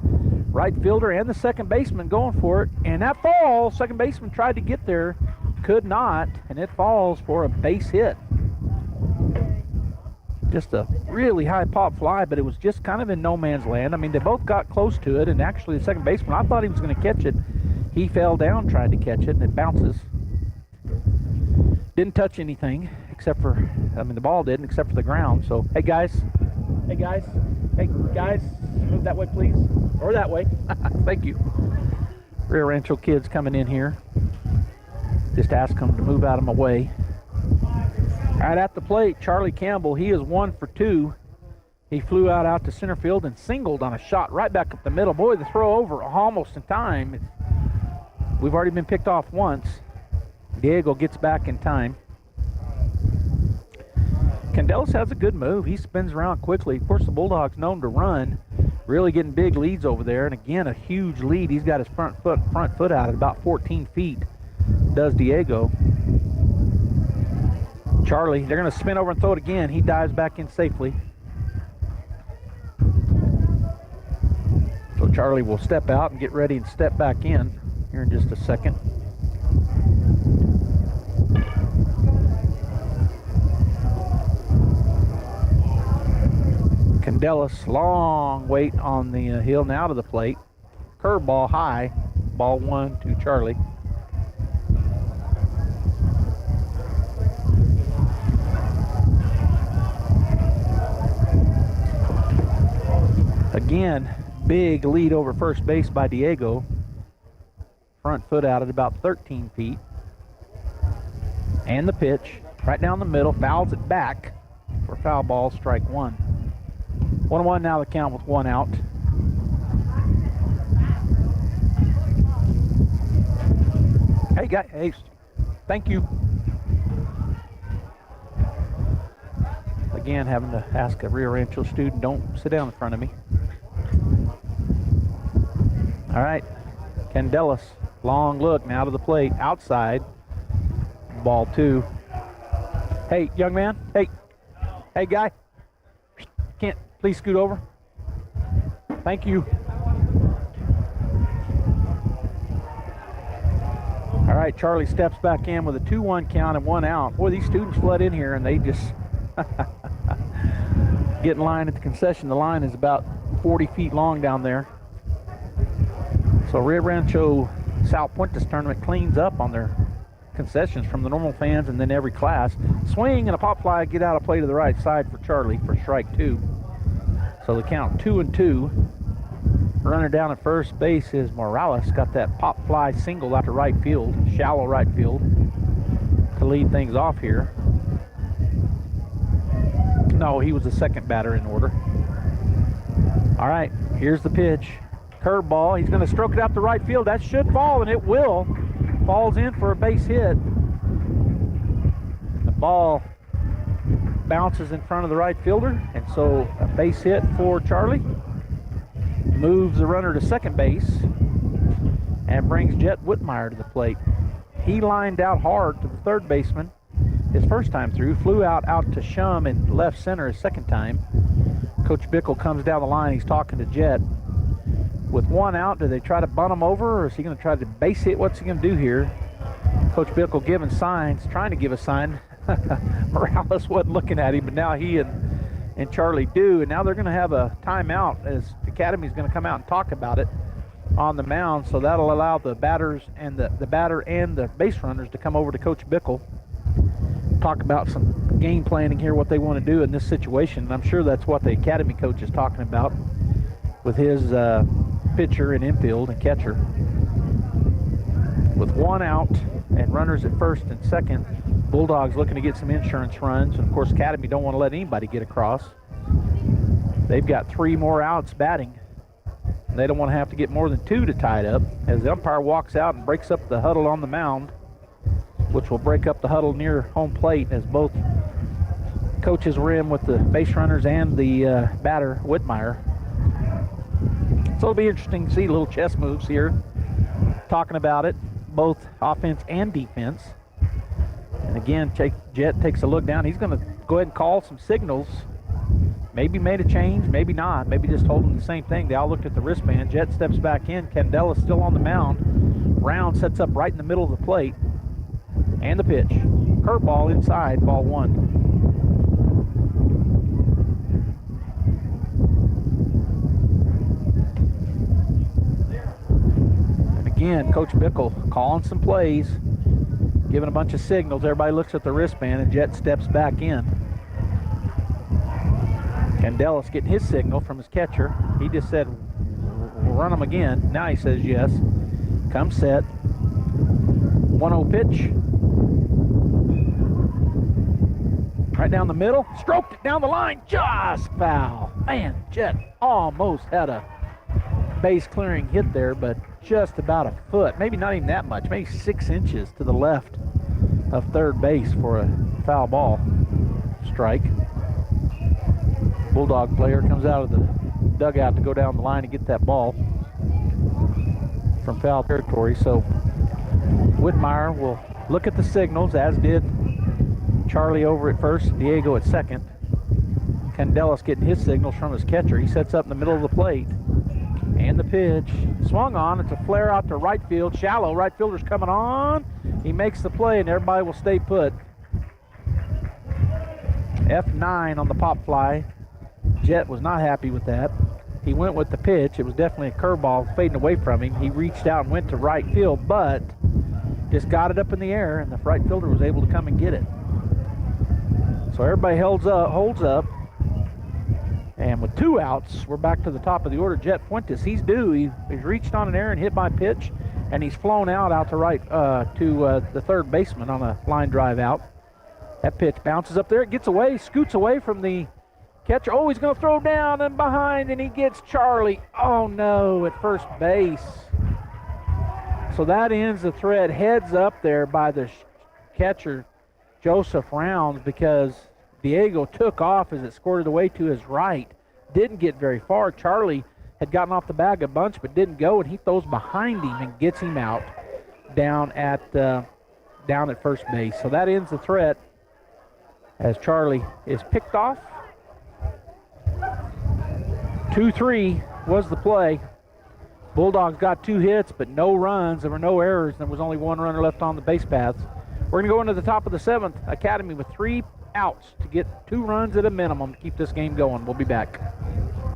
Right fielder and the second baseman going for it. And that falls. Second baseman tried to get there. Could not. And it falls for a base hit. Just a really high pop fly, but it was just kind of in no man's land. I mean, they both got close to it. And actually the second baseman, I thought he was going to catch it. He fell down trying to catch it, and it bounces. Didn't touch anything. Except for, I mean, the ball didn't, except for the ground. So, hey guys, move that way, please, or that way. Thank you. Rio Rancho kids coming in here. Just ask them to move out of my way. Right at the plate, Charlie Campbell. He is 1 for 2. He flew out to center field and singled on a shot right back up the middle. Boy, the throw over almost in time. We've already been picked off once. Diego gets back in time. Candelas has a good move. He spins around quickly. Of course, the Bulldogs known to run, really getting big leads over there. And again, a huge lead. He's got his front foot out at about 14 feet. Does Diego. Charlie, they're going to spin over and throw it again. He dives back in safely. So Charlie will step out and get ready and step back in here in just a second. Candelas, long wait on the hill now to the plate. Curveball high, ball 1 to Charlie. Again, big lead over first base by Diego. Front foot out at about 13 feet. And the pitch, right down the middle, fouls it back for foul ball, strike 1. 1-1 now the count with 1 out. Hey, guys, hey, thank you. Again, having to ask a Rio Rancho student, don't sit down in front of me. All right, Candelas, long look now to the plate, outside, ball 2. Hey, young man, hey guy, can't please scoot over? Thank you. All right, Charlie steps back in with a 2-1 count and 1 out. Boy, these students flood in here and they just get in line at the concession. The line is about 40 feet long down there. So Rio Rancho South Puentes tournament cleans up on their concessions from the normal fans and then every class. Swing and a pop fly, get out of play to the right side for Charlie for strike 2. So the count 2-2. Runner down at first base is Morales. Got that pop fly single out to right field, shallow right field, to lead things off here. No, he was the second batter in order. All right, here's the pitch. Curveball. He's going to stroke it out to right field. That should fall, and it will. Falls in for a base hit. The ball bounces in front of the right fielder, and so a base hit for Charlie. Moves the runner to second base and brings Jet Whitmire to the plate. He lined out hard to the third baseman his first time through, flew out to Shum in left center his second time. Coach Bickle comes down the line. He's talking to Jet. With one out, do they try to bunt him over, or is he going to try to base hit? What's he going to do here? Coach Bickle giving signs, trying to give a sign. Morales wasn't looking at him, but now he and Charlie do, and now they're going to have a timeout as the Academy's going to come out and talk about it on the mound, so that'll allow the batters and the batter and the base runners to come over to Coach Bickle, talk about some game planning here, what they want to do in this situation, and I'm sure that's what the Academy coach is talking about with his pitcher and infield and catcher. With one out and runners at first and second, Bulldogs looking to get some insurance runs, and of course Academy don't want to let anybody get across. They've got 3 more outs batting. They don't want to have to get more than 2 to tie it up, as the umpire walks out and breaks up the huddle on the mound, which will break up the huddle near home plate, as both coaches were in with the base runners and the batter Whitmire. So it'll be interesting to see little chess moves here, talking about it, both offense and defense. And again, Jet takes a look down. He's going to go ahead and call some signals. Maybe made a change, maybe not. Maybe just told them the same thing. They all looked at the wristband. Jet steps back in. Candella's still on the mound. Round sets up right in the middle of the plate. And the pitch. Curveball inside, ball 1. Again, Coach Bickle calling some plays, giving a bunch of signals. Everybody looks at the wristband, and Jet steps back in. Candelas getting his signal from his catcher. He just said, run him again. Now he says yes. Come set. 1-0 pitch. Right down the middle. Stroked it down the line. Just foul. Man, Jet almost had a base clearing hit there, but just about a foot, maybe not even that much, maybe 6 inches to the left of third base for a foul ball. Strike. Bulldog player comes out of the dugout to go down the line and get that ball from foul territory. So Whitmire will look at the signals, as did Charlie over at first, Diego at second. Candelas getting his signals from his catcher. He sets up in the middle of the plate. And the pitch swung on. It's a flare out to right field. Shallow. Right fielder's coming on. He makes the play, and everybody will stay put. F9 on the pop fly. Jet was not happy with that. He went with the pitch. It was definitely a curveball fading away from him. He reached out and went to right field, but just got it up in the air, and the right fielder was able to come and get it. So everybody holds up. And with 2 outs, we're back to the top of the order. Jet Fuentes, he's due. He's reached on an air and hit my pitch, and he's flown out to right to the third baseman on a line drive out. That pitch bounces up there. It gets away, scoots away from the catcher. Oh, he's going to throw down and behind, and he gets Charlie. Oh, no, at first base. So that ends the thread. Heads up there by the catcher, Joseph Rounds, because Diego took off as it squirted away to his right. Didn't get very far. Charlie had gotten off the bag a bunch but didn't go, and he throws behind him and gets him out down at first base. So that ends the threat as Charlie is picked off. 2-3 was the play. Bulldogs got 2 hits but no runs. There were no errors. There was only 1 runner left on the base paths. We're going to go into the top of the 7th. Academy with 3 outs to get 2 runs at a minimum to keep this game going. We'll be back.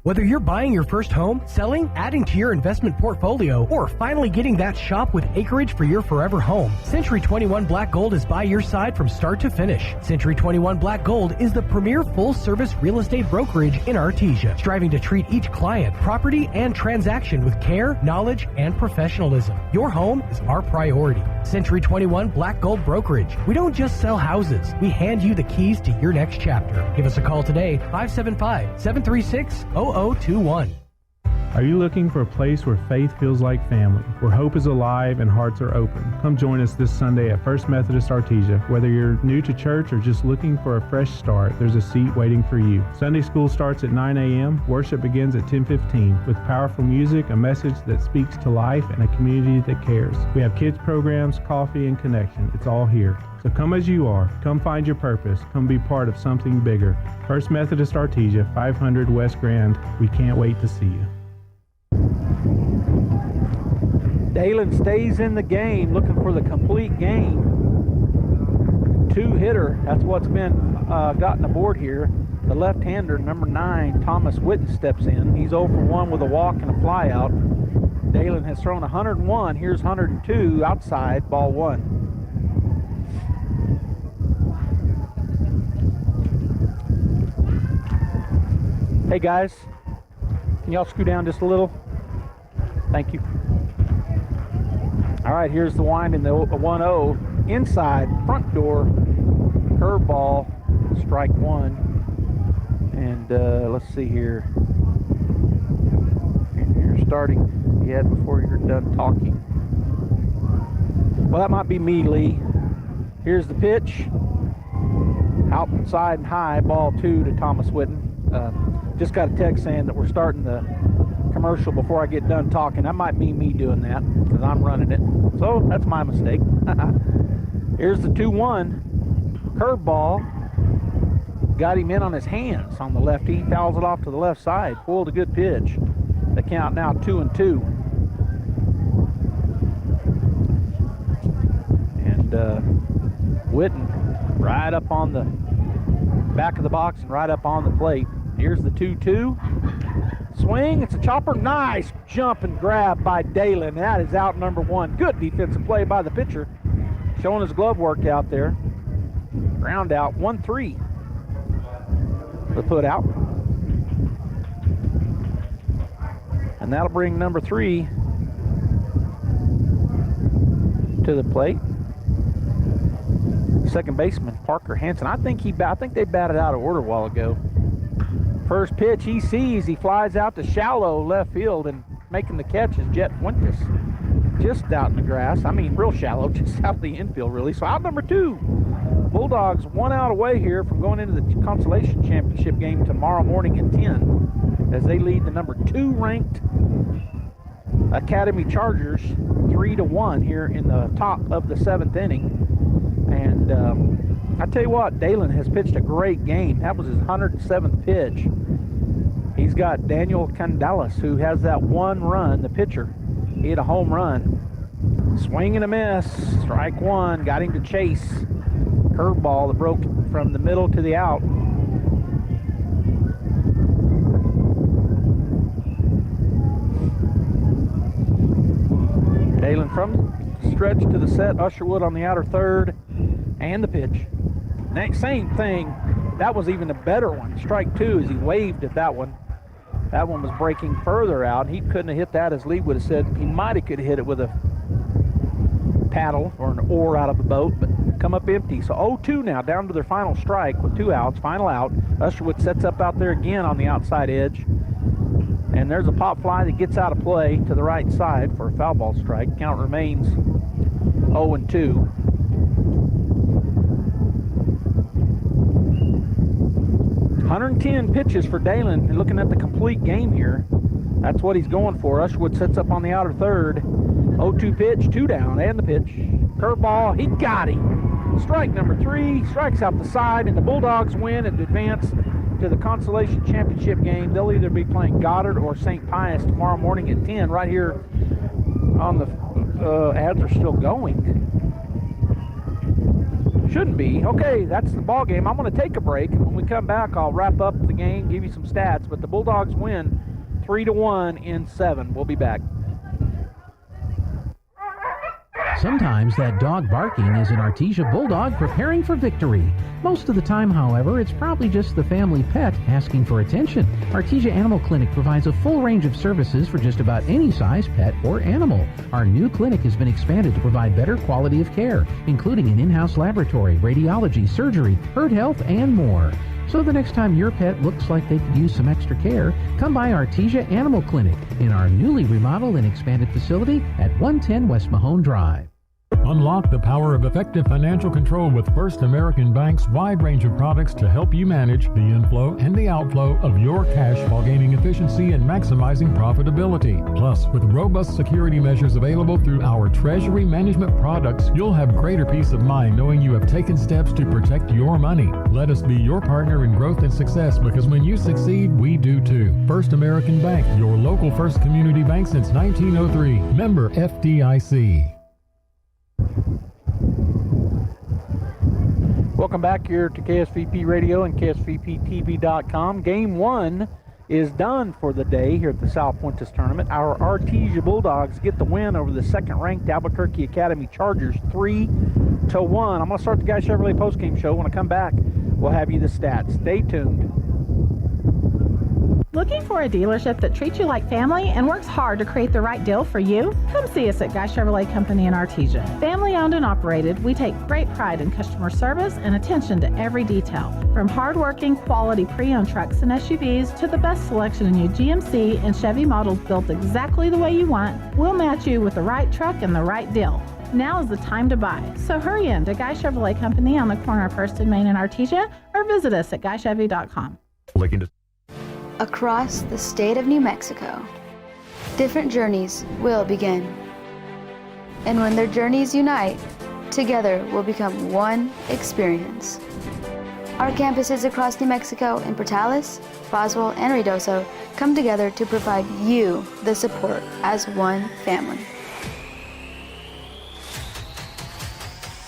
Whether you're buying your first home, selling, adding to your investment portfolio, or finally getting that shop with acreage for your forever home, Century 21 Black Gold is by your side from start to finish. Century 21 Black Gold is the premier full-service real estate brokerage in Artesia, striving to treat each client, property, and transaction with care, knowledge, and professionalism. Your home is our priority. Century 21 Black Gold Brokerage. We don't just sell houses. We hand you the keys to your next chapter. Give us a call today, 575-736-0021. Are you looking for a place where faith feels like family, where hope is alive and hearts are open? Come join us this Sunday at First Methodist Artesia. Whether you're new to church or just looking for a fresh start, there's a seat waiting for you. Sunday school starts at 9 a.m. Worship begins at 10:15 with powerful music, a message that speaks to life, and a community that cares. We have kids programs, coffee, and connection. It's all here. So come as you are. Come find your purpose. Come be part of something bigger. First Methodist Artesia, 500 West Grand. We can't wait to see you. Dalen stays in the game, looking for the complete game. 2-hitter, that's what's been gotten aboard here. The left-hander, number 9, Thomas Witten, steps in. He's 0 for 1 with a walk and a flyout. Dalen has thrown 101. Here's 102 outside, ball 1. Hey guys, can y'all scoot down just a little? Thank you. All right, here's the wind in the 1-0. Inside, front door, curveball, strike 1. And let's see here. You're starting yet before you're done talking. Well, that might be me, Lee. Here's the pitch. Outside and high, ball 2 to Thomas Witten. Just got a text saying that we're starting the commercial before I get done talking. That might be me doing that because I'm running it. So that's my mistake. Here's the 2-1. Curveball. Got him in on his hands on the left. He fouls it off to the left side. Pulled a good pitch. The count now 2-2. And Witten right up on the back of the box and right up on the plate. Here's the 2-2. Swing, it's a chopper. Nice jump and grab by Dalen. That is out number 1. Good defensive play by the pitcher. Showing his glove work out there. Ground out, 1-3. The put out. And that'll bring number 3 to the plate. Second baseman, Parker Hansen. I think they batted out of order a while ago. First pitch he sees, he flies out to shallow left field, and making the catch is Jet Fuentes. Just out in the grass. I mean, real shallow, just out of the infield, really. So out number 2. Bulldogs 1 out away here from going into the consolation championship game tomorrow morning at 10 as they lead the number 2 ranked Academy Chargers 3-1 here in the top of the 7th inning. And I tell you what, Dalen has pitched a great game. That was his 107th pitch. He's got Daniel Candelas, who has that 1 run, the pitcher. He had a home run. Swing and a miss. Strike 1. Got him to chase. Curveball that broke from the middle to the out. Dalen from stretch to the set. Usherwood on the outer third. And the pitch. Same thing. That was even a better one. Strike 2 as he waved at that one. That one was breaking further out. He couldn't have hit that, as Lee would have said. He might have could have hit it with a paddle or an oar out of the boat, but come up empty. So 0-2 now, down to their final strike with 2 outs. Final out. Usherwood sets up out there again on the outside edge. And there's a pop fly that gets out of play to the right side for a foul ball strike. Count remains 0-2. .110 pitches for Dalen. And looking at the complete game here, that's what he's going for. Usherwood sets up on the outer third. 0-2 pitch, 2 down, and the pitch. Curveball, he got him. Strike number 3, strikes out the side, and the Bulldogs win and advance to the consolation championship game. They'll either be playing Goddard or St. Pius tomorrow morning at 10 right here on the ads are still going. Shouldn't be. Okay, that's the ball game. I'm going to take a break, and when we come back, I'll wrap up the game, give you some stats. But the Bulldogs win 3-1 in 7. We'll be back. Sometimes that dog barking is an Artesia Bulldog preparing for victory. Most of the time, however, it's probably just the family pet asking for attention. Artesia Animal Clinic provides a full range of services for just about any size pet or animal. Our new clinic has been expanded to provide better quality of care, including an in-house laboratory, radiology, surgery, herd health, and more. So the next time your pet looks like they could use some extra care, come by Artesia Animal Clinic in our newly remodeled and expanded facility at 110 West Mahone Drive. Unlock the power of effective financial control with First American Bank's wide range of products to help you manage the inflow and the outflow of your cash while gaining efficiency and maximizing profitability. Plus, with robust security measures available through our treasury management products, you'll have greater peace of mind knowing you have taken steps to protect your money. Let us be your partner in growth and success, because when you succeed, we do too. First American Bank, your local first community bank since 1903. Member FDIC. Welcome back here to KSVP Radio and KSVPTV.com. Game 1 is done for the day here at the South Pointes Tournament. Our Artesia Bulldogs get the win over the second-ranked Albuquerque Academy Chargers 3-1. I'm going to start the Guy Chevrolet postgame show. When I come back, we'll have you the stats. Stay tuned. Looking for a dealership that treats you like family and works hard to create the right deal for you? Come see us at Guy Chevrolet Company in Artesia. Family owned and operated, we take great pride in customer service and attention to every detail. From hard-working, quality pre-owned trucks and SUVs to the best selection of new GMC and Chevy models built exactly the way you want, we'll match you with the right truck and the right deal. Now is the time to buy. So hurry in to Guy Chevrolet Company on the corner of First and Main in Artesia, or visit us at GuyChevy.com. Across the state of New Mexico, different journeys will begin. And when their journeys unite, together will become one experience. Our campuses across New Mexico in Portales, Roswell, and Ruidoso come together to provide you the support as one family.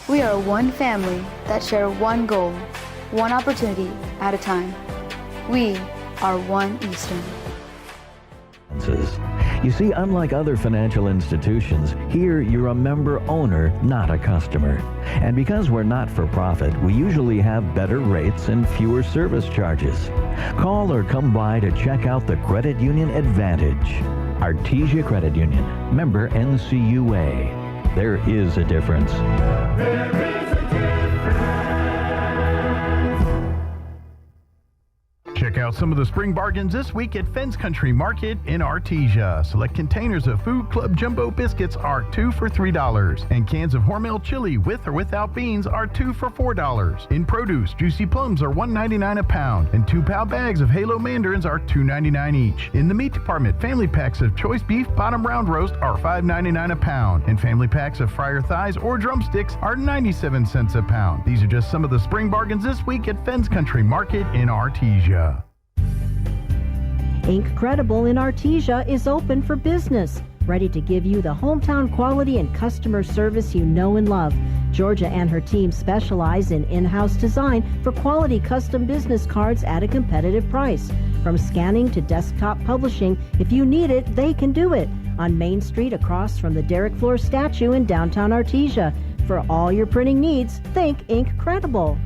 We are one family that share one goal, one opportunity at a time. We are One Eastern. You see, unlike other financial institutions, here you're a member owner, not a customer. And because we're not for profit, we usually have better rates and fewer service charges. Call or come by to check out the Credit Union Advantage. Artesia Credit Union, member NCUA. There is a difference. There is a difference. Check out some of the spring bargains this week at Fence Country Market in Artesia. Select containers of Food Club Jumbo Biscuits are 2 for $3. And cans of Hormel chili with or without beans are 2 for $4. In produce, juicy plums are $1.99 a pound. And 2-pound bags of Halo mandarins are $2.99 each. In the meat department, family packs of choice beef bottom round roast are $5.99 a pound. And family packs of fryer thighs or drumsticks are 97 cents a pound. These are just some of the spring bargains this week at Fence Country Market in Artesia. Incredible in Artesia is open for business, ready to give you the hometown quality and customer service you know and love. Georgia and her team specialize in in-house design for quality custom business cards at a competitive price. From scanning to desktop publishing, if you need it, they can do it. On Main Street across from the Derek Floor statue in downtown Artesia. For all your printing needs, think Incredible.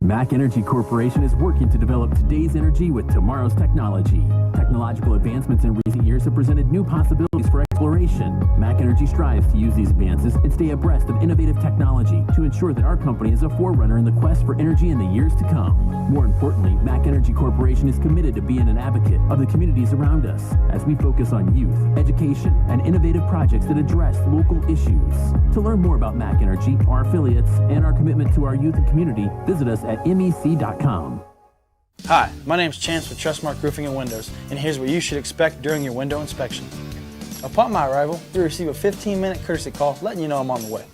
MAC Energy Corporation is working to develop today's energy with tomorrow's technology. Technological advancements in recent years have presented new possibilities for exploration. MAC Energy strives to use these advances and stay abreast of innovative technology to ensure that our company is a forerunner in the quest for energy in the years to come. More importantly, MAC Energy Corporation is committed to being an advocate of the communities around us as we focus on youth, education, and innovative projects that address local issues. To learn more about MAC Energy, our affiliates, and our commitment to our youth and community, visit us at MEC.com. Hi, my name is Chance with Trustmark Roofing and Windows, and here's what you should expect during your window inspection. Upon my arrival, you'll receive a 15-minute courtesy call letting you know I'm on the way.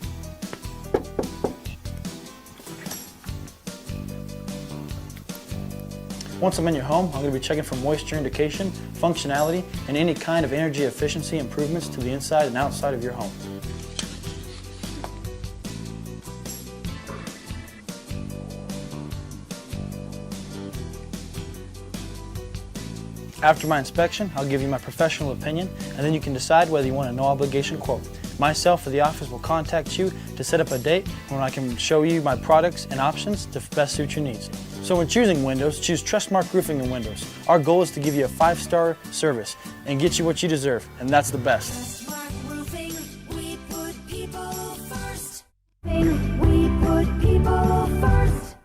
Once I'm in your home, I'm going to be checking for moisture indication, functionality, and any kind of energy efficiency improvements to the inside and outside of your home. After my inspection, I'll give you my professional opinion, and then you can decide whether you want a no-obligation quote. Myself or the office will contact you to set up a date when I can show you my products and options to best suit your needs. So when choosing windows, choose Trustmark Roofing and Windows. Our goal is to give you a 5-star service and get you what you deserve, and that's the best. Roofing, we put people first. We put people first.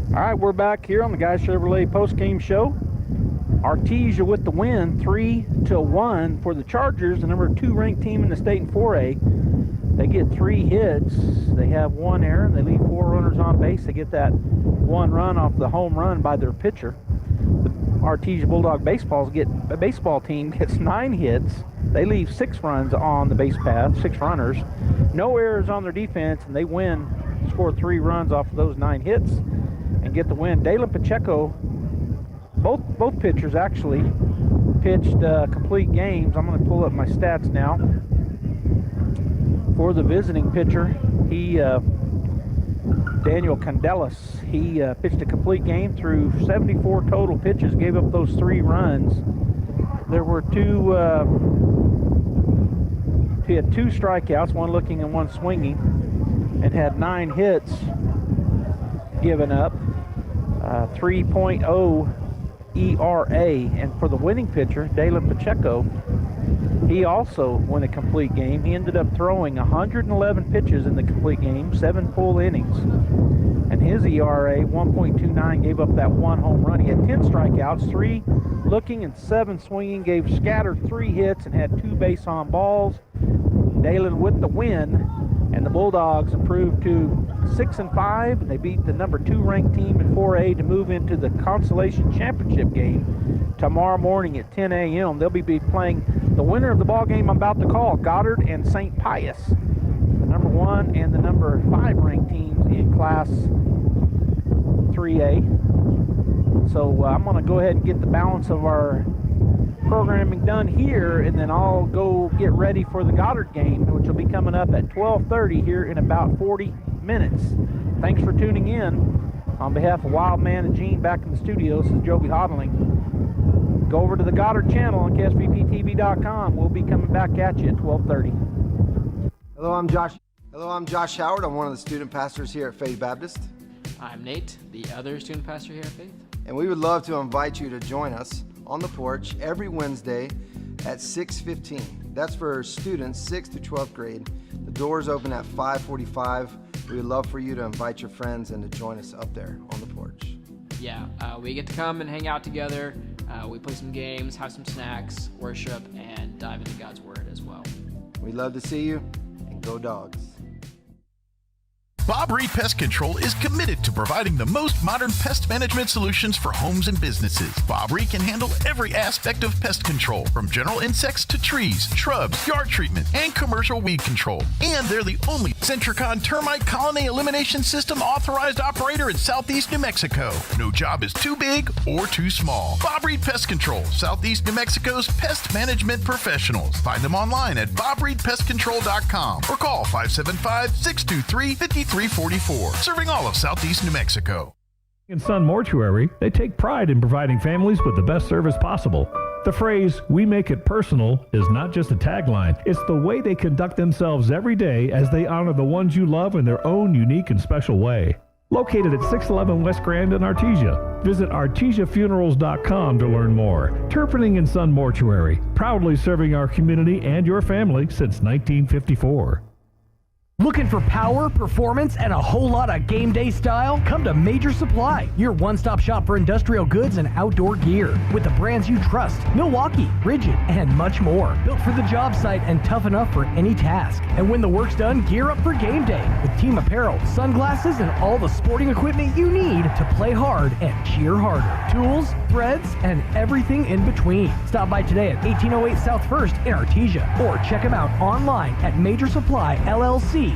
All right, we're back here on the Guy Chevrolet post-game show. Artesia with the win, 3-1 for the Chargers, the number 2 ranked team in the state in 4A. They get 3 hits. They have 1 error. They leave 4 runners on base. They get that 1 run off the home run by their pitcher. The Artesia Bulldog baseball team gets 9 hits. They leave 6 runs on the base path, 6 runners. No errors on their defense, and they score 3 runs off of those 9 hits and get the win. Dalen Pacheco, both pitchers actually pitched complete games. I'm going to pull up my stats now. For the visiting pitcher, Daniel Candelas, he pitched a complete game through 74 total pitches, gave up those 3 runs. There were he had 2 strikeouts, 1 looking and 1 swinging, and had 9 hits given up, 3.0 ERA. And for the winning pitcher, Dalen Pacheco, he also won a complete game. He ended up throwing 111 pitches in the complete game, 7 full innings. And his ERA, 1.29, gave up that 1 home run. He had 10 strikeouts, 3 looking and 7 swinging, gave scattered 3 hits and had 2 base on balls. Dalen with the win, and the Bulldogs improved to 6-5. They beat the number 2 ranked team in 4A to move into the Consolation Championship game tomorrow morning at 10 a.m. They'll be playing the winner of the ball game I'm about to call, Goddard and St. Pius, the number 1 and the number 5 ranked teams in Class 3A. So I'm going to go ahead and get the balance of our programming done here, and then I'll go get ready for the Goddard game, which will be coming up at 12:30 here in about 40 minutes. Thanks for tuning in. On behalf of Wildman and Gene back in the studio, this is Joby Hodling. Go over to the Goddard channel on KSVPTV.com. We'll be coming back at you at 12:30. Hello, I'm Josh. Howard. I'm one of the student pastors here at Faith Baptist. I'm Nate, the other student pastor here at Faith. And we would love to invite you to join us on the porch every Wednesday at 6:15. That's for students 6th through 12th grade. The doors open at 5:45. We would love for you to invite your friends and to join us up there on the porch. Yeah, we get to come and hang out together. We play some games, have some snacks, worship, and dive into God's Word as well. We'd love to see you, and go Dogs. Bob Reed Pest Control is committed to providing the most modern pest management solutions for homes and businesses. Bob Reed can handle every aspect of pest control, from general insects to trees, shrubs, yard treatment, and commercial weed control. And they're the only Centricon termite colony elimination system authorized operator in Southeast New Mexico. No job is too big or too small. Bob Reed Pest Control, Southeast New Mexico's pest management professionals. Find them online at bobreedpestcontrol.com or call 575-623-5344. Serving all of Southeast New Mexico. In Sun Mortuary, they take pride in providing families with the best service possible. The phrase, "we make it personal," is not just a tagline. It's the way they conduct themselves every day as they honor the ones you love in their own unique and special way. Located at 611 West Grand in Artesia. Visit artesiafunerals.com to learn more. Turpinning and Sun Mortuary, proudly serving our community and your family since 1954. Looking for power, performance, and a whole lot of game day style? Come to Major Supply, your one-stop shop for industrial goods and outdoor gear. With the brands you trust, Milwaukee, Rigid, and much more. Built for the job site and tough enough for any task. And when the work's done, gear up for game day with team apparel, sunglasses, and all the sporting equipment you need to play hard and cheer harder. Tools, threads, and everything in between. Stop by today at 1808 South 1st in Artesia, or check them out online at MajorSupplyLLC.com.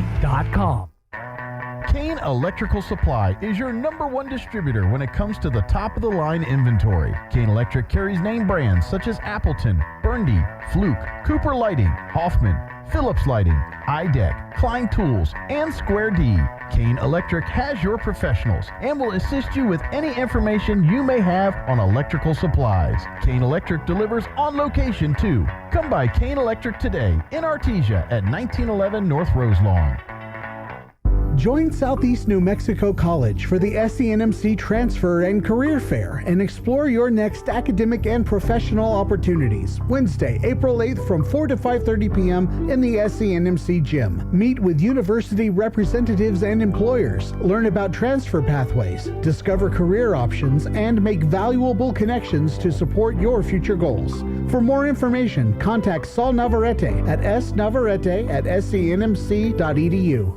Kane Electrical Supply is your #1 distributor when it comes to the top-of-the-line inventory. Kane Electric carries name brands such as Appleton, Burndy, Fluke, Cooper Lighting, Hoffman, Phillips Lighting, iDeck, Klein Tools, and Square D. Kane Electric has your professionals and will assist you with any information you may have on electrical supplies. Kane Electric delivers on location too. Come by Kane Electric today in Artesia at 1911 North Roselawn. Join Southeast New Mexico College for the SENMC Transfer and Career Fair and explore your next academic and professional opportunities. Wednesday, April 8th from 4 to 5:30 p.m. in the SENMC gym. Meet with university representatives and employers. Learn about transfer pathways, discover career options, and make valuable connections to support your future goals. For more information, contact Saul Navarrete at snavarrete@senmc.edu.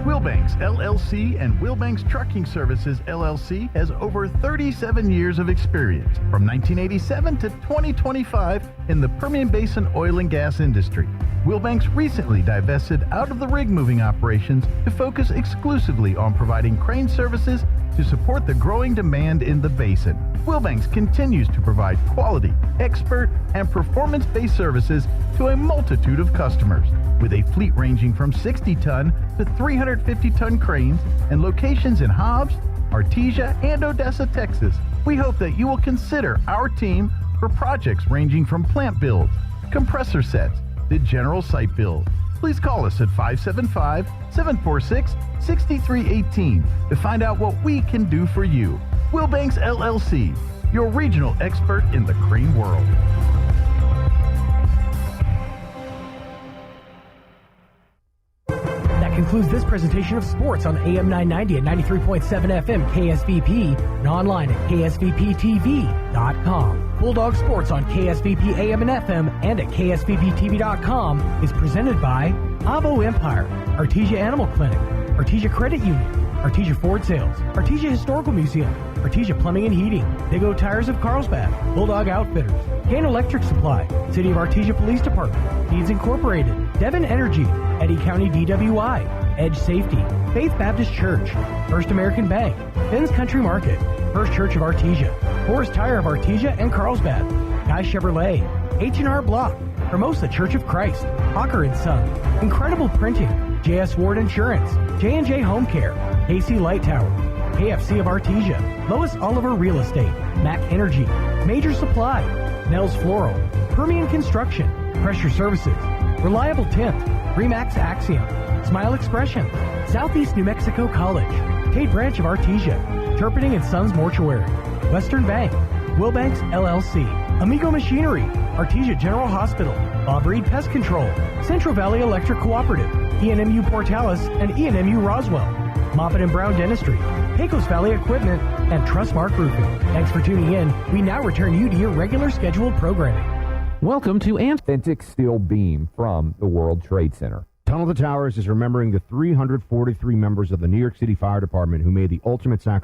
Wilbanks LLC and Wilbanks Trucking Services LLC has over 37 years of experience from 1987 to 2025 in the Permian Basin oil and gas industry. Wilbanks recently divested out of the rig moving operations to focus exclusively on providing crane services to support the growing demand in the basin. Wilbanks continues to provide quality, expert, and performance-based services to a multitude of customers. With a fleet ranging from 60-ton to 350-ton cranes and locations in Hobbs, Artesia, and Odessa, Texas, we hope that you will consider our team for projects ranging from plant builds, compressor sets, to general site build. Please call us at 575-746-6318 to find out what we can do for you. Wilbanks LLC, your regional expert in the crane world. That concludes this presentation of sports on AM 990 and 93.7 FM KSVP and online at ksvptv.com. Bulldog Sports on KSVP AM and FM and at ksvptv.com is presented by Avo Empire, Artesia Animal Clinic, Artesia Credit Union, Artesia Ford Sales, Artesia Historical Museum, Artesia Plumbing and Heating, Big O Tires of Carlsbad, Bulldog Outfitters, Kane Electric Supply, City of Artesia Police Department, Deeds Incorporated, Devon Energy, Eddy County DWI, Edge Safety, Faith Baptist Church, First American Bank, Ben's Country Market, First Church of Artesia, Forest Tire of Artesia and Carlsbad, Guy Chevrolet, H&R Block, Hermosa Church of Christ, Hawker & Son, Incredible Printing, J.S. Ward Insurance, J&J Home Care, KC Light Tower, KFC of Artesia, Lois Oliver Real Estate, Mac Energy, Major Supply, Nels Floral, Permian Construction, Pressure Services, Reliable Tint, Remax Axiom, Smile Expression, Southeast New Mexico College, Tate Branch of Artesia, Turpinning and Sons Mortuary, Western Bank, Wilbanks LLC, Amigo Machinery, Artesia General Hospital, Bob Reed Pest Control, Central Valley Electric Cooperative, ENMU Portales and ENMU Roswell, Moffett and Brown Dentistry, Pecos Valley Equipment, and Trustmark Roofing. Thanks for tuning in. We now return you to your regular scheduled programming. Welcome to Authentic Steel Beam from the World Trade Center. Tunnel to Towers is remembering the 343 members of the New York City Fire Department who made the ultimate sacrifice